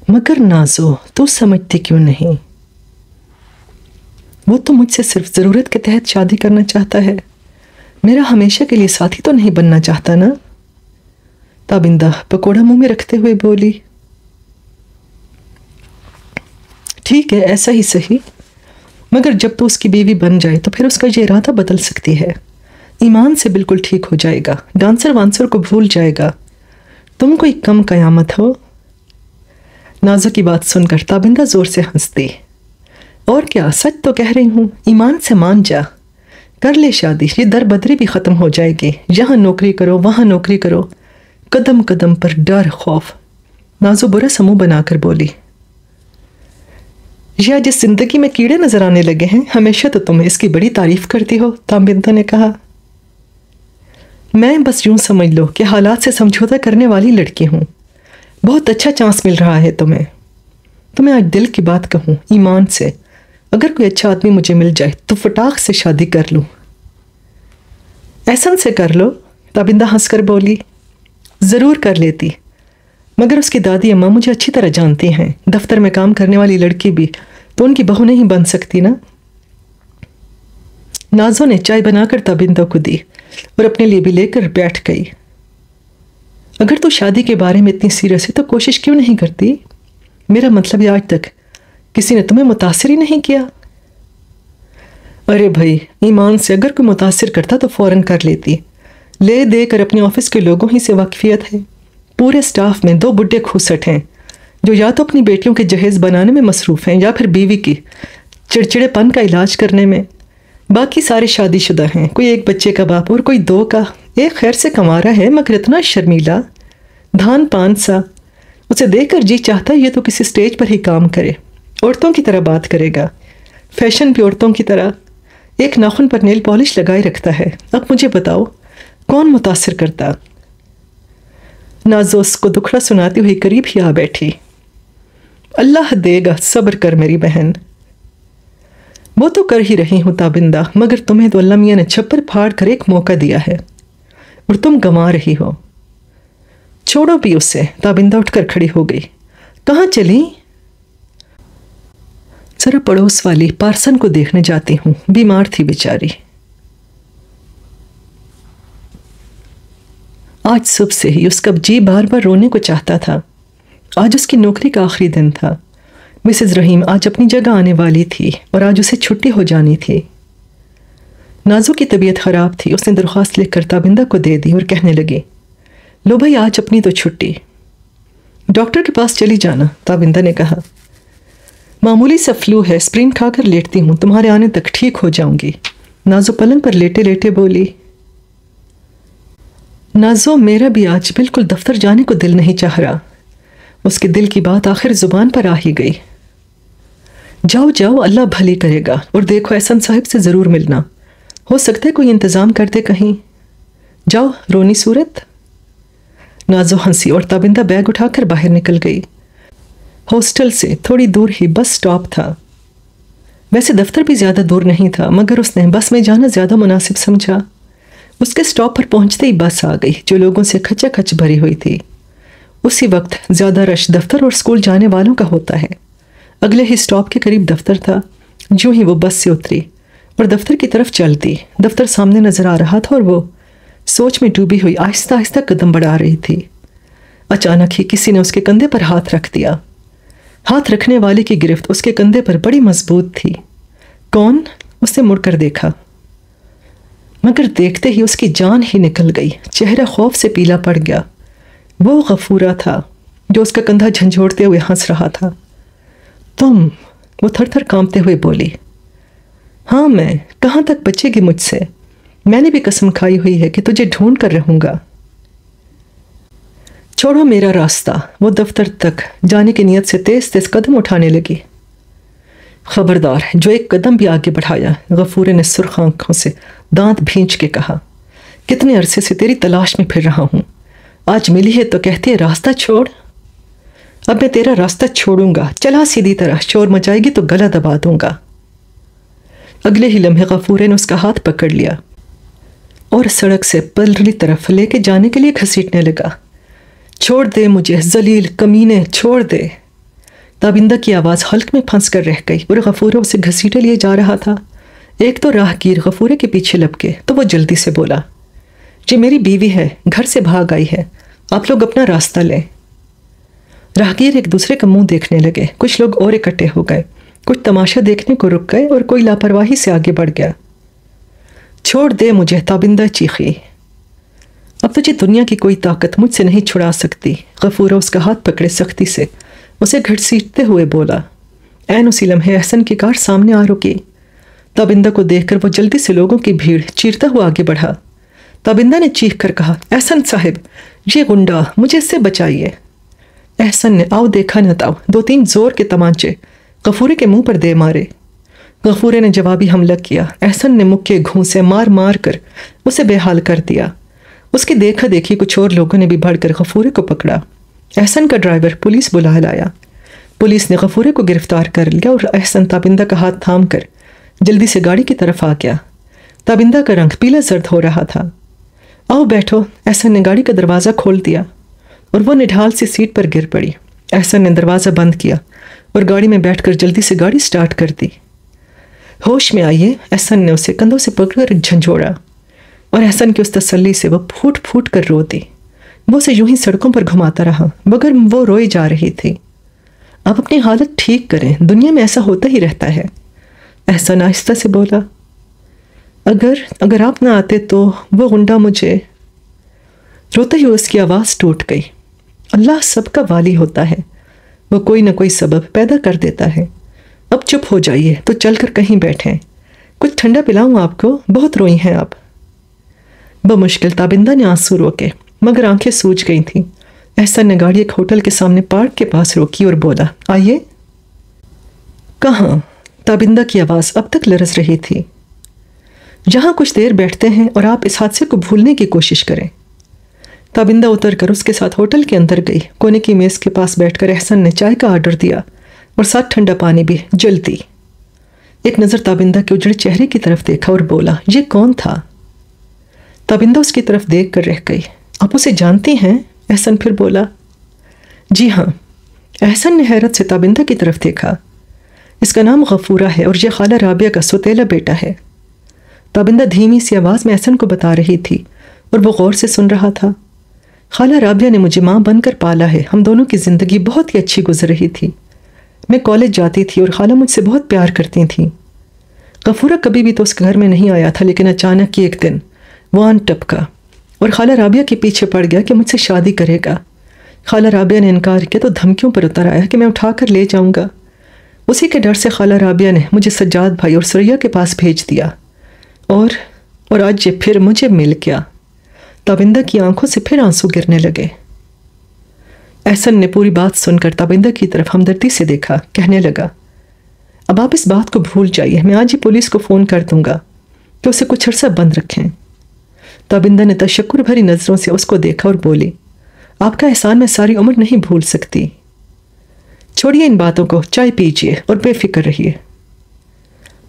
مگر نازو تو سمجھتی کیوں نہیں؟ وہ تو مجھ سے صرف ضرورت کے تحت شادی کرنا چاہتا ہے، میرا ہمیشہ کے لیے ساتھی تو نہیں بننا چاہتا نا۔ تابندہ پکوڑا منہ میں رکھتے ہوئے بولی، ٹھیک ہے ایسا ہی صحیح، مگر جب تو اس کی بیوی بن جائے تو پھر اس کا یہ ارادہ بدل سکتی ہے، ایمان سے بالکل ٹھیک ہو جائے گا، ڈانسر وانسر کو بھول جائے گا، تم کوئی کم قیامت ہو۔ نازو کی بات سن کر تابندہ زور سے ہنستی، اور کیا، سچ تو کہہ رہی ہوں، ایمان سے مان جا، کر لے شادی، یہ در بدری بھی ختم ہو جائے گی، یہاں نوکری کرو وہاں نوکری کرو، قدم قدم پر ڈر خوف۔ نازو برا سا منہ بنا کر بولی، یا جس زندگی میں کیڑے نظر آنے لگے ہیں، ہمیشہ تو تم اس کی بڑی تعریف کرتی ہو، تابندہ نے کہا۔ میں بس یوں سمجھ لو کہ حالات سے سمجھوتا کرنے والی لڑکی ہوں، بہت اچھا چانس مل رہا ہے تمہیں آج دل کی بات کہوں، ایمان سے، اگر کوئی اچھا آدمی مجھے مل جائے تو فٹاخ سے شادی کر لوں۔ احسن سے کر لو، تابندہ ہنس کر بولی، ضرور کر لیتی، مگر اس کی دادی اماں مجھے اچھی طرح جانتی ہیں، دفتر میں کام کرنے والی لڑکی بھی تو ان کی بہو نہیں بن سکتی نا۔ نازو نے چائے بنا کر تابندہ کو دی اور اپنے لیے بھی لے کر بیٹھ گئی۔ اگر تو شادی کے بارے میں اتنی سیریس ہے تو کوشش کیوں نہیں کرتی؟ میرا مطلب ہے آج تک کسی نے تمہیں متاثر ہی نہیں کیا۔ ارے بھائی، ایمان سے اگر کوئی متاثر کرتا تو فوراً کر لیتی، لے دے کر اپنے آفس کے لوگوں ہی سے واقفیت ہے، پورے سٹاف میں 2 بڈھے کھوسٹ ہیں جو یا تو اپنی بیٹیوں کے جہیز بنانے میں مصروف ہیں یا پھر بیوی کی چڑچڑے پن کا علاج کرنے میں، باقی سارے شادی شدہ ہیں، کوئی 1 بچے کا باپ اور کوئی 2 کا، ایک خیر سے کما رہا ہے مگر اتنا شرمیلا، دھان پان سا، اسے دیکھ کر جی چاہتا ہے یہ تو کسی سٹیج پر ہی کام کرے، عورتوں کی طرح بات کرے گا، فیشن بھی عورتوں کی طرح، ایک ناخن پر نیل پالش لگائے رکھتا ہے۔ اب مجھے بتاؤ کون متاثر کرتا؟ نازو اس کو دکھڑا سناتی ہوئی قریب ہی آ بیٹھی۔ اللہ دے گا، صبر کر میری بہن، وہ تو کر ہی رہی ہوں تابندہ، مگر تمہیں تو اللہ میاں نے چھپر پھاڑ کر ایک موقع دیا ہے اور تم گنوا رہی ہو۔ چھوڑو بھی اسے، تابندہ اٹھ کر کھڑی ہو گئی۔ کہاں چلی؟ ذرا پڑوس والی پارسن کو دیکھنے جاتی ہوں، بیمار تھی بیچاری۔ آج صبح سے ہی اس کا جی بار بار رونے کو چاہتا تھا، آج اس کی نوکری کا آخری دن تھا، مسز رحیم آج اپنی جگہ آنے والی تھی اور آج اسے چھٹی ہو جانی تھی۔ نازو کی طبیعت خراب تھی، اس نے درخواست لکھ کر تابندہ کو دے دی اور کہنے لگی، لو بھائی آج اپنی تو چھٹی، ڈاکٹر کے پاس چلی جانا۔ تابندہ نے کہا، معمولی سا فلو ہے، اسپرین کھا کر لیٹتی ہوں، تمہارے آنے تک ٹھیک ہو جاؤں گی۔ نازو پلنگ پر لیٹے لیٹے بولی، نازو میرا بھی آج بالکل دفتر جانے کو دل نہیں چاہ رہا۔ اس کے دل کی بات آخر زبان پر آ ہی گئی۔ جاؤ جاؤ، اللہ بھلی کرے گا، اور دیکھو احسن صاحب سے ضرور ملنا، ہو سکتا ہے کوئی انتظام کر دے کہیں، جاؤ رونی صورت۔ نازو ہنسی اور تابندہ بیگ اٹھا کر باہر نکل گئی۔ ہاسٹل سے تھوڑی دور ہی بس سٹاپ تھا، ویسے دفتر بھی زیادہ دور نہیں تھا، مگر اس نے بس میں جانا زیادہ مناسب سمجھا۔ اس کے سٹاپ پر پہنچتے ہی بس آ گئی جو لوگوں سے کھچا کھچ بھری ہوئی تھی۔ اسی وقت زیادہ رش دفتر اور اسکول جانے والوں کا ہوتا ہے۔ اگلے ہی سٹاپ کے قریب دفتر تھا، جو ہی وہ بس سے اتری اور دفتر کی طرف چل دی، دفتر سامنے نظر آ رہا تھا اور وہ سوچ میں ڈوبی ہوئی آہستہ آہستہ قدم بڑھا رہی تھی۔ اچانک ہی کسی نے اس کے کندھے پر ہاتھ رکھ دیا۔ ہاتھ رکھنے والے کی گرفت اس کے کندھے پر بڑی مضبوط تھی۔ کون؟ اس نے مڑ کر دیکھا، مگر دیکھتے ہی اس کی جان ہی نکل گئی، چہرہ خوف سے پیلا پڑ گیا۔ وہ غفورہ تھا جو اس کا کندھا جھنجھوڑتے ہوئے ہنس رہا تھا۔ تم؟ وہ تھر تھر کانپتے ہوئے بولی۔ ہاں میں، کہاں تک بچے گی مجھ سے؟ میں نے بھی قسم کھائی ہوئی ہے کہ تجھے ڈھونڈ کر رہوں گا۔ چھوڑو میرا راستہ۔ وہ دفتر تک جانے کی نیت سے تیز تیز قدم اٹھانے لگی۔ خبردار، جو ایک قدم بھی آگے بڑھایا۔ غفور نے سرخ آنکھوں سے دانت بھینچ کے کہا، کتنے عرصے سے تیری تلاش میں پھر رہا ہوں، آج ملی ہے تو کہتی ہے راستہ چھوڑ۔ اب میں تیرا راستہ چھوڑوں گا، چلا سیدھی طرح، شور مچائے گی تو گلا دبا دوں گا۔ اگلے ہی لمحے غفور نے اس کا ہاتھ پکڑ لیا اور سڑک سے پرلی طرف لے کے جانے کے لیے گھسیٹنے لگا۔ چھوڑ دے مجھے ذلیل کمینے، چھوڑ دے۔ تابندہ کی آواز حلق میں پھنس کر رہ گئی اور غفور اسے گھسیٹے لیے جا رہا تھا۔ ایک تو راہگیر غفور کے پیچھے لپکے تو وہ جلدی سے بولا، یہ میری بیوی ہے، گھر سے بھاگ آئی ہے، آپ لوگ اپنا راستہ لیں۔ راہگیر ایک دوسرے کا منہ دیکھنے لگے، کچھ لوگ اور اکٹھے ہو گئے، کچھ تماشا دیکھنے کو رک گئے اور کوئی لاپرواہی سے آگے بڑھ گیا۔ چھوڑ دے مجھے، تابندہ چیخی، اب تجھے دنیا کی کوئی طاقت مجھ سے نہیں چھڑا سکتی۔ غفور اس کا ہاتھ پکڑے سختی سے اسے گھسیٹتے ہوئے بولا۔ عین اسی لمحے احسن کی کار سامنے آ رکی۔ تابندہ کو دیکھ کر وہ جلدی سے لوگوں کی بھیڑ چیرتا ہوا آگے بڑھا۔ تابندہ نے چیخ کر کہا، احسن صاحب، یہ گنڈا، مجھے اس سے بچائیے۔ احسن نے آؤ دیکھا نہ تاؤ 2-3 زور کے تمانچے غفورے کے منہ پر دے مارے۔ غفورے نے جوابی حملہ کیا۔ احسن نے مکے گھونسے مار مار کر اسے بے حال کر دیا۔ اس کی دیکھا دیکھی کچھ اور لوگوں نے بھی بڑھ کر غفورے کو پکڑا۔ احسن کا ڈرائیور پولیس بلا لایا۔ پولیس نے غفورے کو گرفتار کر لیا اور احسن تابندہ کا ہاتھ تھام کر جلدی سے گاڑی کی طرف آ گیا۔ تابندہ کا رنگ پیلا زرد ہو رہا تھا۔ آؤ بیٹھو، احسن نے گاڑی کا دروازہ کھول دیا اور وہ نڈھال سی سیٹ پر گر پڑی۔ احسن نے دروازہ بند کیا اور گاڑی میں بیٹھ کر جلدی سے گاڑی سٹارٹ کر دی۔ ہوش میں آئیے، احسن نے اسے کندھوں سے پکڑ کر جھنجھوڑا اور احسن کی اس تسلی سے وہ پھوٹ پھوٹ کر رو دی۔ وہ اسے یوں ہی سڑکوں پر گھماتا رہا مگر وہ روئی جا رہی تھی۔ آپ اپنی حالت ٹھیک کریں، دنیا میں ایسا ہوتا ہی رہتا ہے، احسن آہستہ سے بولا۔ اگر آپ نہ آتے تو وہ غنڈا مجھے… روتے ہی اس کی آواز ٹوٹ گئی۔ اللہ سب کا والی ہوتا ہے، وہ کوئی نہ کوئی سبب پیدا کر دیتا ہے۔ اب چپ ہو جائیے تو چل کر کہیں بیٹھیں، کچھ ٹھنڈا پلاؤں آپ کو، بہت روئی ہیں آپ۔ بمشکل تابندہ نے آنسو روکے مگر آنکھیں سوج گئی تھیں۔ احسن نے گاڑی ایک ہوٹل کے سامنے پارک کے پاس روکی اور بولا، آئیے۔ کہاں؟ تابندہ کی آواز اب تک لرز رہی تھی۔ جہاں کچھ دیر بیٹھتے ہیں اور آپ اس حادثے کو بھولنے کی کوشش کریں۔ تابندہ اتر کر اس کے ساتھ ہوٹل کے اندر گئی۔ کونے کی میز کے پاس بیٹھ کر احسن نے چائے کا آرڈر دیا اور ساتھ ٹھنڈا پانی بھی، جلدی۔ ایک نظر تابندہ کے اجڑے چہرے کی طرف دیکھا اور بولا، یہ کون تھا؟ تابندہ اس کی طرف دیکھ کر رہ گئی۔ آپ اسے جانتی ہیں؟ احسن پھر بولا۔ جی ہاں۔ احسن نے حیرت سے تابندہ کی طرف دیکھا۔ اس کا نام غفورہ ہے اور یہ خالہ رابعہ کا سوتیلا بیٹا ہے۔ تابندہ دھیمی سی آواز میں احسن کو بتا رہی تھی اور وہ غور سے سن رہا تھا۔ خالہ رابعہ نے مجھے ماں بن کر پالا ہے، ہم دونوں کی زندگی بہت ہی اچھی گزر رہی تھی۔ میں کالج جاتی تھی اور خالہ مجھ سے بہت پیار کرتی تھیں۔ غفورہ کبھی بھی تو اس گھر میں نہیں آیا تھا، لیکن اچانک ایک دن وہ آن ٹپکا اور خالہ رابعہ کے پیچھے پڑ گیا کہ مجھ سے شادی کرے گا۔ خالہ رابعہ نے انکار کیا تو دھمکیوں پر اتر آیا کہ میں اٹھا کر لے جاؤں گا۔ اسی کے ڈر سے خالہ رابعہ نے مجھے سجاد بھائی اور سریا کے پاس بھیج دیا اور آج یہ پھر مجھے مل گیا۔ تابندہ کی آنکھوں سے پھر آنسو گرنے لگے۔ احسن نے پوری بات سن کر تابندہ کی طرف ہمدردی سے دیکھا، کہنے لگا، اب آپ اس بات کو بھول جائیے، میں آج ہی پولیس کو فون کر دوں گا کہ اسے کچھ عرصہ بند رکھیں۔ تابندہ نے تشکر بھری نظروں سے اس کو دیکھا اور بولی، آپ کا احسان میں ساری عمر نہیں بھول سکتی۔ چھوڑیے ان باتوں کو، چائے پیجیے اور بے فکر رہیے۔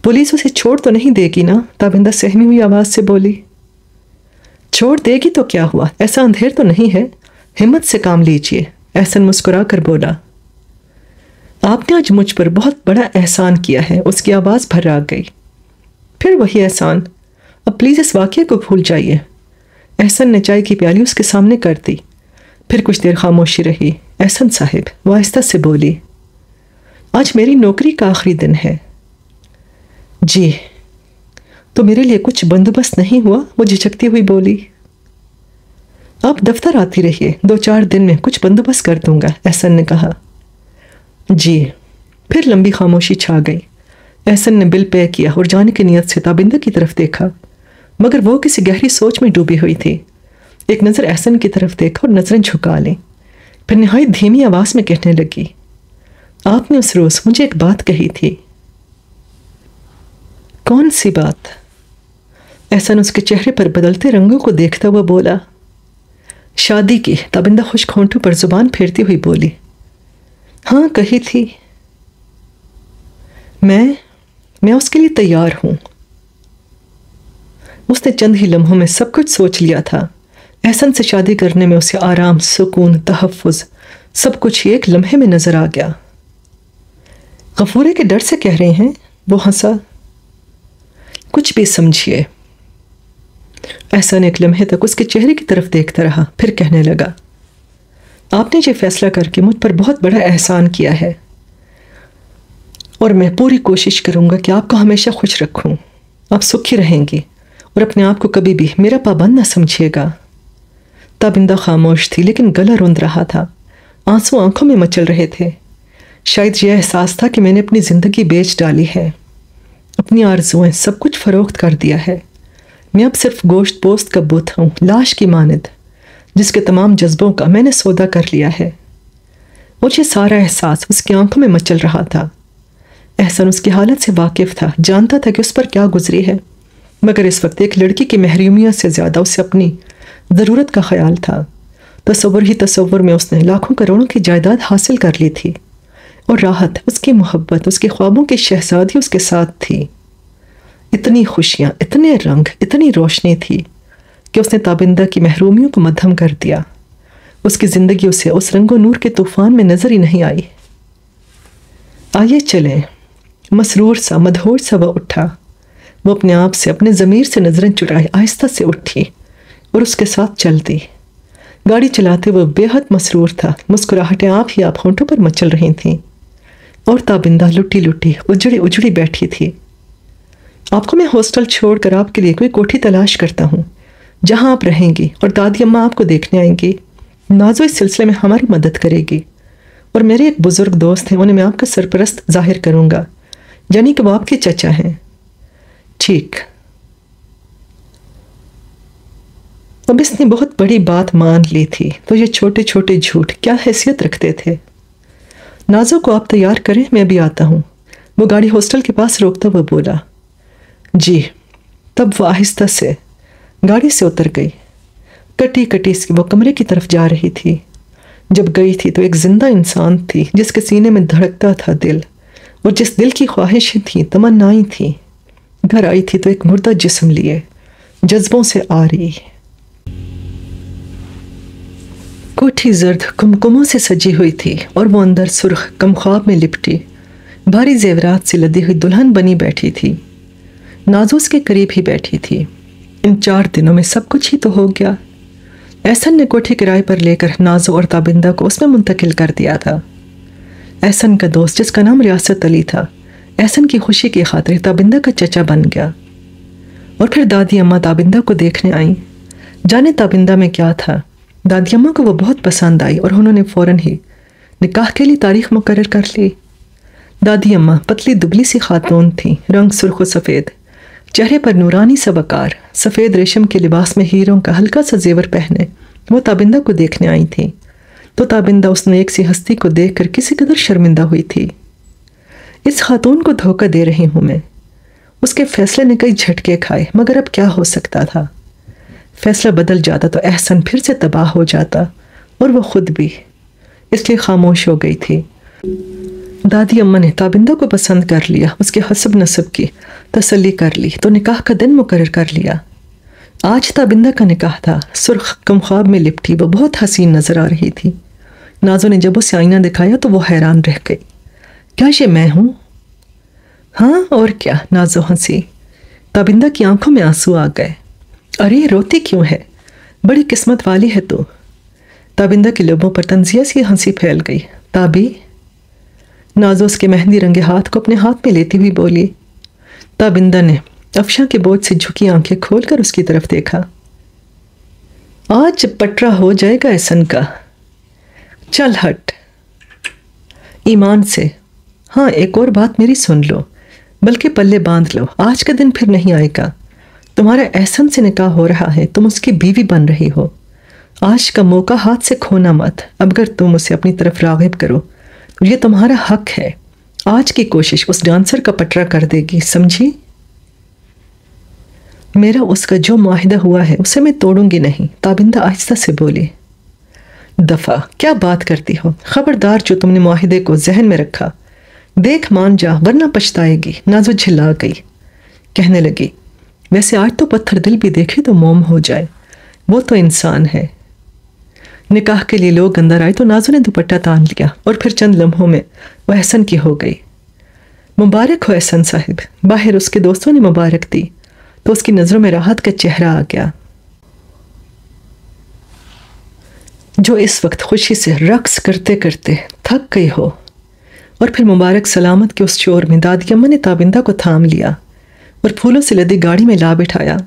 پولیس اسے چھوڑ تو نہیں دے گی نا؟ تابندہ سہمی ہوئی آواز سے بولی۔ چھوڑ دے گی تو کیا ہوا، ایسا اندھیر تو نہیں ہے، ہمت سے کام لیجیے، احسن مسکرا کر بولا۔ آپ نے آج مجھ پر بہت بڑا احسان کیا ہے، اس کی آواز بھر آ گئی۔ پھر وہی احسان، اب پلیز اس واقعے کو بھول جائیے۔ احسن نے چائے کی پیالی اس کے سامنے کر دی۔ پھر کچھ دیر خاموشی رہی۔ احسن صاحب، وہ آہستہ سے بولی، آج میری نوکری کا آخری دن ہے۔ جی، تو میرے لیے کچھ بندوبست نہیں ہوا؟ وہ جھجکتی ہوئی بولی۔ آپ دفتر آتی رہیے، 2-4 دن میں کچھ بندوبست کر دوں گا، احسن نے کہا۔ جی۔ پھر لمبی خاموشی چھا گئی۔ احسن نے بل پے کیا اور جانے کی نیت سے تابندہ کی طرف دیکھا مگر وہ کسی گہری سوچ میں ڈوبی ہوئی تھی۔ ایک نظر احسن کی طرف دیکھا اور نظریں جھکا لیں، پھر نہایت دھیمی آواز میں کہنے لگی، آپ نے اس روز مجھے ایک بات کہی تھی۔ کون سی بات؟ احسن اس کے چہرے پر بدلتے رنگوں کو دیکھتا ہوا بولا۔ شادی کی۔ تابندہ خشک ہونٹوں پر زبان پھیرتی ہوئی بولی۔ ہاں کہی تھی۔ میں اس کے لیے تیار ہوں۔ اس نے چند ہی لمحوں میں سب کچھ سوچ لیا تھا۔ احسن سے شادی کرنے میں اسے آرام، سکون، تحفظ سب کچھ ایک لمحے میں نظر آ گیا۔ غفورے کے ڈر سے کہہ رہے ہیں؟ وہ ہنسا۔ کچھ بھی سمجھیے۔ احسن ایک لمحے تک اس کے چہرے کی طرف دیکھتا رہا، پھر کہنے لگا، آپ نے یہ فیصلہ کر کے مجھ پر بہت بڑا احسان کیا ہے، اور میں پوری کوشش کروں گا کہ آپ کو ہمیشہ خوش رکھوں۔ آپ سکھی رہیں گی اور اپنے آپ کو کبھی بھی میرا پابند نہ سمجھیے گا۔ تابندہ خاموش تھی لیکن گلا روند رہا تھا، آنسو آنکھوں میں مچل رہے تھے۔ شاید یہ احساس تھا کہ میں نے اپنی زندگی بیچ ڈالی ہے، اپنی آرزوئیں سب کچھ فروخت کر دیا ہے۔ میں اب صرف گوشت پوست کا بت ہوں، لاش کی مانند، جس کے تمام جذبوں کا میں نے سودا کر لیا ہے۔ اور یہ سارا احساس اس کی آنکھوں میں مچل رہا تھا۔ احسن اس کی حالت سے واقف تھا، جانتا تھا کہ اس پر کیا گزری ہے، مگر اس وقت ایک لڑکی کی محرومیت سے زیادہ اسے اپنی ضرورت کا خیال تھا۔ تصور ہی تصور میں اس نے لاکھوں کروڑوں کی جائیداد حاصل کر لی تھی، اور راحت، اس کی محبت، اس کے خوابوں کی شہزادی اس کے ساتھ تھی۔ اتنی خوشیاں، اتنے رنگ، اتنی روشنی تھی کہ اس نے تابندہ کی محرومیوں کو مدھم کر دیا۔ اس کی زندگی اسے اس رنگ و نور کے طوفان میں نظر ہی نہیں آئی۔ آئیے چلیں۔ مسرور سا، مدہوش سا وہ اٹھا۔ وہ اپنے آپ سے، اپنے ضمیر سے نظریں چرائے آہستہ سے اٹھی اور اس کے ساتھ چل دی۔ گاڑی چلاتے وہ بے حد مسرور تھا، مسکراہٹیں آپ ہی آپ ہونٹوں پر مچل رہی تھیں، اور تابندہ لٹی لٹی، اجڑی اجڑی بیٹھی تھی۔ آپ کو میں ہاسٹل چھوڑ کر آپ کے لیے کوئی کوٹھی تلاش کرتا ہوں جہاں آپ رہیں گی، اور دادی اماں آپ کو دیکھنے آئیں گی۔ نازو اس سلسلے میں ہماری مدد کرے گی، اور میرے ایک بزرگ دوست ہیں، انہیں میں آپ کا سرپرست ظاہر کروں گا، یعنی کہ وہ آپ کے چچا ہیں۔ ٹھیک۔ اب اس نے بہت بڑی بات مان لی تھی، تو یہ چھوٹے چھوٹے جھوٹ کیا حیثیت رکھتے تھے؟ نازو کو آپ تیار کریں، میں بھی آتا ہوں۔ وہ گاڑی ہاسٹل کے پاس روکتا وہ بولا۔ جی۔ تب وہ آہستہ سے گاڑی سے اتر گئی۔ کٹی کٹی سی وہ کمرے کی طرف جا رہی تھی۔ جب گئی تھی تو ایک زندہ انسان تھی، جس کے سینے میں دھڑکتا تھا دل، اور جس دل کی خواہشیں تھیں، تمنائیں تھیں۔ گھر آئی تھی تو ایک مردہ جسم لیے، جذبوں سے آری۔ کوٹھی زرد کمکموں سے سجی ہوئی تھی، اور وہ اندر سرخ کم خواب میں لپٹی بھاری زیورات سے لدی ہوئی دلہن بنی بیٹھی تھی۔ نازو اس کے قریب ہی بیٹھی تھی۔ ان 4 دنوں میں سب کچھ ہی تو ہو گیا۔ احسن نے کوٹھی کرائے پر لے کر نازو اور تابندہ کو اس میں منتقل کر دیا تھا۔ احسن کا دوست، جس کا نام ریاست علی تھا، احسن کی خوشی کی خاطر تابندہ کا چچا بن گیا۔ اور پھر دادی اماں تابندہ کو دیکھنے آئیں۔ جانے تابندہ میں کیا تھا، دادی اماں کو وہ بہت پسند آئی، اور انہوں نے فوراً ہی نکاح کے لیے تاریخ مقرر کر لی۔ دادی اماں پتلی دبلی سی خاتون تھیں، رنگ سرخ و سفید، چہرے پر نورانی سا وقار، سفید ریشم کے لباس میں ہیروں کا ہلکا سا زیور پہنے وہ تابندہ کو دیکھنے آئی تھیں۔ تو تابندہ اس نیک سی ہستی کو دیکھ کر کسی قدر شرمندہ ہوئی تھی۔ اس خاتون کو دھوکہ دے رہی ہوں میں۔ اس کے فیصلے نے کئی جھٹکے کھائے، مگر اب کیا ہو سکتا تھا؟ فیصلہ بدل جاتا تو احسن پھر سے تباہ ہو جاتا، اور وہ خود بھی، اس لیے خاموش ہو گئی تھی۔ دادی اماں نے تابندہ کو پسند کر لیا، اس کے حسب نسب کی تسلی کر لی، تو نکاح کا دن مقرر کر لیا۔ آج تابندہ کا نکاح تھا۔ سرخ کم خواب میں لپٹی وہ بہت حسین نظر آ رہی تھی۔ نازو نے جب اسے آئینہ دکھایا تو وہ حیران رہ گئی۔ کیا یہ میں ہوں؟ ہاں اور کیا، نازو ہنسی۔ تابندہ کی آنکھوں میں آنسو آ گئے۔ ارے روتی کیوں ہے؟ بڑی قسمت والی ہے تو۔ تابندہ کے لبوں پر طنزیہ سی ہنسی پھیل گئی۔ تابی؟ نازو اس کے مہندی رنگے ہاتھ کو اپنے ہاتھ میں لیتی ہوئی بولی۔ تابندہ نے افشاں کے بوجھ سے جھکی آنکھیں کھول کر اس کی طرف دیکھا۔ آج پٹرا ہو جائے گا احسن کا۔ چل ہٹ۔ ایمان سے۔ ہاں ایک اور بات میری سن لو، بلکہ پلے باندھ لو، آج کا دن پھر نہیں آئے گا۔ تمہارا احسن سے نکاح ہو رہا ہے، تم اس کی بیوی بن رہی ہو۔ آج کا موقع ہاتھ سے کھونا مت۔ اب اگر تم اسے اپنی طرف راغب کرو یہ تمہارا حق ہے۔ آج کی کوشش اس ڈانسر کا پٹرا کر دے گی، سمجھی؟ میرا اس کا جو معاہدہ ہوا ہے اسے میں توڑوں گی نہیں، تابندہ آہستہ سے بولی۔ دفع، کیا بات کرتی ہو؟ خبردار جو تم نے معاہدے کو ذہن میں رکھا، دیکھ مان جا ورنہ پچھتائے گی۔ نازو جھلا گئی، کہنے لگی ویسے آج تو پتھر دل بھی دیکھے تو موم ہو جائے، وہ تو انسان ہے۔ نکاح کے لیے لوگ اندر آئے تو نازو نے دوپٹہ تان لیا اور پھر چند لمحوں میں وہ احسن کی ہو گئی۔ مبارک ہو احسن صاحب۔ باہر اس کے دوستوں نے مبارک دی تو اس کی نظروں میں راحت کا چہرہ آ گیا۔ جو اس وقت خوشی سے رقص کرتے کرتے تھک گئی ہو۔ اور پھر مبارک سلامت کے اس شور میں دادی اماں نے تابندہ کو تھام لیا اور پھولوں سے لدی گاڑی میں لا بٹھایا۔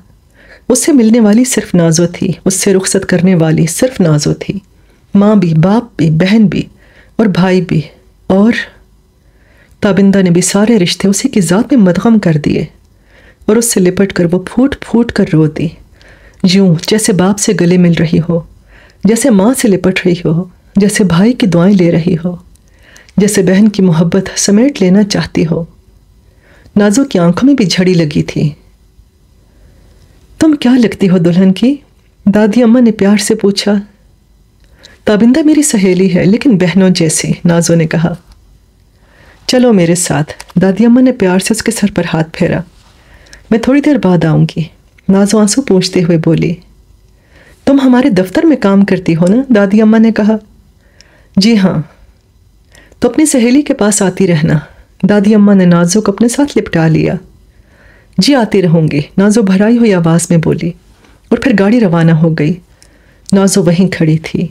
اس سے ملنے والی صرف نازو تھی، اس سے رخصت کرنے والی صرف نازو تھی۔ ماں بھی، باپ بھی، بہن بھی اور بھائی بھی، اور تابندہ نے بھی سارے رشتے اسی کی ذات میں مدغم کر دیے اور اس سے لپٹ کر وہ پھوٹ پھوٹ کر رو دی، یوں جیسے باپ سے گلے مل رہی ہو، جیسے ماں سے لپٹ رہی ہو، جیسے بھائی کی دعائیں لے رہی ہو، جیسے بہن کی محبت سمیٹ لینا چاہتی ہو۔ نازو کی آنکھوں میں بھی جھڑی لگی تھی۔ تم کیا لگتی ہو دلہن کی؟ دادی اماں نے پیار سے پوچھا۔ تابندہ میری سہیلی ہے لیکن بہنوں جیسی، نازو نے کہا۔ چلو میرے ساتھ، دادی اماں نے پیار سے اس کے سر پر ہاتھ پھیرا۔ میں تھوڑی دیر بعد آؤں گی، نازو آنسو پوچھتے ہوئے بولی۔ تم ہمارے دفتر میں کام کرتی ہو نا؟ دادی اماں نے کہا۔ جی ہاں، تو اپنی سہیلی کے پاس آتی رہنا۔ دادی اماں نے نازو کو اپنے ساتھ لپٹا لیا۔ جی آتی رہوں گی، نازو بھرائی ہوئی آواز میں بولی، اور پھر گاڑی روانہ ہو گئی۔ نازو وہیں کھڑی تھی۔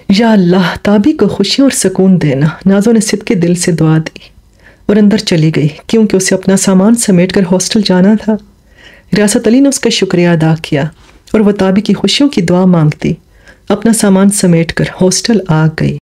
یا اللہ، تابی کو خوشیوں اور سکون دینا، نازو نے صدقے دل سے دعا دی اور اندر چلی گئی، کیونکہ اسے اپنا سامان سمیٹ کر ہاسٹل جانا تھا۔ ریاست علی نے اس کا شکریہ ادا کیا اور وہ تابی کی خوشیوں کی دعا مانگتی اپنا سامان سمیٹ کر ہاسٹل آ گئی۔